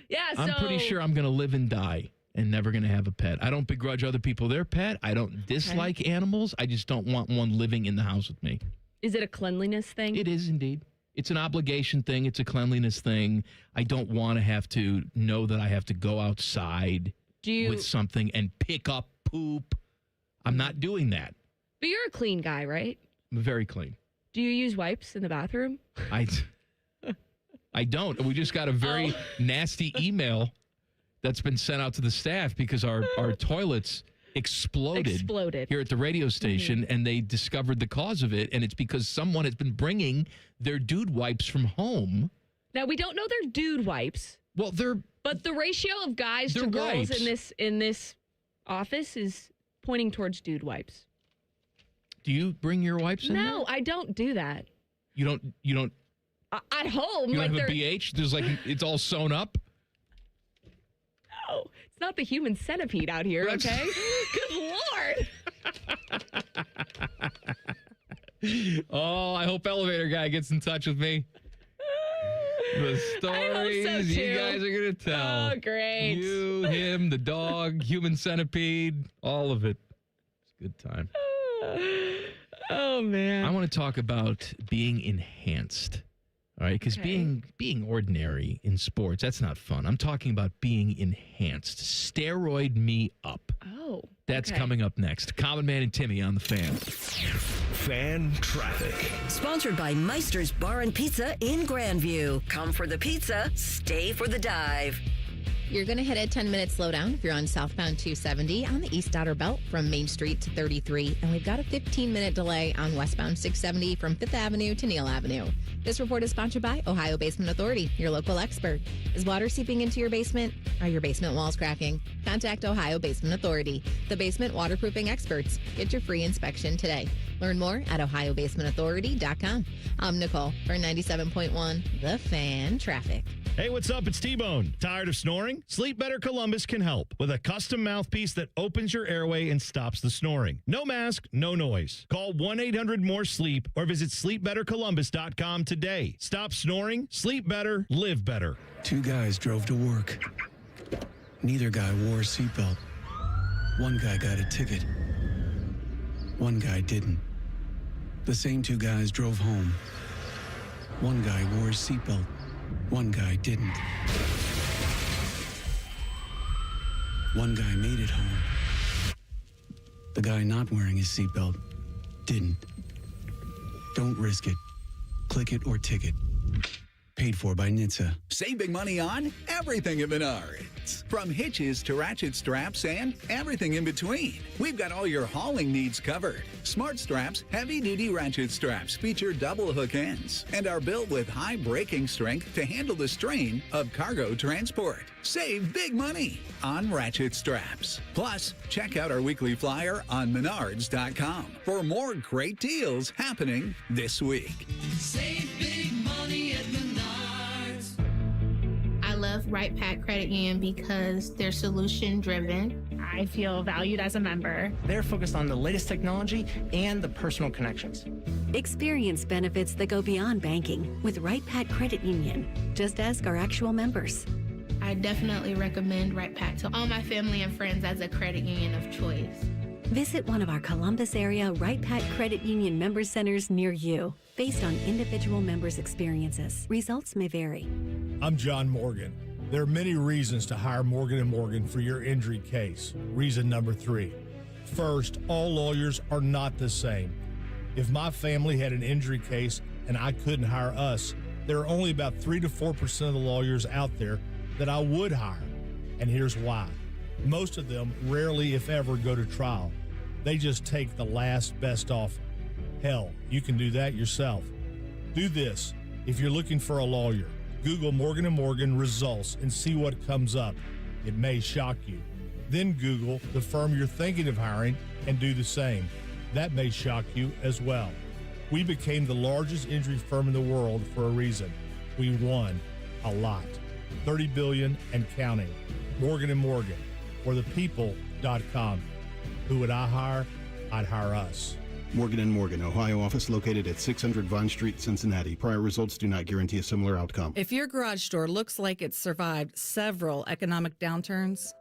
Yeah, so... I'm pretty sure I'm going to live and die and never going to have a pet. I don't begrudge other people their pet. I don't dislike animals. I just don't want one living in the house with me. Is it a cleanliness thing? It is indeed. It's an obligation thing. It's a cleanliness thing. I don't want to have to know that I have to go outside with something and pick up poop. I'm not doing that. But you're a clean guy, right? I'm very clean. Do you use wipes in the bathroom? I don't. We just got a very nasty email that's been sent out to the staff because our toilets exploded here at the radio station, and they discovered the cause of it, and it's because someone has been bringing their dude wipes from home. Now, we don't know they're dude wipes. Well, but the ratio of guys to they're girls wipes. in this office is pointing towards dude wipes. Do you bring your wipes in? No, I don't do that. You don't. At home, You like don't have they're a BH? There's like it's all sewn up. no, it's not the human centipede out here. Okay, good lord. Oh, I hope elevator guy gets in touch with me. The stories you guys are going to tell. Oh, great. You, him, the dog, human centipede, all of it. It's a good time. Oh, man. I want to talk about being enhanced. All right, because being ordinary in sports, that's not fun. I'm talking about being enhanced. Steroid me up. Oh. That's coming up next. Common Man and Timmy on the Fan. Fan traffic. Sponsored by Meister's Bar and Pizza in Grandview. Come for the pizza, stay for the dive. You're going to hit a 10-minute slowdown if you're on southbound 270 on the East Outer Belt from Main Street to 33. And we've got a 15-minute delay on westbound 670 from 5th Avenue to Neal Avenue. This report is sponsored by Ohio Basement Authority, your local expert. Is water seeping into your basement? Are your basement walls cracking? Contact Ohio Basement Authority, the basement waterproofing experts. Get your free inspection today. Learn more at ohiobasementauthority.com. I'm Nicole for 97.1 The Fan Traffic. Hey, what's up? It's T-Bone. Tired of snoring? Sleep Better Columbus can help with a custom mouthpiece that opens your airway and stops the snoring. No mask, no noise. Call 1-800-MORE-SLEEP or visit sleepbettercolumbus.com today. Stop snoring, sleep better, live better. Two guys drove to work. Neither guy wore a seatbelt. One guy got a ticket. One guy didn't. The same two guys drove home. One guy wore his seatbelt. One guy didn't. One guy made it home. The guy not wearing his seatbelt didn't. Don't risk it. Click it or ticket. Paid for by NHTSA. Save big money on everything at Menards. From hitches to ratchet straps and everything in between. We've got all your hauling needs covered. Smart Straps heavy-duty ratchet straps feature double hook ends and are built with high braking strength to handle the strain of cargo transport. Save big money on ratchet straps. Plus, check out our weekly flyer on Menards.com for more great deals happening this week. Save big money at Menards. I love Right Pack Credit Union because they're solution driven. I feel valued as a member. They're focused on the latest technology and the personal connections. Experience benefits that go beyond banking with Right Pat Credit Union. Just ask our actual members. I definitely recommend Right Pat to all my family and friends as a credit union of choice. Visit one of our Columbus area Right Pat Credit Union member centers near you. Based on individual members' experiences, results may vary. I'm John Morgan. There are many reasons to hire Morgan & Morgan for your injury case. Reason number 3. First, all lawyers are not the same. If my family had an injury case and I couldn't hire us, there are only about 3 to 4% of the lawyers out there that I would hire. And here's why. Most of them rarely, if ever, go to trial. They just take the last best offer. Hell, you can do that yourself. Do this. If you're looking for a lawyer, Google Morgan & Morgan results and see what comes up. It may shock you. Then Google the firm you're thinking of hiring and do the same. That may shock you as well. We became the largest injury firm in the world for a reason. We won a lot. $30 billion and counting. Morgan & Morgan, or thepeople.com. Who would I hire? I'd hire us. Morgan & Morgan, Ohio office located at 600 Vine Street, Cincinnati. Prior results do not guarantee a similar outcome. If your garage door looks like it's survived several economic downturns,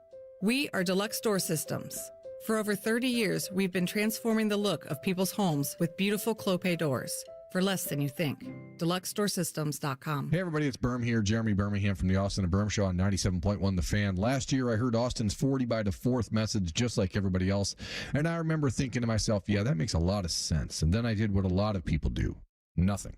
we are Deluxe Door Systems. For over 30 years, we've been transforming the look of people's homes with beautiful Clopay doors for less than you think. DeluxeDoorSystems.com. Hey everybody, it's Berm here. Jeremy Birmingham from the Austin and Berm Show on 97.1 The Fan. Last year I heard Austin's 40 by the 4th message just like everybody else. And I remember thinking to myself, yeah, that makes a lot of sense. And then I did what a lot of people do. Nothing.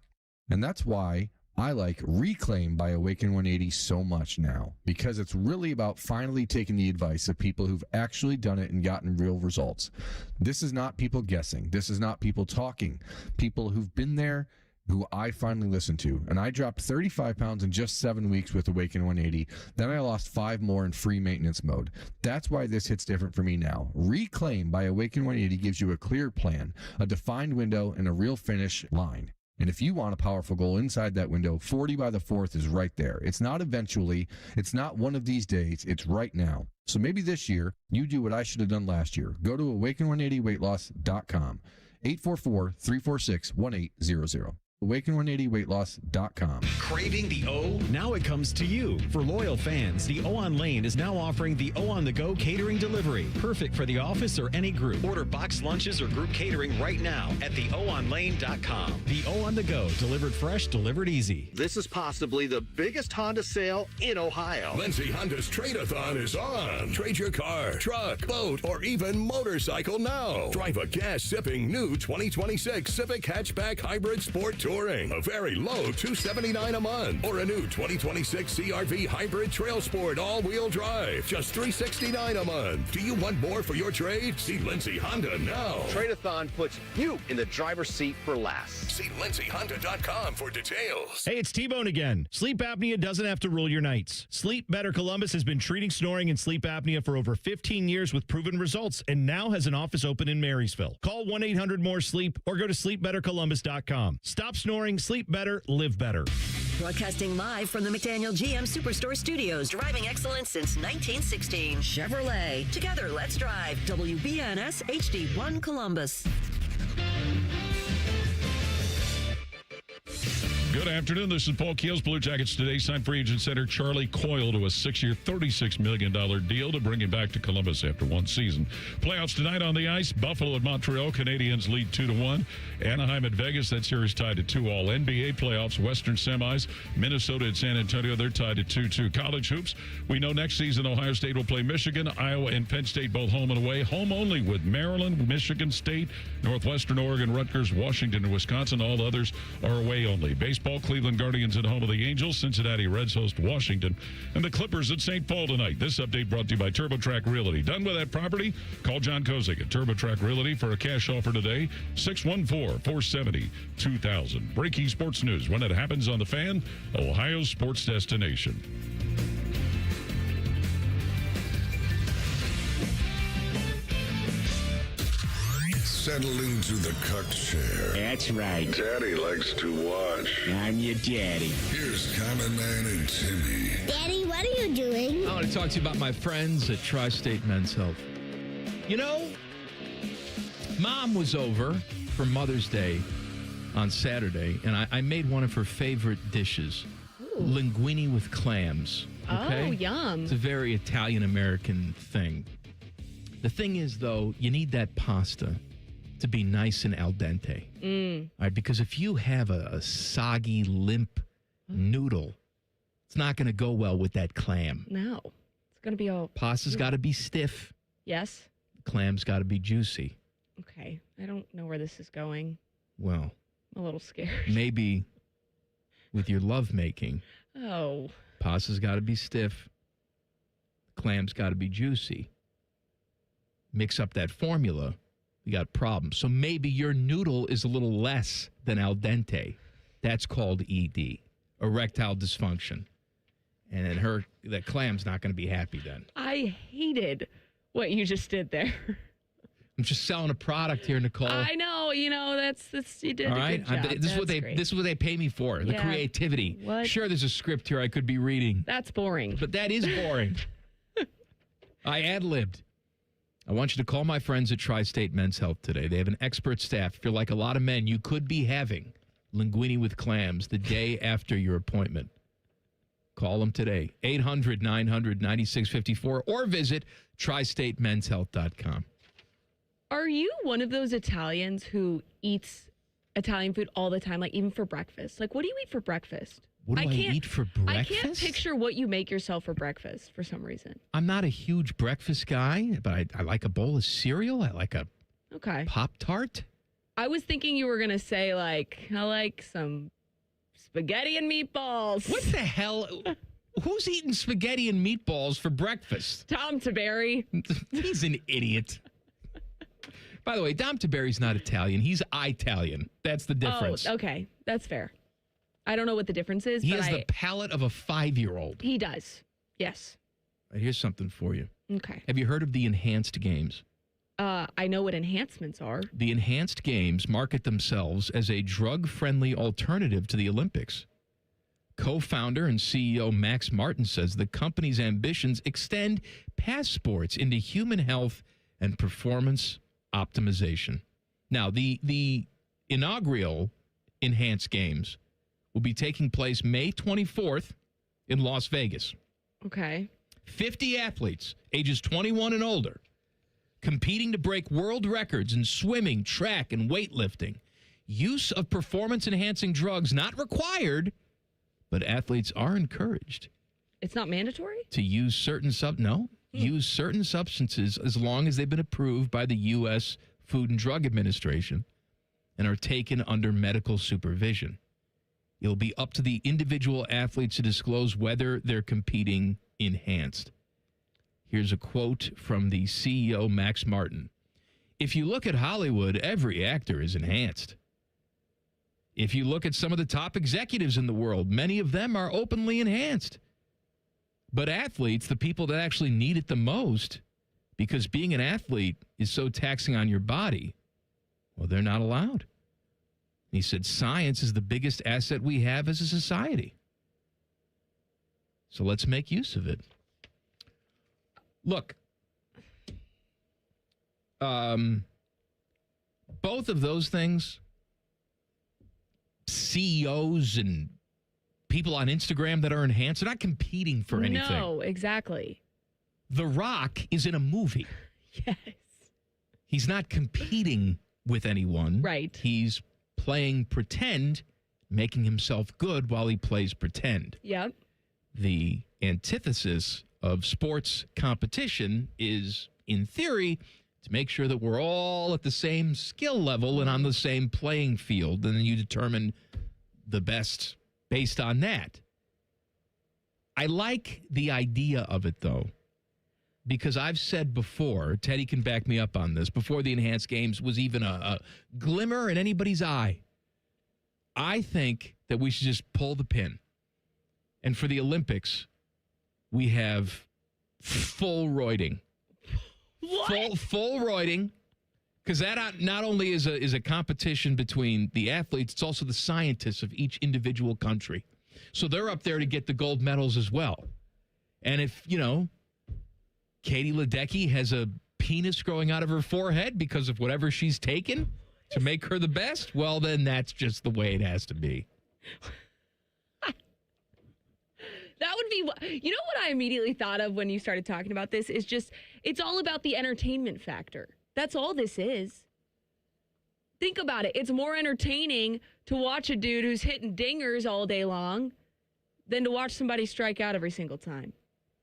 And that's why I like Reclaim by Awaken 180 so much now, because it's really about finally taking the advice of people who've actually done it and gotten real results. This is not people guessing. This is not people talking. People who've been there, who I finally listened to. And I dropped 35 pounds in just 7 weeks with Awaken 180. Then I lost 5 more in free maintenance mode. That's why this hits different for me now. Reclaim by Awaken 180 gives you a clear plan, a defined window, and a real finish line. And if you want a powerful goal inside that window, 40 by the 4th is right there. It's not eventually. It's not one of these days. It's right now. So maybe this year, you do what I should have done last year. Go to awaken180weightloss.com. 844-346-1800. Awaken180weightloss.com. Craving the O? Now it comes to you. For loyal fans, the O on Lane is now offering the O on the Go catering delivery. Perfect for the office or any group. Order box lunches or group catering right now at theoonlane.com. The O on the Go, delivered fresh, delivered easy. This is possibly the biggest Honda sale in Ohio. Lindsay Honda's Trade-a-thon is on. Trade your car, truck, boat, or even motorcycle now. Drive a gas-sipping new 2026 Civic Hatchback Hybrid Sport Touring. A very low $279 a month. Or a new 2026 CRV Hybrid Trail Sport all-wheel drive. Just $369 a month. Do you want more for your trade? See Lindsay Honda now. Trade-a-thon puts you in the driver's seat for less. See lindsayhonda.com for details. Hey, it's T-Bone again. Sleep apnea doesn't have to rule your nights. Sleep Better Columbus has been treating snoring and sleep apnea for over 15 years with proven results and now has an office open in Marysville. Call 1-800-MORE-SLEEP or go to sleepbettercolumbus.com. Stop snoring, sleep better, live better. Broadcasting live from the McDaniel GM Superstore Studios. Driving excellence since 1916. Chevrolet. Together, let's drive. WBNS HD1 Columbus. Good afternoon. This is Paul Keels. Blue Jackets today signed free agent center Charlie Coyle to a 6-year, $36 million deal to bring him back to Columbus after one season. Playoffs tonight on the ice. Buffalo at Montreal. Canadiens lead 2-1. Anaheim at Vegas. That series tied at 2-all. NBA playoffs. Western semis. Minnesota at San Antonio. They're tied at 2-2. College hoops. We know next season Ohio State will play Michigan. Iowa and Penn State both home and away. Home only with Maryland, Michigan State, Northwestern Oregon, Rutgers, Washington, and Wisconsin. All others are away only. Baseball. Cleveland Guardians at home of the Angels. Cincinnati Reds host Washington. And the Clippers at St. Paul tonight. This update brought to you by TurboTrack Realty. Done with that property? Call John Kozik at TurboTrack Realty for a cash offer today. 614-470-2000. Breaking sports news when it happens on The Fan, Ohio's sports destination. Settle into the cuck chair. That's right. Daddy likes to watch. I'm your daddy. Here's Common Man and Timmy. Daddy, what are you doing? I want to talk to you about my friends at Tri-State Men's Health. You know, Mom was over for Mother's Day on Saturday, and I made one of her favorite dishes, linguine with clams. Okay? Oh, yum. It's a very Italian-American thing. The thing is, though, you need that pasta to be nice and al dente. All right, because if you have a soggy, limp noodle, it's not going to go well with that clam. No. It's going to be all... Pasta's got to be stiff. Yes. Clam's got to be juicy. Okay. I don't know where this is going. Well, I'm a little scared. maybe with your lovemaking, Oh. pasta's got to be stiff. Clam's got to be juicy. Mix up that formula, you got problems. So maybe your noodle is a little less than al dente. That's called ED, erectile dysfunction. And then that clam's not going to be happy then. I hated what you just did there. I'm just selling a product here, Nicole. I know, that's you did All a right, good job. this is what That's this is what they pay me for. The Yeah. creativity. What? Sure, there's a script here I could be reading. That's boring. But that is boring. I ad-libbed. I want you to call my friends at Tri-State Men's Health today. They have an expert staff. If you're like a lot of men, you could be having linguine with clams the day after your appointment. Call them today, 800-900-9654, or visit tristatemenshealth.com. Are you one of those Italians who eats Italian food all the time, like even for breakfast? Like, what do you eat for breakfast? What do I eat for breakfast? I can't picture what you make yourself for breakfast for some reason. I'm not a huge breakfast guy, but I like a bowl of cereal. I like a Pop-Tart. I was thinking you were going to say, I like some spaghetti and meatballs. What the hell? Who's eating spaghetti and meatballs for breakfast? Tom Taberry. He's an idiot. By the way, Dom Taberry's not Italian. He's Italian. That's the difference. Oh, okay. That's fair. I don't know what the difference is. He but has the palate of a 5-year-old. He does. Yes. Right, here's something for you. Okay. Have you heard of the enhanced games? I know what enhancements are. The enhanced games market themselves as a drug-friendly alternative to the Olympics. Co-founder and CEO Max Martin says the company's ambitions extend past sports into human health and performance optimization. Now, the inaugural enhanced games will be taking place May 24th in Las Vegas. Okay. 50 athletes, ages 21 and older, competing to break world records in swimming, track, and weightlifting. Use of performance-enhancing drugs not required, but athletes are encouraged. It's not mandatory? To use certain use certain substances as long as they've been approved by the U.S. Food and Drug Administration and are taken under medical supervision. It'll be up to the individual athletes to disclose whether they're competing enhanced. Here's a quote from the CEO, Max Martin. If you look at Hollywood, every actor is enhanced. If you look at some of the top executives in the world, many of them are openly enhanced. But athletes, the people that actually need it the most, because being an athlete is so taxing on your body, well, they're not allowed. He said, science is the biggest asset we have as a society. So let's make use of it. Look, both of those things, CEOs and people on Instagram that are enhanced, they're not competing for anything. No, exactly. The Rock is in a movie. Yes. He's not competing with anyone. Right. He's playing pretend, making himself good while he plays pretend. Yep. The antithesis of sports competition is, in theory, to make sure that we're all at the same skill level and on the same playing field, and then you determine the best based on that. I like the idea of it, though, because I've said before, Teddy can back me up on this, before the enhanced games was even a glimmer in anybody's eye, I think that we should just pull the pin. And for the Olympics, we have full roiding. What? Full roiding. Because that not only is a competition between the athletes, it's also the scientists of each individual country. So they're up there to get the gold medals as well. And if, Katie Ledecky has a penis growing out of her forehead because of whatever she's taken to make her the best, well, then that's just the way it has to be. That would be, you know what I immediately thought of when you started talking about this is just, it's all about the entertainment factor. That's all this is. Think about it. It's more entertaining to watch a dude who's hitting dingers all day long than to watch somebody strike out every single time.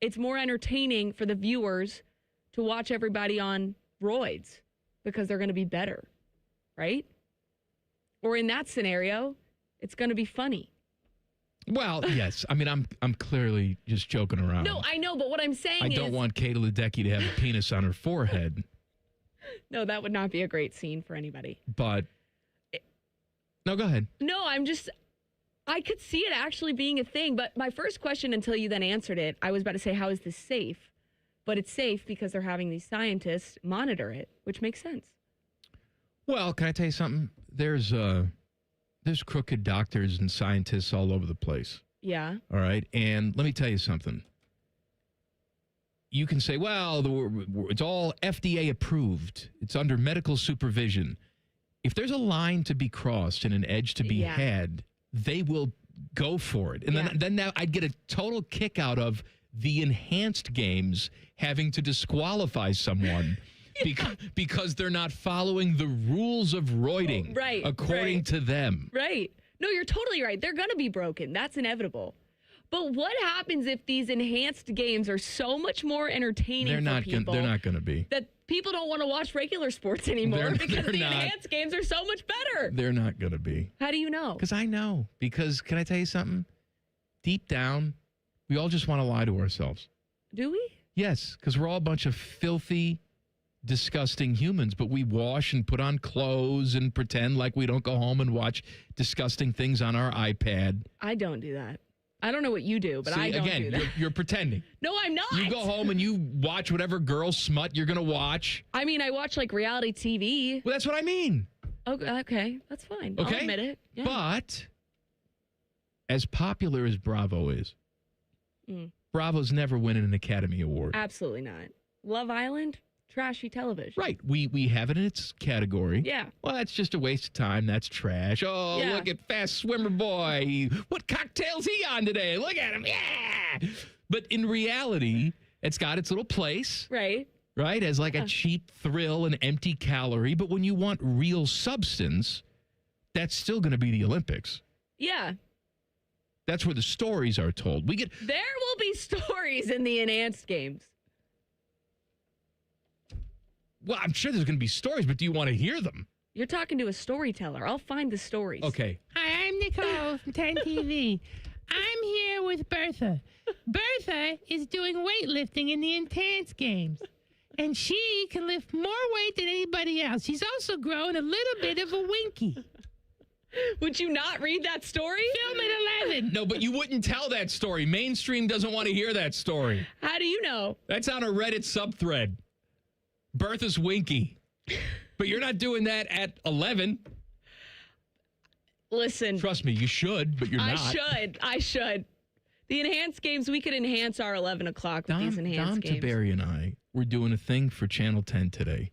It's more entertaining for the viewers to watch everybody on roids because they're going to be better, right? Or in that scenario, it's going to be funny. Well, yes. I mean, I'm clearly just joking around. No, I know, but what I'm saying is... I don't want Kayla Ledecky to have a penis on her forehead. No, that would not be a great scene for anybody. But... No, go ahead. No, I could see it actually being a thing, but my first question, until you then answered it, I was about to say, how is this safe? But it's safe because they're having these scientists monitor it, which makes sense. Well, can I tell you something? There's crooked doctors and scientists all over the place. Yeah. All right. And let me tell you something. You can say, well, it's all FDA approved. It's under medical supervision. If there's a line to be crossed and an edge to be had, they will go for it. And then now I'd get a total kick out of the enhanced games having to disqualify someone because they're not following the rules of roiding according to them. Right. No, you're totally right. They're going to be broken. That's inevitable. But what happens if these enhanced games are so much more entertaining for people? They're not going to be. That people don't want to watch regular sports anymore because the enhanced games are so much better. They're not going to be. How do you know? Because I know. Because can I tell you something? Deep down, we all just want to lie to ourselves. Do we? Yes, because we're all a bunch of filthy, disgusting humans, but we wash and put on clothes and pretend like we don't go home and watch disgusting things on our iPad. I don't do that. I don't know what you do, but I don't do that. You're pretending. No, I'm not. You go home and you watch whatever girl smut you're going to watch. I mean, I watch like reality TV. Well, that's what I mean. Okay, that's fine. Okay? I'll admit it. Yeah. But as popular as Bravo is, Bravo's never winning an Academy Award. Absolutely not. Love Island, trashy television. Right. We have it in its category. Yeah. Well, that's just a waste of time. That's trash. Oh, Yeah. Look at Fast Swimmer Boy. What cocktail's he on today? Look at him. Yeah. But in reality, it's got its little place. Right. Right? As like a cheap thrill and empty calorie. But when you want real substance, that's still going to be the Olympics. Yeah. That's where the stories are told. There will be stories in the enhanced games. Well, I'm sure there's going to be stories, but do you want to hear them? You're talking to a storyteller. I'll find the stories. Okay. Hi, I'm Nicole from 10 TV. I'm here with Bertha. Bertha is doing weightlifting in the enhanced games. And she can lift more weight than anybody else. She's also grown a little bit of a winky. Would you not read that story? Film at 11. No, but you wouldn't tell that story. Mainstream doesn't want to hear that story. How do you know? That's on a Reddit subthread. Bertha's winky. But you're not doing that at 11. Listen. Trust me, you should, but you're not. I should. The enhanced games, we could enhance our 11 o'clock with these enhanced games. Dom Taberry and I were doing a thing for Channel 10 today.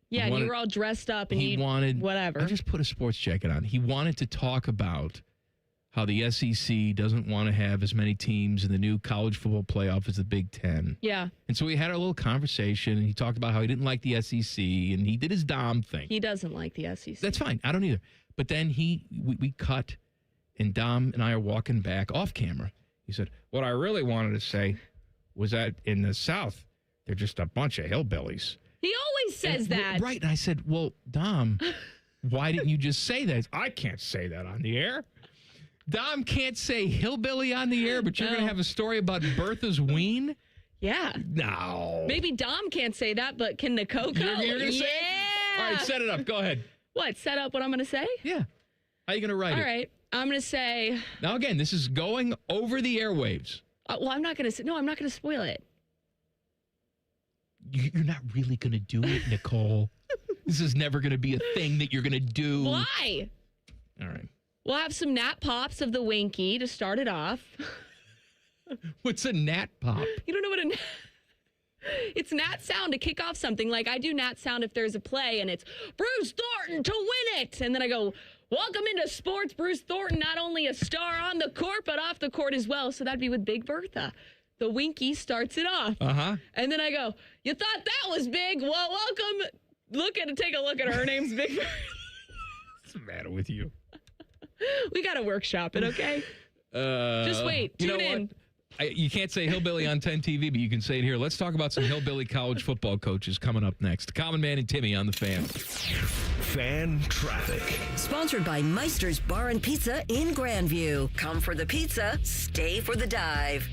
Yeah, and you were all dressed up and he wanted whatever. I just put a sports jacket on. He wanted to talk about how the SEC doesn't want to have as many teams in the new college football playoff as the Big Ten. Yeah. And so we had a little conversation, and he talked about how he didn't like the SEC, and he did his Dom thing. He doesn't like the SEC. That's fine. I don't either. But then we cut, and Dom and I are walking back off camera. He said, what I really wanted to say was that in the South, they're just a bunch of hillbillies. He always says that. Right. And I said, well, Dom, why didn't you just say that? I can't say that on the air. Dom can't say hillbilly on the air, but you're going to have a story about Bertha's ween? Yeah. No. Maybe Dom can't say that, but can Nicole? You're going to say it? All right, set it up. Go ahead. What? Set up what I'm going to say? Yeah. How are you going to write it? All right. I'm going to say... Now, again, this is going over the airwaves. Well, I'm not going to... No, I'm not going to spoil it. You're not really going to do it, Nicole. This is never going to be a thing that you're going to do. Why? All right. We'll have some Nat Pops of the Winky to start it off. What's a Nat Pop? You don't know what a... It's Nat Sound to kick off something. Like I do Nat Sound if there's a play and it's Bruce Thornton to win it. And then I go, welcome into sports. Bruce Thornton, not only a star on the court, but off the court as well. So that'd be with Big Bertha. The Winky starts it off. Uh-huh. And then I go, you thought that was big? Well, welcome. Take a look at her. Her name's Big Bertha. What's the matter with you? We got to workshop it, okay? Just wait. Tune in. You can't say hillbilly on 10 TV, but you can say it here. Let's talk about some hillbilly college football coaches coming up next. Common Man and Timmy on the Fan. Fan traffic. Sponsored by Meister's Bar and Pizza in Grandview. Come for the pizza, stay for the dive.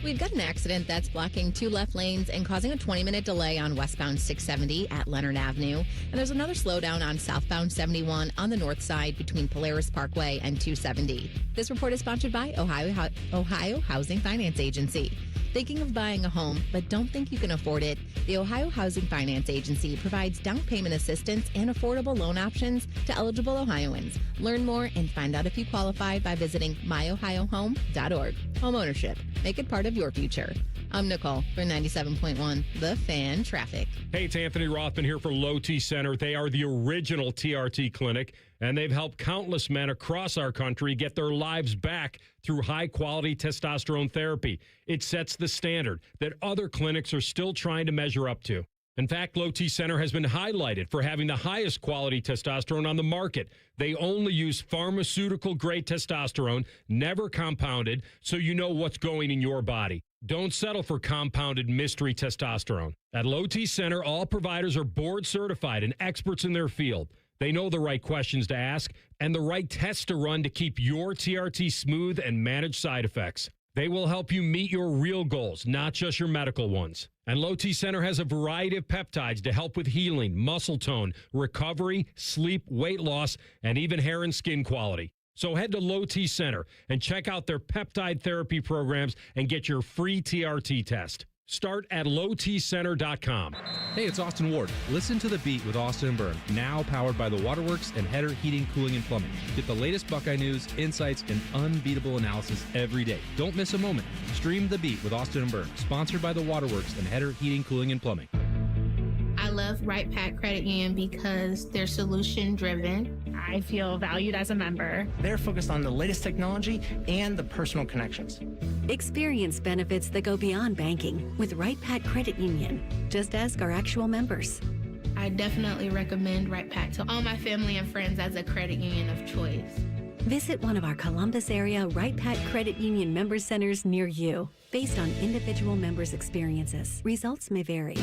We've got an accident that's blocking 2 left lanes and causing a 20-minute delay on westbound 670 at Leonard Avenue. And there's another slowdown on southbound 71 on the north side between Polaris Parkway and 270. This report is sponsored by Ohio Housing Finance Agency. Thinking of buying a home, but don't think you can afford it? The Ohio Housing Finance Agency provides down payment assistance and affordable loan options to eligible Ohioans. Learn more and find out if you qualify by visiting myohiohome.org. Homeownership. Make it part of your future. I'm Nicole for 97.1 The Fan Traffic. Hey, it's Anthony Rothman here for Low T Center. They are the original TRT clinic, and they've helped countless men across our country get their lives back through high-quality testosterone therapy. It sets the standard that other clinics are still trying to measure up to. In fact, Low T Center has been highlighted for having the highest quality testosterone on the market. They only use pharmaceutical-grade testosterone, never compounded, so you know what's going in your body. Don't settle for compounded mystery testosterone. At Low T Center, all providers are board certified and experts in their field. They know the right questions to ask and the right tests to run to keep your TRT smooth and manage side effects. They will help you meet your real goals, not just your medical ones. And Low T Center has a variety of peptides to help with healing, muscle tone, recovery, sleep, weight loss, and even hair and skin quality. So head to Low T Center and check out their peptide therapy programs and get your free TRT test. Start at lowtcenter.com. Hey, it's Austin Ward. Listen to The Beat with Austin and Byrne, now powered by the Waterworks and Header Heating, Cooling, and Plumbing. Get the latest Buckeye news, insights, and unbeatable analysis every day. Don't miss a moment. Stream The Beat with Austin and Byrne, sponsored by the Waterworks and Header Heating, Cooling, and Plumbing. I love Right Pack Credit Union because they're solution driven. I feel valued as a member. They're focused on the latest technology and the personal connections. Experience benefits that go beyond banking with Right Pack Credit Union. Just ask our actual members. I definitely recommend Right Pack to all my family and friends as a credit union of choice. Visit one of our Columbus area Right Pack Credit Union member centers near you. Based on individual members' experiences, results may vary.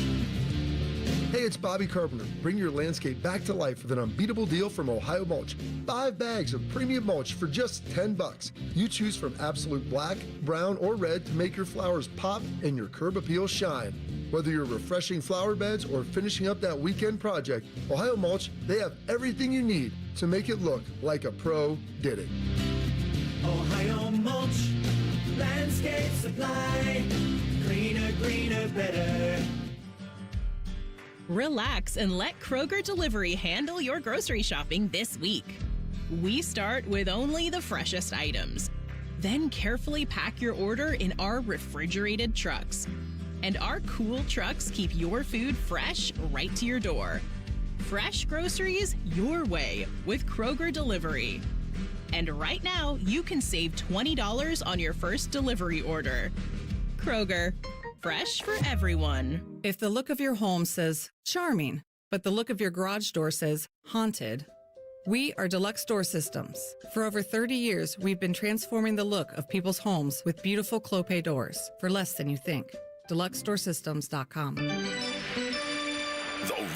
Hey, it's Bobby Carpenter. Bring your landscape back to life with an unbeatable deal from Ohio Mulch. 5 bags of premium mulch for just $10. You choose from absolute black, brown, or red to make your flowers pop and your curb appeal shine. Whether you're refreshing flower beds or finishing up that weekend project, Ohio Mulch, they have everything you need to make it look like a pro did it. Ohio Mulch, landscape supply, greener, greener, better. Relax and let Kroger Delivery handle your grocery shopping this week. We start with only the freshest items. Then carefully pack your order in our refrigerated trucks. And our cool trucks keep your food fresh right to your door. Fresh groceries your way with Kroger Delivery. And right now, you can save $20 on your first delivery order. Kroger, fresh for everyone. If the look of your home says charming, but the look of your garage door says haunted, we are Deluxe Door Systems. For over 30 years, we've been transforming the look of people's homes with beautiful Clopay doors for less than you think. DeluxeDoorSystems.com. The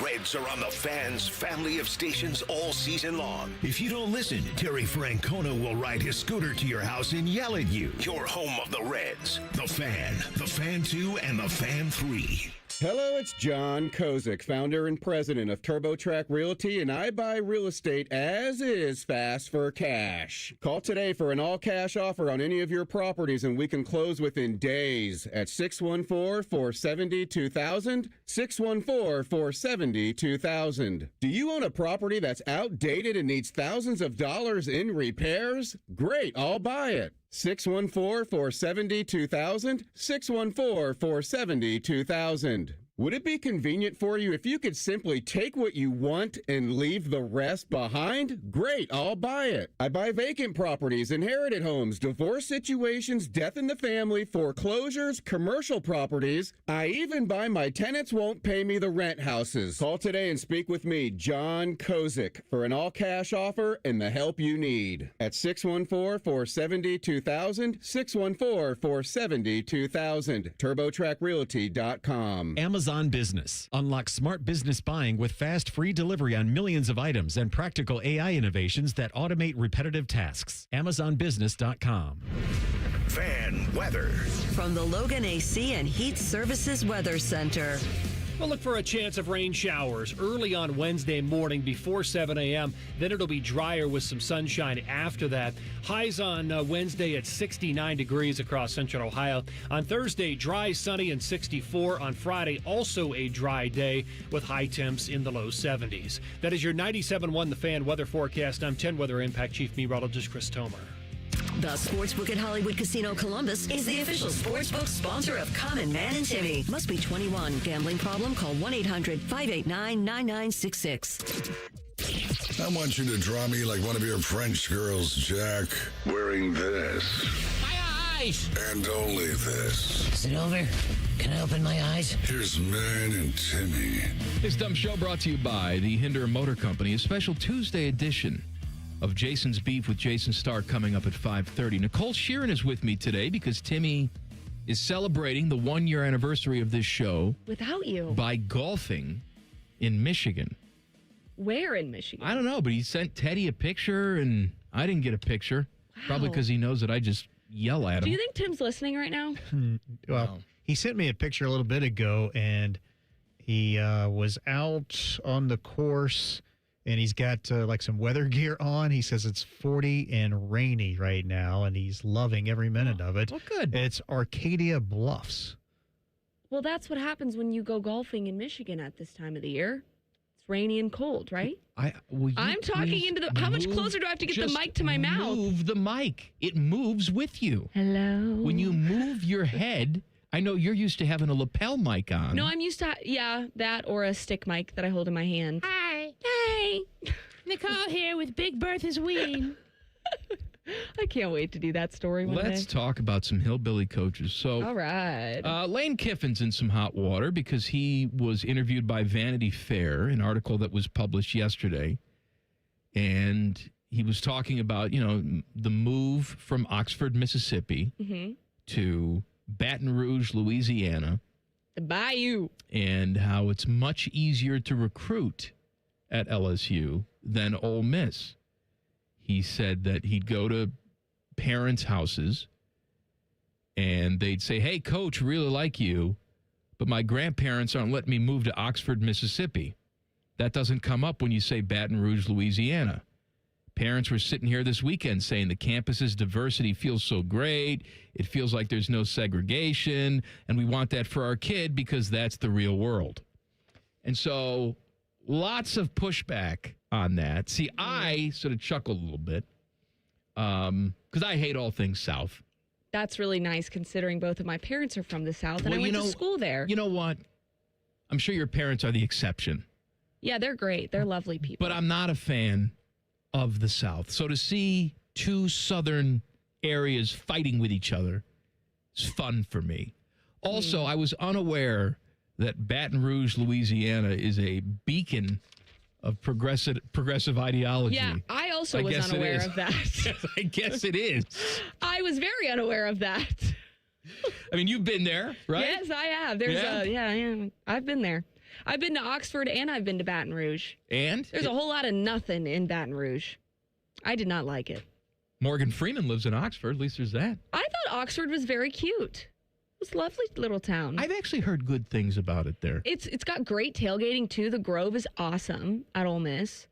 Reds are on the Fan's family of stations all season long. If you don't listen, Terry Francona will ride his scooter to your house and yell at you. Your home of the Reds. The Fan, the Fan 2, and the Fan 3. Hello, it's John Kozik, founder and president of TurboTrack Realty, and I buy real estate as is fast for cash. Call today for an all-cash offer on any of your properties, and we can close within days at 614-470-2000, 614-470-2000. Do you own a property that's outdated and needs thousands of dollars in repairs? Great, I'll buy it. 614-470-2000. 614-470-2000. Would it be convenient for you if you could simply take what you want and leave the rest behind? Great, I'll buy it. I buy vacant properties, inherited homes, divorce situations, death in the family, foreclosures, commercial properties. I even buy my tenants won't pay me the rent houses. Call today and speak with me, John Kozik, for an all-cash offer and the help you need. At 614-470-2000, 614-470-2000, TurboTrackRealty.com. Amazon Business. Unlock smart business buying with fast, free delivery on millions of items and practical AI innovations that automate repetitive tasks. AmazonBusiness.com. Fan weather. From the Logan AC and Heat Services Weather Center. We'll look for a chance of rain showers early on Wednesday morning before 7 a.m. Then it'll be drier with some sunshine after that. Highs on Wednesday at 69 degrees across central Ohio. On Thursday, dry, sunny, and 64. On Friday, also a dry day with high temps in the low 70s. That is your 97.1 The Fan weather forecast. I'm 10 Weather Impact Chief Meteorologist Chris Tomer. The Sportsbook at Hollywood Casino Columbus is the official sportsbook sponsor of Common Man and Timmy. Must be 21. Gambling problem? Call 1-800-589-9966. I want you to draw me like one of your French girls, Jack, wearing this. My eyes! And only this. Is it over? Can I open my eyes? Here's Man and Timmy. This dumb show brought to you by the Hinder Motor Company, a special Tuesday edition of Jason's Beef with Jason Starr coming up at 5:30. Nicole Shearin is with me today because Timmy is celebrating the 1-year anniversary of this show. Without you. By golfing in Michigan. Where in Michigan? I don't know, but he sent Teddy a picture, and I didn't get a picture. Wow. Probably because he knows that I just yell at him. Do you think Tim's listening right now? Well, he sent me a picture a little bit ago, and he was out on the course. And he's got like some weather gear on. He says it's 40 and rainy right now, and he's loving every minute of it. Well, good. It's Arcadia Bluffs. Well, that's what happens when you go golfing in Michigan at this time of the year. It's rainy and cold, right? I'm talking into the... How much closer do I have to get the mic to my mouth? Move the mic. It moves with you. Hello? When you move your head... I know you're used to having a lapel mic on. No, I'm used to, that or a stick mic that I hold in my hand. Hi. Hey. Nicole here with Big Bertha's Ween. I can't wait to do that story one Let's day. talk about some hillbilly coaches. So, all right. Lane Kiffin's in some hot water because he was interviewed by Vanity Fair, an article that was published yesterday. And he was talking about, the move from Oxford, Mississippi to Baton Rouge, Louisiana. The Bayou. And how it's much easier to recruit at LSU than Ole Miss. He said that he'd go to parents' houses and they'd say, hey, coach, really like you, but my grandparents aren't letting me move to Oxford, Mississippi. That doesn't come up when you say Baton Rouge, Louisiana. Parents were sitting here this weekend saying the campus's diversity feels so great. It feels like there's no segregation, and we want that for our kid because that's the real world. And so lots of pushback on that. See, I sort of chuckled a little bit because I hate all things South. That's really nice considering both of my parents are from the South and I went to school there. You know what? I'm sure your parents are the exception. Yeah, they're great. They're lovely people. But I'm not a fan of the South. So to see two Southern areas fighting with each other is fun for me. Also, I was unaware that Baton Rouge, Louisiana is a beacon of progressive ideology. Yeah, I also was unaware of that. I guess it is. I was very unaware of that. I mean, you've been there, right? Yes, I have. I've been there. I've been to Oxford and I've been to Baton Rouge. And? There's a whole lot of nothing in Baton Rouge. I did not like it. Morgan Freeman lives in Oxford. At least there's that. I thought Oxford was very cute. It was a lovely little town. I've actually heard good things about it there. It's got great tailgating, too. The Grove is awesome at Ole Miss.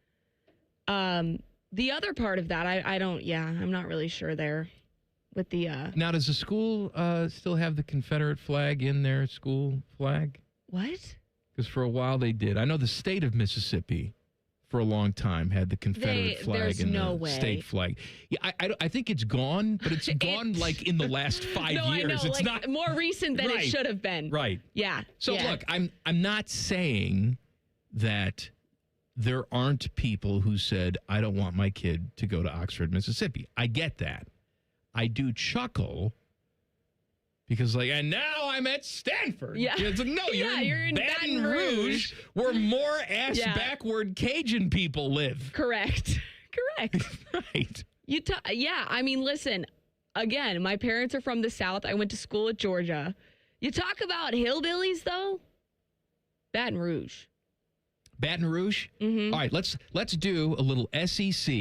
The other part of that, I'm not really sure there with the... Now, does the school still have the Confederate flag in their school flag? What? Because for a while they did. I know the state of Mississippi for a long time had the Confederate flag there's and no the way. state flag. Yeah, I think it's gone, but it's gone like in the last 5 years. I know, It's like, not more recent than it should have been. Right. Yeah. So yeah. look, I'm not saying that there aren't people who said, I don't want my kid to go to Oxford, Mississippi. I get that. I do chuckle because, like, and now I'm at Stanford. Yeah. It's like, no, you're in Baton Rouge, where more ass-backward Cajun people live. Correct. Right. Yeah, I mean, listen, again, my parents are from the South. I went to school at Georgia. You talk about hillbillies, though? Baton Rouge. Baton Rouge? Mm-hmm. All right, let's do a little SEC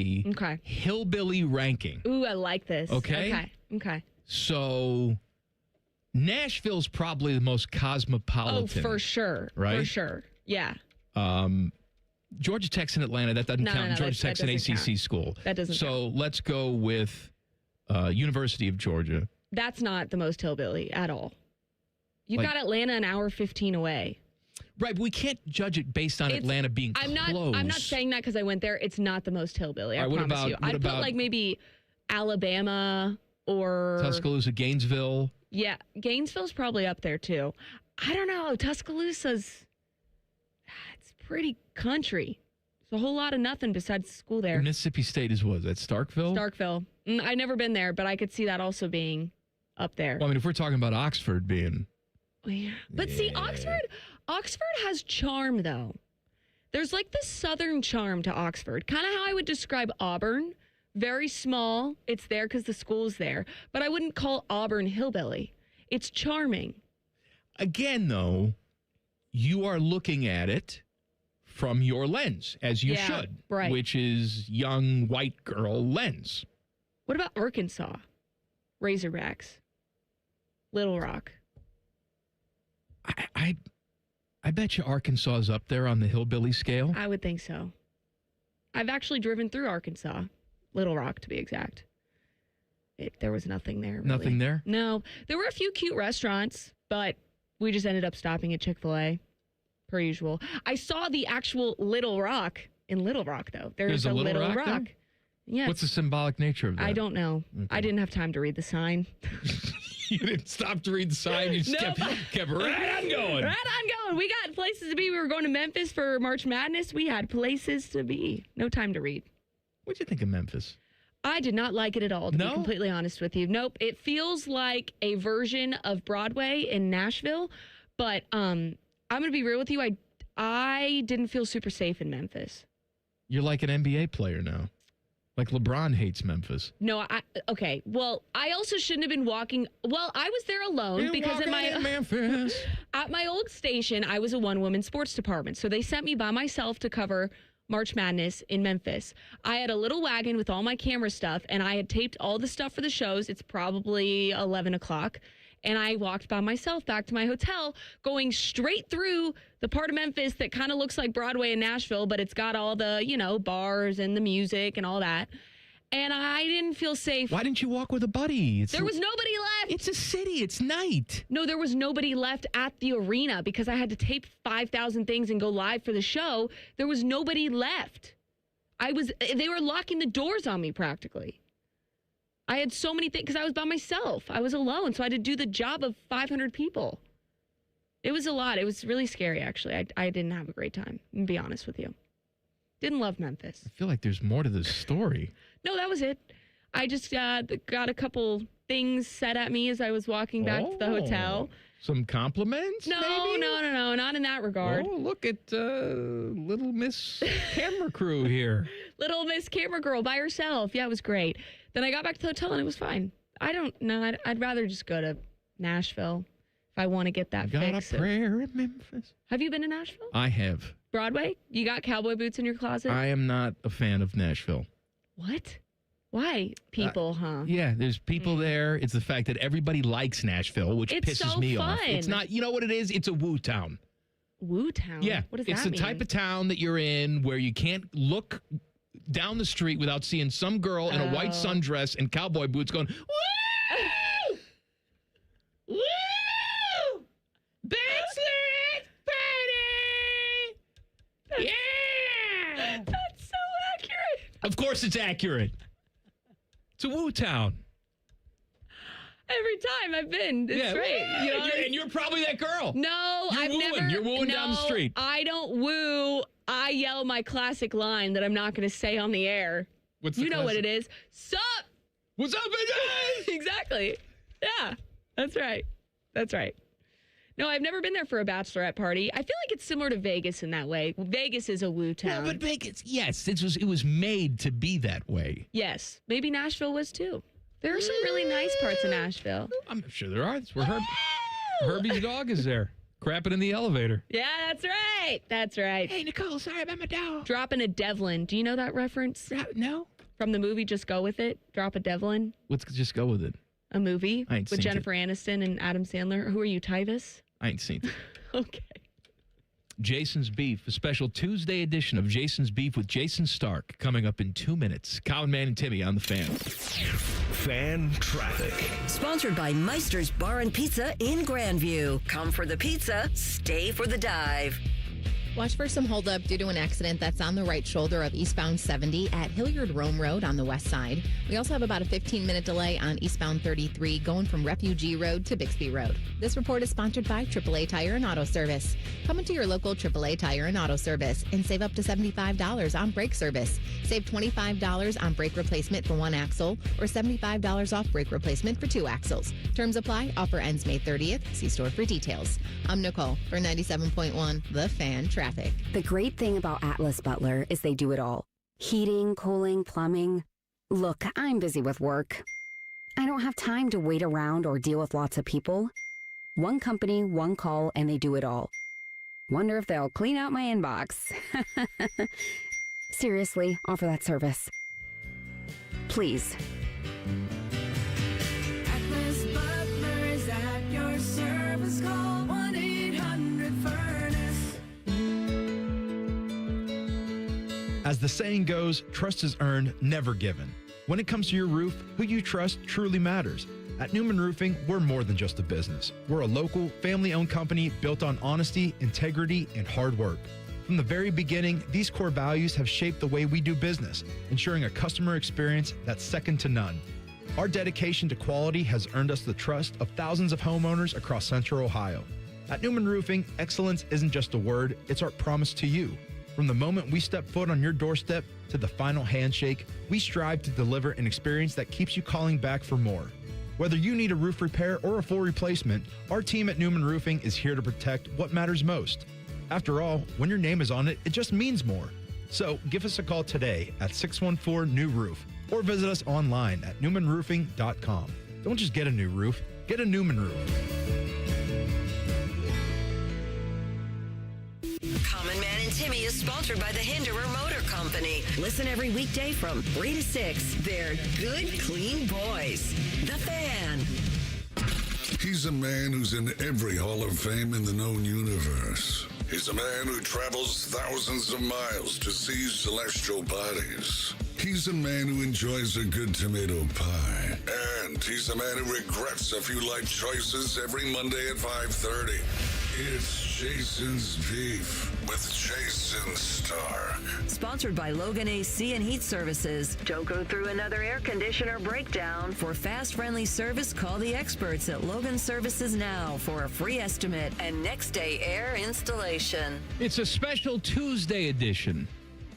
hillbilly ranking. Ooh, I like this. Okay? Okay. So Nashville's probably the most cosmopolitan. Oh, for sure. Right? For sure. Yeah. Georgia Tech's in Atlanta. That doesn't count. No, Georgia Tech's an ACC count. school. That doesn't So let's go with University of Georgia. That's not the most hillbilly at all. You Like- got Atlanta an hour 15 away. Right, but we can't judge it based on Atlanta being I'm close. not saying that because I went there. It's not the most hillbilly. I All right, promise you. what I'd put about- like maybe Alabama or Tuscaloosa, Gainesville. Yeah, Gainesville's probably up there too. I don't know. Tuscaloosa's it's pretty country. It's a whole lot of nothing besides school there. Mississippi State is what? Is that Starkville? Starkville. I've never been there, but I could see that also being up there. Well, I mean, if we're talking about Oxford being. Yeah. But see, Oxford has charm, though. There's like this southern charm to Oxford, kind of how I would describe Auburn. Very small. It's there because the school's there. But I wouldn't call Auburn hillbilly. It's charming. Again, though, you are looking at it from your lens, as you should, right. which is young white girl lens. What about Arkansas? Razorbacks. Little Rock. I bet you Arkansas is up there on the hillbilly scale. I would think so. I've actually driven through Arkansas. Little Rock, to be exact. There was nothing there. Really. Nothing there? No. There were a few cute restaurants, but we just ended up stopping at Chick-fil-A, per usual. I saw the actual Little Rock in Little Rock, though. There's a Little Rock. there? Yeah. What's the symbolic nature of that? I don't know. Okay. I didn't have time to read the sign. You didn't stop to read the sign. You just kept right on going. Right on going. We got places to be. We were going to Memphis for March Madness. We had places to be. No time to read. What'd you think of Memphis? I did not like it at all, to be completely honest with you. Nope. It feels like a version of Broadway in Nashville. But I'm going to be real with you. I didn't feel super safe in Memphis. You're like an NBA player now. Like LeBron hates Memphis. No, okay. Well, I also shouldn't have been walking. Well, I was there alone because at Memphis. At my old station, I was a one-woman sports department. So they sent me by myself to cover March Madness in Memphis. I had a little wagon with all my camera stuff, and I had taped all the stuff for the shows. It's probably 11 o'clock. And I walked by myself back to my hotel, going straight through the part of Memphis that kind of looks like Broadway in Nashville, but it's got all the, bars and the music and all that. And I didn't feel safe. Why didn't you walk with a buddy? There was nobody left. It's a city. It's night. No, there was nobody left at the arena because I had to tape 5,000 things and go live for the show. There was nobody left. They were locking the doors on me practically. I had so many things because I was by myself. I was alone, so I had to do the job of 500 people. It was a lot. It was really scary, actually. I didn't have a great time, to be honest with you. Didn't love Memphis. I feel like there's more to this story. No, that was it. I just got a couple things said at me as I was walking back to the hotel. Some compliments? No, maybe? no, not in that regard. Oh, look at little Miss Camera Crew here. Little Miss Camera Girl by herself. Yeah, it was great. Then I got back to the hotel and it was fine. I don't know. I'd rather just go to Nashville if I want to get that Got fix. a prayer in Memphis. Have you been to Nashville? I have. Broadway? You got cowboy boots in your closet? I am not a fan of Nashville. What? Why? People, huh? Yeah, there's people there. It's the fact that everybody likes Nashville, which It's pisses so me off. fun. It's not, you know what it is? It's a woo town. Woo town? Yeah. What does it's that the mean? type of town that you're in where you can't look down the street without seeing some girl in a white sundress and cowboy boots going, woo! Woo! Bachelorette party! Yeah! Of course it's accurate. It's a woo town. Every time I've been, it's great. You know, and you're probably that girl. No, You're I've wooing. never. You're wooing down the street. I don't woo. I yell my classic line that I'm not going to say on the air. What's the You know what classic? it is. Sup? What's up, bitches? Exactly. Yeah, that's right. That's right. No, I've never been there for a bachelorette party. I feel like it's similar to Vegas in that way. Vegas is a woo town. No, but Vegas, yes, it was made to be that way. Yes, maybe Nashville was too. There are some really nice parts of Nashville. I'm sure there are. That's where Herbie's dog is there, crapping in the elevator. Yeah, that's right. That's right. Hey, Nicole, sorry about my dog. Dropping a Devlin. Do you know that reference? No. From the movie Just Go With It? Drop a Devlin. Let's just go with it. A movie I ain't with seen Jennifer Aniston and Adam Sandler. Who are you, Tyvis? I ain't seen it. Okay. Jason's Beef, a special Tuesday edition of Jason's Beef with Jayson Stark, coming up in 2 minutes. Colin, Man, and Timmy on the Fan. Fan traffic. Sponsored by Meister's Bar and Pizza in Grandview. Come for the pizza, stay for the dive. Watch for some holdup due to an accident that's on the right shoulder of eastbound 70 at Hilliard Rome Road on the west side. We also have about a 15-minute delay on eastbound 33 going from Refugee Road to Bixby Road. This report is sponsored by AAA Tire and Auto Service. Come into your local AAA Tire and Auto Service and save up to $75 on brake service. Save $25 on brake replacement for one axle or $75 off brake replacement for two axles. Terms apply. Offer ends May 30th. See store for details. I'm Nicole for 97.1 The Fan Traffic. The great thing about Atlas Butler is they do it all. Heating, cooling, plumbing. Look, I'm busy with work. I don't have time to wait around or deal with lots of people. One company, one call, and they do it all. Wonder if they'll clean out my inbox. Seriously, offer that service. Please. Atlas Butler is at your service. Call 1-800-FURNACE. As the saying goes, trust is earned, never given. When it comes to your roof, who you trust truly matters. At Newman Roofing, we're more than just a business. We're a local, family-owned company built on honesty, integrity, and hard work. From the very beginning, these core values have shaped the way we do business, ensuring a customer experience that's second to none. Our dedication to quality has earned us the trust of thousands of homeowners across Central Ohio. At Newman Roofing, excellence isn't just a word, it's our promise to you. From the moment we step foot on your doorstep to the final handshake, we strive to deliver an experience that keeps you calling back for more. Whether you need a roof repair or a full replacement, our team at Newman Roofing is here to protect what matters most. After all, when your name is on it, it just means more. So give us a call today at 614-NEW-ROOF or visit us online at newmanroofing.com. Don't just get a new roof, get a Newman roof. Common Man and Timmy is sponsored by the Hinderer Motor Company. Listen every weekday from 3 to 6. They're good, clean boys. The Fan. He's a man who's in every Hall of Fame in the known universe. He's a man who travels thousands of miles to see celestial bodies. He's a man who enjoys a good tomato pie. And he's a man who regrets a few life choices every Monday at 5:30. It's Jason's Beef with Jayson Stark. Sponsored by Logan AC and Heat Services. Don't go through another air conditioner breakdown. For fast, friendly service, call the experts at Logan Services now for a free estimate and next day air installation. It's a special Tuesday edition.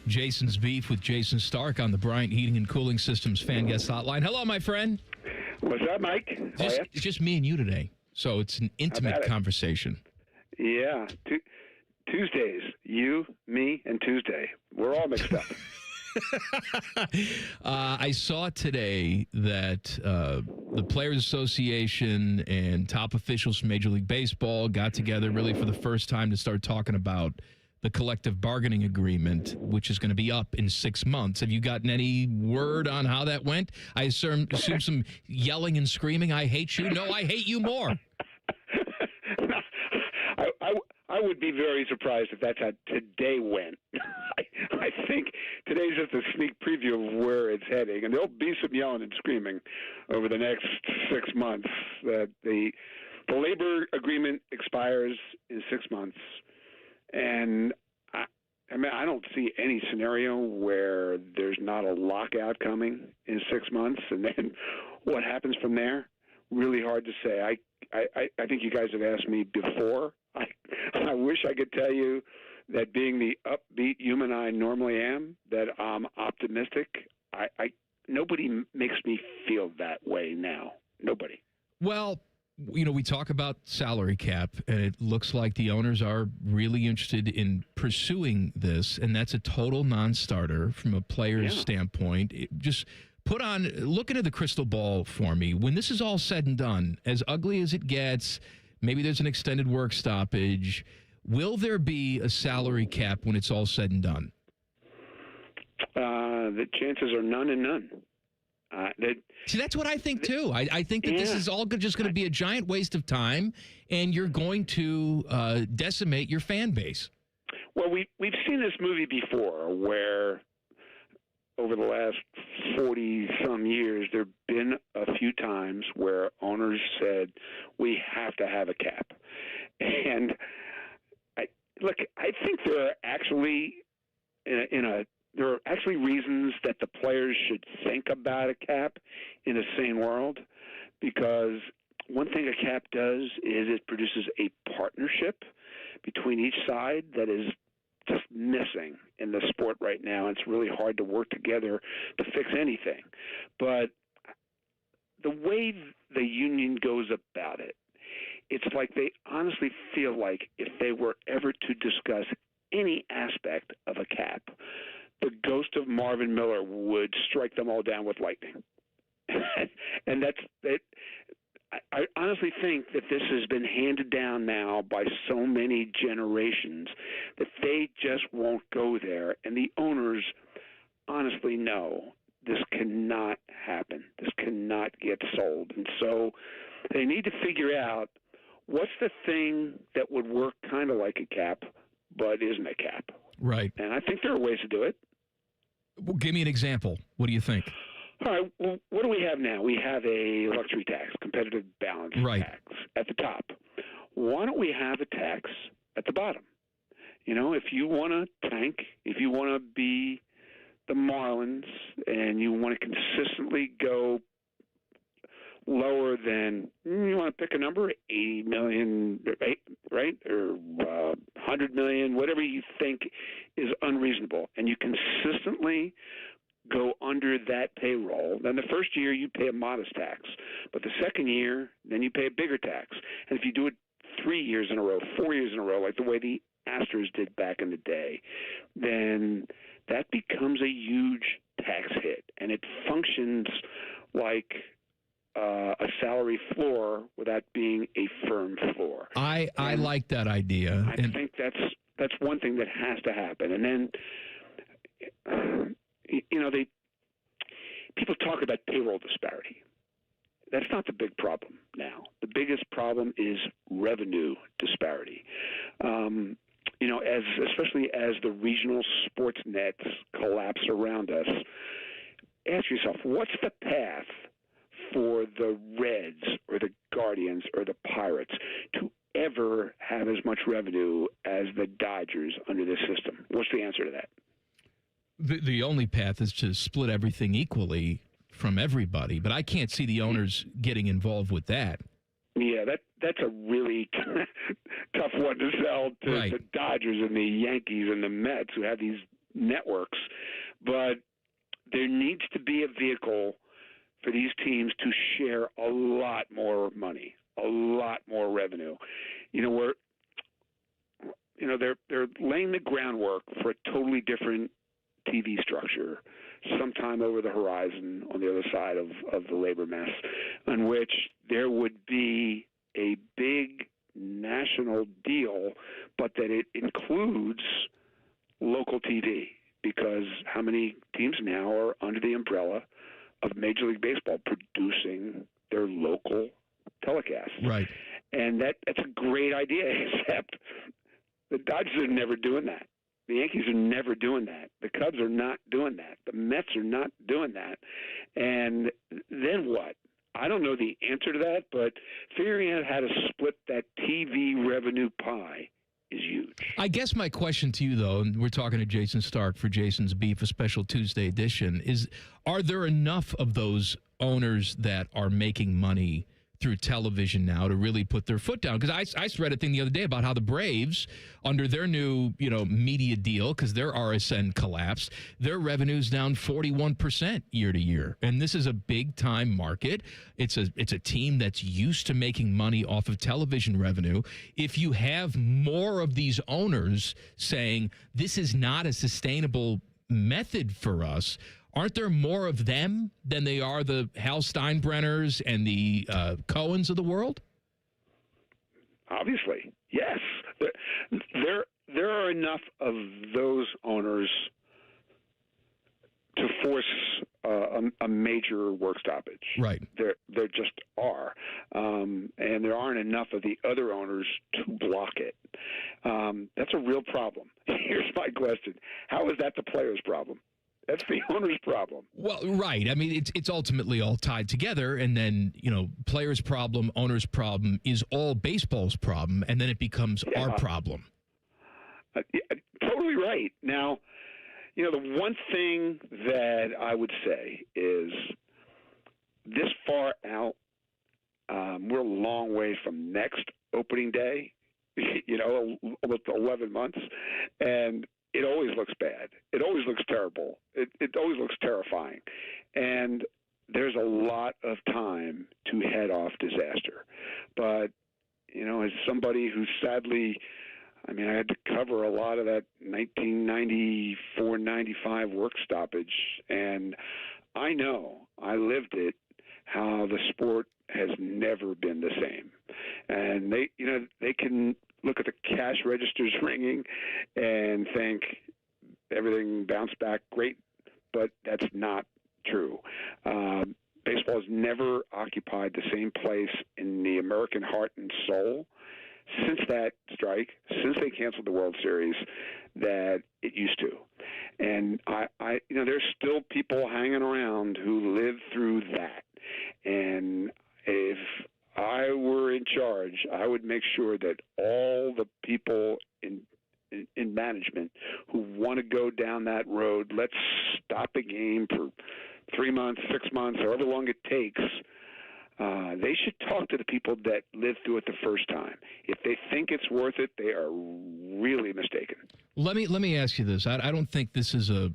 Jason's Beef with Jayson Stark on the Bryant Heating and Cooling Systems Fan Guest Hotline. Hello, my friend. What's up, Mike? It's just me and you today, so it's an intimate conversation. Yeah. Tuesdays. You, me, and Tuesday. We're all mixed up. I saw today that the Players Association and top officials from Major League Baseball got together really for the first time to start talking about the collective bargaining agreement, which is going to be up in 6 months. Have you gotten any word on how that went? I assume some yelling and screaming, I hate you. No, I hate you more. I would be very surprised if that's how today went. I think today's just a sneak preview of where it's heading, and there'll be some yelling and screaming over the next 6 months. The labor agreement expires in 6 months, and I mean, I don't see any scenario where there's not a lockout coming in 6 months, and then what happens from there? Really hard to say. I think you guys have asked me before. I wish I could tell you that being the upbeat human I normally am, that I'm optimistic. Nobody makes me feel that way now. Nobody. Well, we talk about salary cap, and it looks like the owners are really interested in pursuing this, and that's a total non-starter from a player's standpoint. Just look into the crystal ball for me. When this is all said and done, as ugly as it gets, maybe there's an extended work stoppage, will there be a salary cap when it's all said and done? The chances are none and none. See, that's what I think, too. I think that this is all just going to be a giant waste of time, and you're going to decimate your fan base. Well, we've seen this movie before where over the last 40-some years, there have been a few times where owners said, we have to have a cap. And, I think there are actually there are actually reasons that the players should think about a cap in a sane world, because one thing a cap does is it produces a partnership between each side that is just missing in the sport right now. It's really hard to work together to fix anything. But the way the union goes about it, it's like they honestly feel like if they were ever to discuss any aspect of a cap, the ghost of Marvin Miller would strike them all down with lightning. And that's it. I honestly think that this has been handed down now by so many generations that they just won't go there. And the owners honestly know this cannot happen. This cannot get sold. And so they need to figure out what's the thing that would work kind of like a cap, but isn't a cap. Right. And I think there are ways to do it. Well, give me an example. What do you think? All right, well, what do we have now? We have a luxury tax, competitive balance tax at the top. Why don't we have a tax at the bottom? If you want to tank, if you want to be the Marlins and you want to consistently go lower than, you want to pick a number, 80 million, right? Or 100 million, whatever you think is unreasonable, and you consistently go under that payroll, then the first year you pay a modest tax. But the second year, then you pay a bigger tax. And if you do it 3 years in a row, 4 years in a row, like the way the Astros did back in the day, then that becomes a huge tax hit. And it functions like a salary floor without being a firm floor. I like that idea. I think that's one thing that has to happen. And then people talk about payroll disparity. That's not the big problem now. The biggest problem is revenue disparity. Especially as the regional sports nets collapse around us, ask yourself, what's the path for the Reds or the Guardians or the Pirates to ever have as much revenue as the Dodgers under this system? What's the answer to that? The only path is to split everything equally from everybody, but I can't see the owners getting involved with that. Yeah, that's a really tough one to sell to the Dodgers and the Yankees and the Mets, who have these networks. But there needs to be a vehicle for these teams to share a lot more money, a lot more revenue. They're laying the groundwork for a totally different TV structure sometime over the horizon on the other side of the labor mess, in which there would be a big national deal, but that it includes local TV, because how many teams now are under the umbrella of Major League Baseball producing their local telecasts? Right. And that's a great idea, except the Dodgers are never doing that. The Yankees are never doing that. The Cubs are not doing that. The Mets are not doing that. And then what? I don't know the answer to that, but figuring out how to split that TV revenue pie is huge. I guess my question to you, though, and we're talking to Jayson Stark for Jason's Beef, a special Tuesday edition, is are there enough of those owners that are making money through television now to really put their foot down? Because I read a thing the other day about how the Braves, under their new media deal, because their RSN collapsed, their revenue's down 41% year to year, and this is a big time market. It's a team that's used to making money off of television revenue. If you have more of these owners saying this is not a sustainable method for us, aren't there more of them than they are the Hal Steinbrenners and the Cohens of the world? Obviously, yes. There are enough of those owners to force a major work stoppage. Right. There just are. And there aren't enough of the other owners to block it. That's a real problem. Here's my question. How is that the player's problem? That's the owner's problem. Well, right. I mean, it's ultimately all tied together, and then players' problem, owner's problem is all baseball's problem, and then it becomes our problem. Totally right. Now, the one thing that I would say is this far out, we're a long way from next opening day. Almost 11 months, and it always looks bad. It always looks terrible. It always looks terrifying. And there's a lot of time to head off disaster. But, as somebody who sadly, I had to cover a lot of that 1994-95 work stoppage, and I know, I lived it, how the sport has never been the same. And they can look at the cash registers ringing and think everything bounced back great, but that's not true. Baseball has never occupied the same place in the American heart and soul since that strike, since they canceled the World Series, that it used to. And there's still people hanging around who lived through that. And if I were in charge, I would make sure that all the people in management who want to go down that road, let's stop a game for 3 months, 6 months, however long it takes, they should talk to the people that lived through it the first time. If they think it's worth it, they are really mistaken. Let me ask you this. I don't think this is a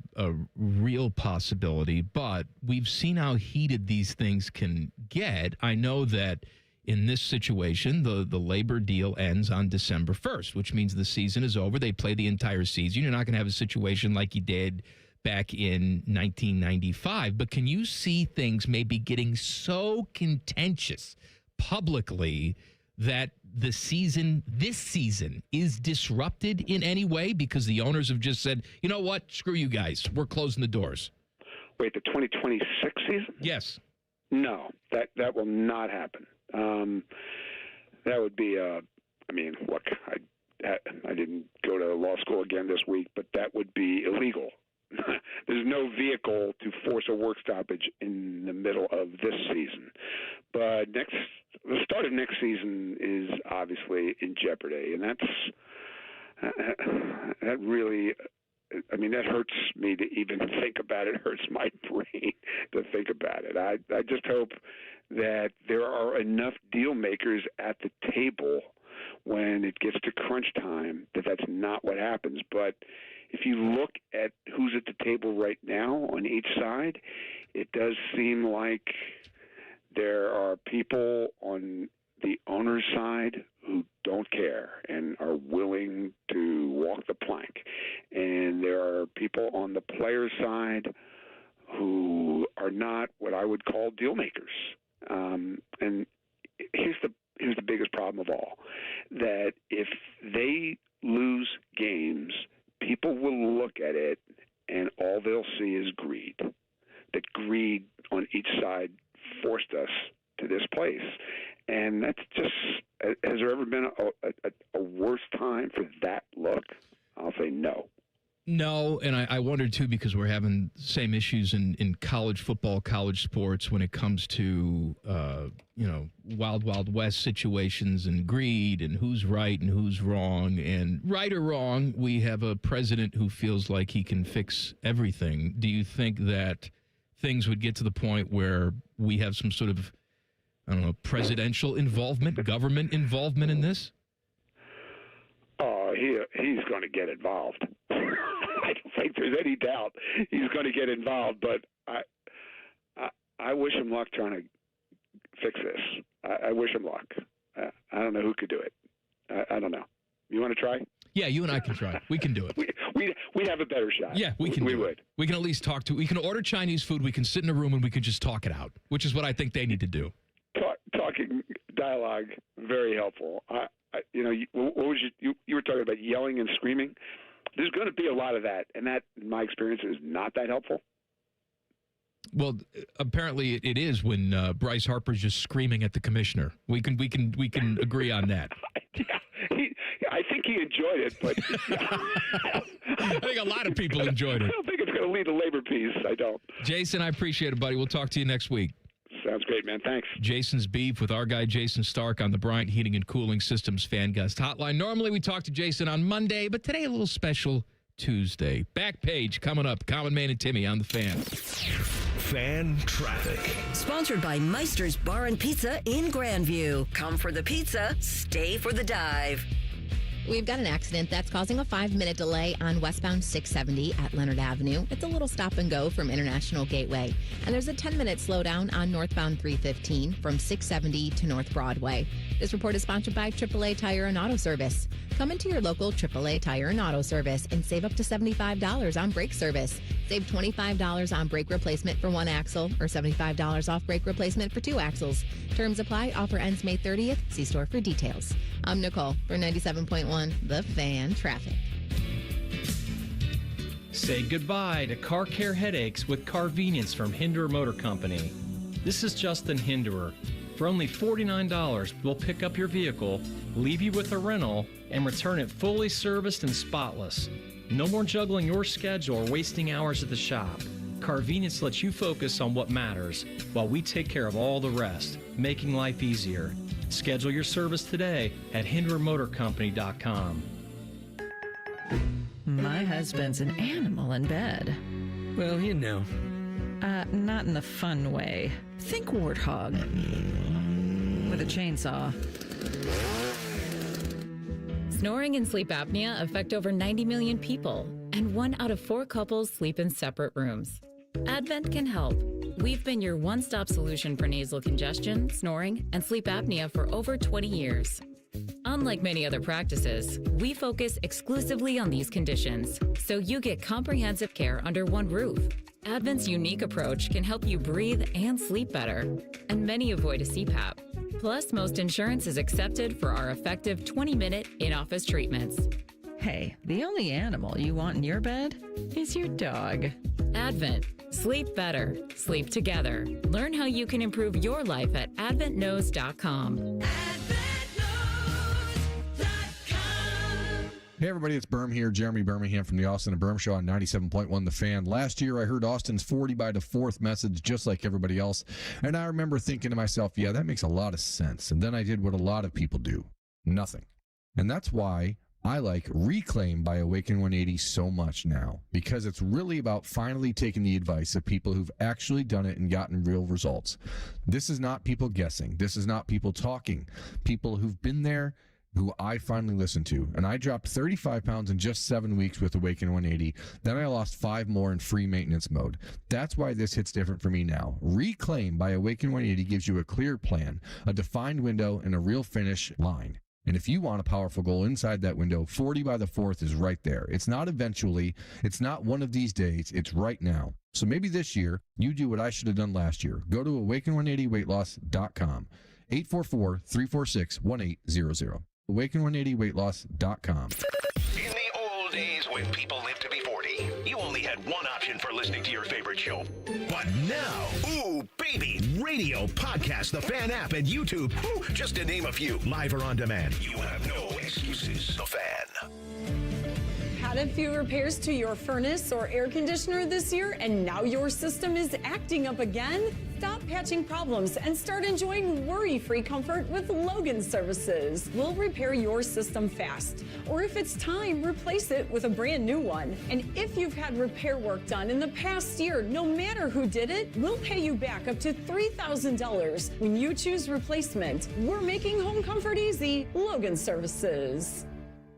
real possibility, but we've seen how heated these things can get. I know that in this situation, the labor deal ends on December 1st, which means the season is over. They play the entire season. You're not going to have a situation like you did back in 1995. But can you see things maybe getting so contentious publicly that this season is disrupted in any way because the owners have just said, you know what, screw you guys, we're closing the doors? Wait, the 2026 season? Yes. No, that will not happen. That would be look, I didn't go to law school again this week, but that would be illegal. There's no vehicle to force a work stoppage in the middle of this season. But the start of next season is obviously in jeopardy, and that really, that hurts me to even think about it. It hurts my brain to think about it. I just hope that there are enough deal makers at the table when it gets to crunch time that that's not what happens. But if you look at who's at the table right now on each side, it does seem like there are people on the owner's side who don't care and are willing to walk the plank. And there are people on the player's side who are not what I would call deal makers. And here's the biggest problem of all, that if they lose games, people will look at it and all they'll see is greed. That greed on each side forced us to this place. And that's just, has there ever been a worse time for that look? I'll say no. No, and I wondered, too, because we're having the same issues in college football, college sports when it comes to, wild, wild west situations and greed and who's right and who's wrong. And right or wrong, we have a president who feels like he can fix everything. Do you think that things would get to the point where we have some sort of, presidential involvement, government involvement in this? Oh, he's going to get involved. I don't think there's any doubt he's going to get involved. But I wish him luck trying to fix this. I wish him luck. I don't know who could do it. I don't know. You want to try? Yeah, you and I can try. We can do it. We have a better shot. Yeah, we can. We would. We can at least talk to. We can order Chinese food. We can sit in a room and we can just talk it out, which is what I think they need to do. Talking dialogue, very helpful. What was you were talking about yelling and screaming? There's going to be a lot of that, and that, in my experience, is not that helpful. Well, apparently it is when Bryce Harper's just screaming at the commissioner. We can agree on that. I think he enjoyed it, but I think a lot of people enjoyed it. I don't think it's going to lead to labor peace. I don't. Jayson, I appreciate it, buddy. We'll talk to you next week. Sounds great, man. Thanks. Jayson's beef with our guy Jayson Stark on the Bryant Heating and Cooling Systems Fan Guest Hotline. Normally we talk to Jayson on Monday, but today a little special Tuesday. Back page coming up. Common Man and Timmy on the Fan. Fan traffic. Sponsored by Meister's Bar and Pizza in Grandview. Come for the pizza, stay for the dive. We've got an accident that's causing a 5-minute delay on westbound 670 at Leonard Avenue. It's a little stop and go from International Gateway. And there's a 10-minute slowdown on northbound 315 from 670 to North Broadway. This report is sponsored by AAA Tire and Auto Service. Come into your local AAA Tire and Auto Service and save up to $75 on brake service. Save $25 on brake replacement for one axle or $75 off brake replacement for two axles. Terms apply. Offer ends May 30th. See store for details. I'm Nicole for 97.1 The Fan Traffic. Say goodbye to car care headaches with Carvenience from Hinderer Motor Company. This is Justin Hinderer. For only $49, we'll pick up your vehicle, leave you with a rental, and return it fully serviced and spotless. No more juggling your schedule or wasting hours at the shop. Carvenience lets you focus on what matters while we take care of all the rest, making life easier. Schedule your service today at HindererMotorCompany.com. My husband's an animal in bed. Well, you know. Not in the fun way. Think warthog. With a chainsaw. Snoring and sleep apnea affect over 90 million people, and 1 out of 4 couples sleep in separate rooms. Advent can help. We've been your one-stop solution for nasal congestion, snoring, and sleep apnea for over 20 years. Unlike many other practices, we focus exclusively on these conditions, so you get comprehensive care under one roof. Advent's unique approach can help you breathe and sleep better, and many avoid a CPAP. Plus, most insurance is accepted for our effective 20-minute in-office treatments. Hey, the only animal you want in your bed is your dog. Advent. Sleep better. Sleep together. Learn how you can improve your life at adventknows.com. Hey everybody, it's Berm here. Jeremy Birmingham from the Austin and Berm Show on 97.1 The Fan. Last year, I heard Austin's 40 by the 4th message just like everybody else, and I remember thinking to myself, yeah, that makes a lot of sense. And then I did what a lot of people do. Nothing. And that's why I like Reclaim by Awaken 180 so much now, because it's really about finally taking the advice of people who've actually done it and gotten real results. This is not people guessing. This is not people talking. People who've been there, who I finally listened to. And I dropped 35 pounds in just 7 weeks with Awaken 180. Then I lost 5 more in free maintenance mode. That's why this hits different for me now. Reclaim by Awaken 180 gives you a clear plan, a defined window, and a real finish line. And if you want a powerful goal inside that window, 40 by the 4th is right there. It's not eventually. It's not one of these days. It's right now. So maybe this year, you do what I should have done last year. Go to awaken180weightloss.com. 844-346-1800. awaken180weightloss.com. In the old days when people lived to be 40, you only had one option for listening to your favorite show. But now, ooh, baby, radio, podcast, the Fan app, and YouTube, ooh, just to name a few, live or on demand. You have no excuses. The Fan. Had a few repairs to your furnace or air conditioner this year and now your system is acting up again? Stop patching problems and start enjoying worry-free comfort with Logan Services. We'll repair your system fast. Or if it's time, replace it with a brand new one. And if you've had repair work done in the past year, no matter who did it, we'll pay you back up to $3,000 when you choose replacement. We're making home comfort easy. Logan Services.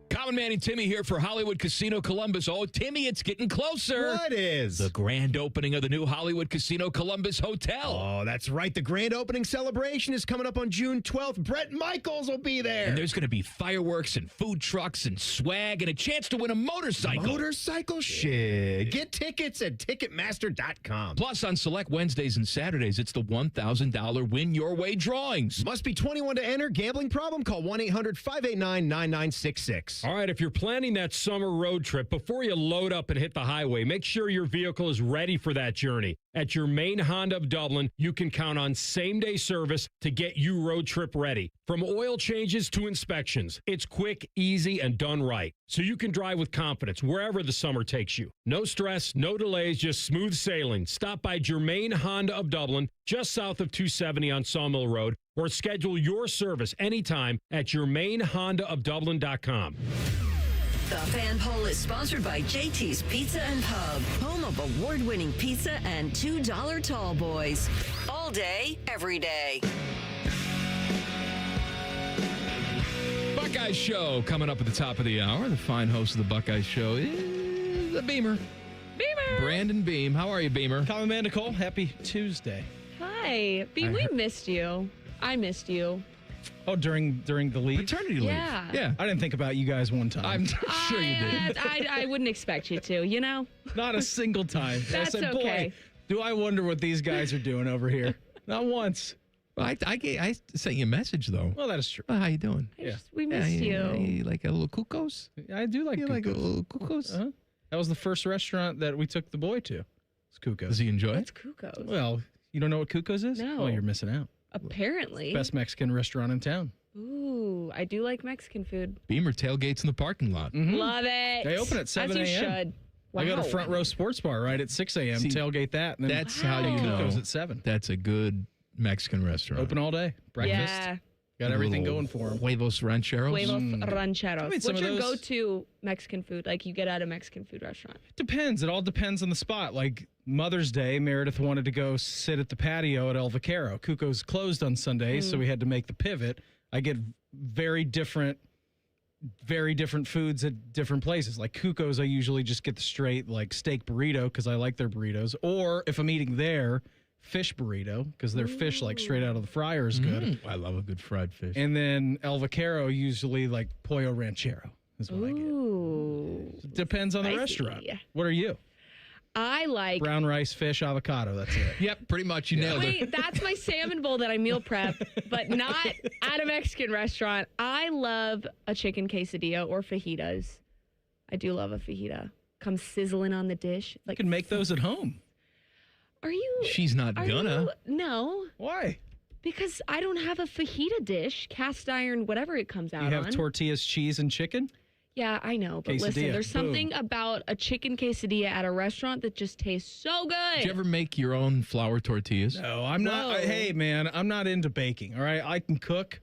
Common Man and Timmy here for Hollywood Casino Columbus. Oh, Timmy, it's getting closer. What is? The grand opening of the new Hollywood Casino Columbus Hotel. Oh, that's right. The grand opening celebration is coming up on June 12th. Brett Michaels will be there. And there's going to be fireworks and food trucks and swag and a chance to win a motorcycle. Motorcycle shit. Get tickets at Ticketmaster.com. Plus, on select Wednesdays and Saturdays, it's the $1,000 Win Your Way drawings. Must be 21 to enter. Gambling problem? Call 1-800-589-9966. All right, if you're planning that summer road trip, before you load up and hit the highway, make sure your vehicle is ready for that journey. At your main Honda of Dublin, you can count on same-day service to get you road trip ready. From oil changes to inspections, it's quick, easy, and done right. So you can drive with confidence wherever the summer takes you. No stress, no delays, just smooth sailing. Stop by Germain Honda of Dublin, just south of 270 on Sawmill Road, or schedule your service anytime at germainhondaofdublin.com. The Fan Poll is sponsored by JT's Pizza and Pub, home of award-winning pizza and $2 tall boys. All day, every day. Buckeyes Show coming up at the top of the hour. The fine host of the Buckeyes Show is the Beamer. Beamer! Brandon Beam. How are you, Beamer? Common Man Nicole, happy Tuesday. Hi. Beam, we missed you. I missed you. Oh, during the leave? Paternity leave. Yeah. I didn't think about you guys one time. I'm sure you did. I wouldn't expect you to, you know? Not a single time. That's I said, okay. Boy, do I wonder what these guys are doing over here. Not once. Well, I sent you a message, though. Well, that is true. Well, how you doing? We missed you. You like a little Cuckoos? I do like You Cuckoos. like a little Cuckoos? Uh-huh. That was the first restaurant that we took the boy to. It's Cuckoos. Does he enjoy it? What's Cuckoos? Well, you don't know what Cuckoos is? No. Oh, you're missing out. Apparently. Best Mexican restaurant in town. Ooh, I do like Mexican food. Beamer tailgates in the parking lot. Love it. They open at 7 a.m. As you should. I go to Wow. Front Row Sports Bar right at 6 a.m. See, tailgate that. And then That's how you know Cuckoos at 7. that's a good Mexican restaurant. Open all day. Breakfast. Yeah. Got everything Little going for them. Huevos rancheros. Huevos rancheros. I mean, some What's of your those- go-to Mexican food? Like you get at a Mexican food restaurant? Depends. It all depends on the spot. Like Mother's Day, Meredith wanted to go sit at the patio at El Vaquero. Cuco's closed on Sunday, so we had to make the pivot. I get very different foods at different places. Like Cuco's, I usually just get the straight like steak burrito because I like their burritos. Or if I'm eating there, fish burrito because their fish like straight out of the fryer is good. I love a good fried fish. And then El Vaquero usually like pollo ranchero is what I get. Ooh. Depends on the Spicy. restaurant. What are you? I like. Brown rice, fish, avocado. That's it. Yep, pretty much. You nailed it. Wait, that's my salmon bowl that I meal prep, but not at a Mexican restaurant. I love a chicken quesadilla or fajitas. I do love a fajita. Comes sizzling on the dish. You can make those at home. Are you? She's not are gonna. you- no. Why? Because I don't have a fajita dish, cast iron, whatever it comes out You have on. tortillas, cheese, and chicken? Yeah, I know, but listen, Quesadilla. there's something about a chicken quesadilla at a restaurant that just tastes so good. Did you ever make your own flour tortillas? No, I'm not. Hey, man, I'm not into baking. All right, I can cook.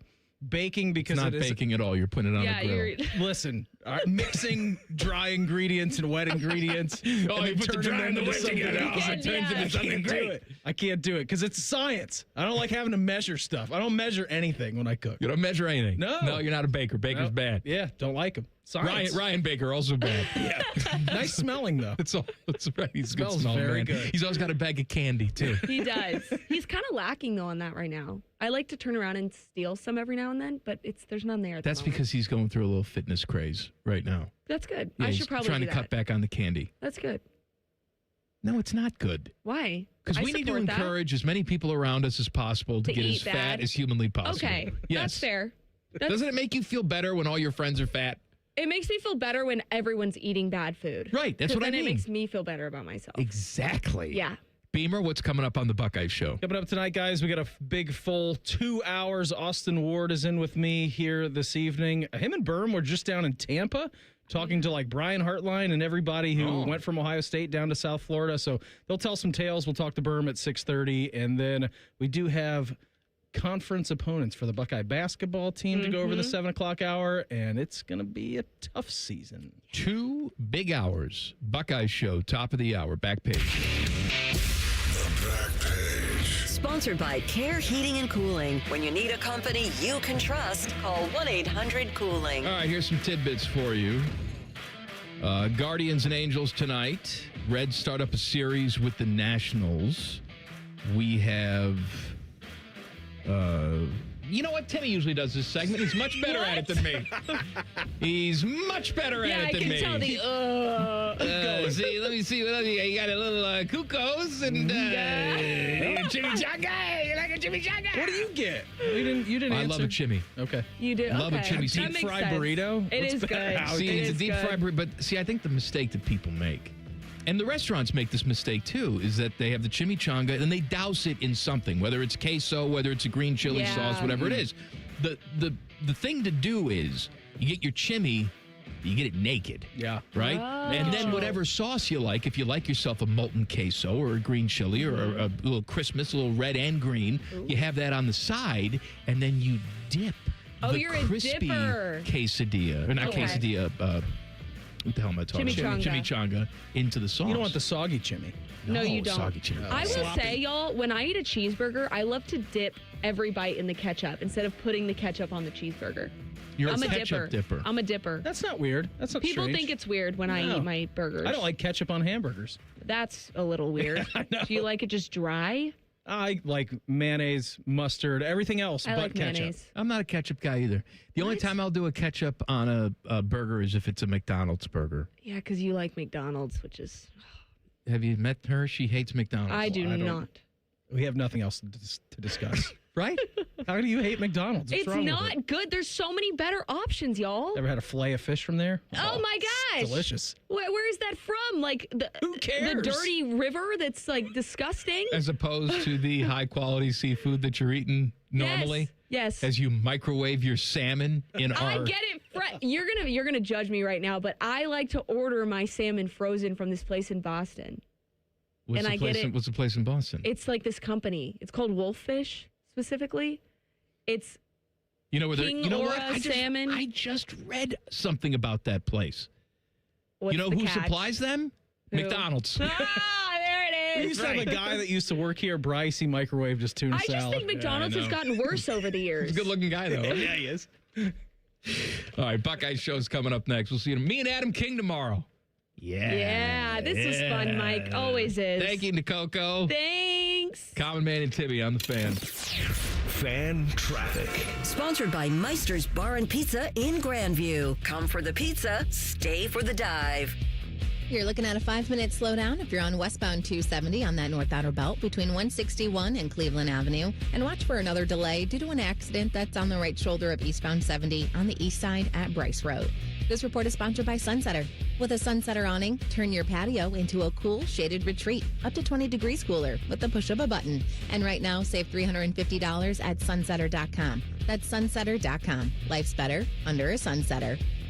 Baking because It's not it is baking at all. You're putting it on Yeah, a grill. you're. Listen, mixing dry ingredients and wet ingredients. Oh, and you then put the turning dry them and the into wet something together. else. Yeah, It turns into something great. I can't do it because it's science. I don't like having to measure stuff. I don't measure anything when I cook. You don't measure anything. No. No, you're not a baker. Baker's No. bad. Yeah, don't like them. Science. Ryan Baker, also bad. Yeah. Nice smelling, though. It's right. He's a good Smells smelling very man. good. He's always got a bag of candy, too. He does. He's kind of lacking though on that right now. I like to turn around and steal some every now and then, but there's none there. At That's the moment. because he's going through a little fitness craze right now. That's good. Yeah, I he's should probably trying do to that. cut back on the candy. That's good. No, it's not good. Why? Because I we need to support that. encourage as many people around us as possible to To get eat as fat bad. as humanly possible. Okay, Yes. that's fair. Doesn't it make you feel better when all your friends are fat? It makes me feel better when everyone's eating bad food. Right, that's 'Cause what I then mean. it makes me feel better about myself. Exactly. Yeah. Beamer, what's coming up on the Buckeye Show? Coming up tonight, guys, we got a big full 2 hours. Austin Ward is in with me here this evening. Him and Berm were just down in Tampa talking to like Brian Hartline and everybody who went from Ohio State down to South Florida. So they'll tell some tales. We'll talk to Berm at 6:30. And then we do have conference opponents for the Buckeye basketball team to go over the 7 o'clock hour. And it's going to be a tough season. 2 big hours. Buckeye Show, top of the hour, back page. Sponsored by Care Heating and Cooling. When you need a company you can trust, call 1-800-COOLING. All right, here's some tidbits for you. Guardians and Angels tonight. Reds start up a series with the Nationals. We have... you know what? Timmy usually does this segment. He's much better at it than me. He's much better at it than me. Yeah, I can tell the see, let me see what else you got. You got a little Cuckoos and chimichanga. You like a chimichanga? What do you get? You didn't I answer. love a chimmy. Okay. You do? Love a chimmy. That Deep makes fried sense. burrito? It What's is better? good. See, it's a is deep good. fried burrito, but see, I think the mistake that people make, and the restaurants make this mistake too, is that they have the chimichanga and they douse it in something, whether it's queso, whether it's a green chili sauce, whatever it is. The thing to do is you get your chimmy, you get it naked. Yeah. Right? Oh. And then whatever sauce you like, if you like yourself a molten queso or a green chili or a little Christmas, a little red and green, you have that on the side, and then you dip the you're a crispy dipper. quesadilla, or not Okay. quesadilla, what the hell am I talking about? Chimichanga into the sauce. You don't want the soggy chimmy. No, you don't. Soggy chimmy. I will say, y'all, when I eat a cheeseburger, I love to dip every bite in the ketchup instead of putting the ketchup on the cheeseburger. I'm a ketchup dipper. I'm a dipper. That's not weird. That's not People strange. think it's weird when I No. eat my burgers. I don't like ketchup on hamburgers. That's a little weird. I know. Do you like it just dry? I like mayonnaise, mustard, everything else I but like ketchup. mayonnaise. I'm not a ketchup guy either. The only time I'll do a ketchup on a burger is if it's a McDonald's burger. Yeah, because you like McDonald's, which is... Have you met her? She hates McDonald's. I do not. We have nothing else to discuss. Right? How do you hate McDonald's? What's It's wrong with it? not good. There's so many better options, y'all. Ever had a fillet of fish from there? Oh my gosh. It's delicious. Where is that from? Like, Who cares? The dirty river that's, like, disgusting? As opposed to the high quality seafood that you're eating normally. Yes. As you microwave your salmon in I our... get it. You're gonna judge me right now, but I like to order my salmon frozen from this place in Boston. What's and the I get it. What's the place in Boston? It's like this company. It's called Wolffish specifically. It's You know where they're... King You know what? Aura salmon. I just read something about that place. What's you know the who catch? supplies them? Who? McDonald's. Ah, there it We is. used to have a guy that used to work here, Bryce. He microwaved his tuna I just salad. think McDonald's has gotten worse over the years. He's a good-looking guy, though. Yeah, he is. All right, Buckeye Show's coming up next. We'll see you. Me and Adam King tomorrow. Yeah, this was fun, Mike. Always is. Thank you, Nicole. Thanks. Common Man and Timmy on the Fan. Fan traffic. Sponsored by Meister's Bar and Pizza in Grandview. Come for the pizza, stay for the dive. You're looking at a 5-minute slowdown if you're on westbound 270 on that north outer belt between 161 and Cleveland Avenue. And watch for another delay due to an accident that's on the right shoulder of eastbound 70 on the east side at Bryce Road. This report is sponsored by Sunsetter. With a Sunsetter awning, turn your patio into a cool, shaded retreat, up to 20 degrees cooler with the push of a button. And right now, save $350 at sunsetter.com. That's sunsetter.com. Life's better under a Sunsetter.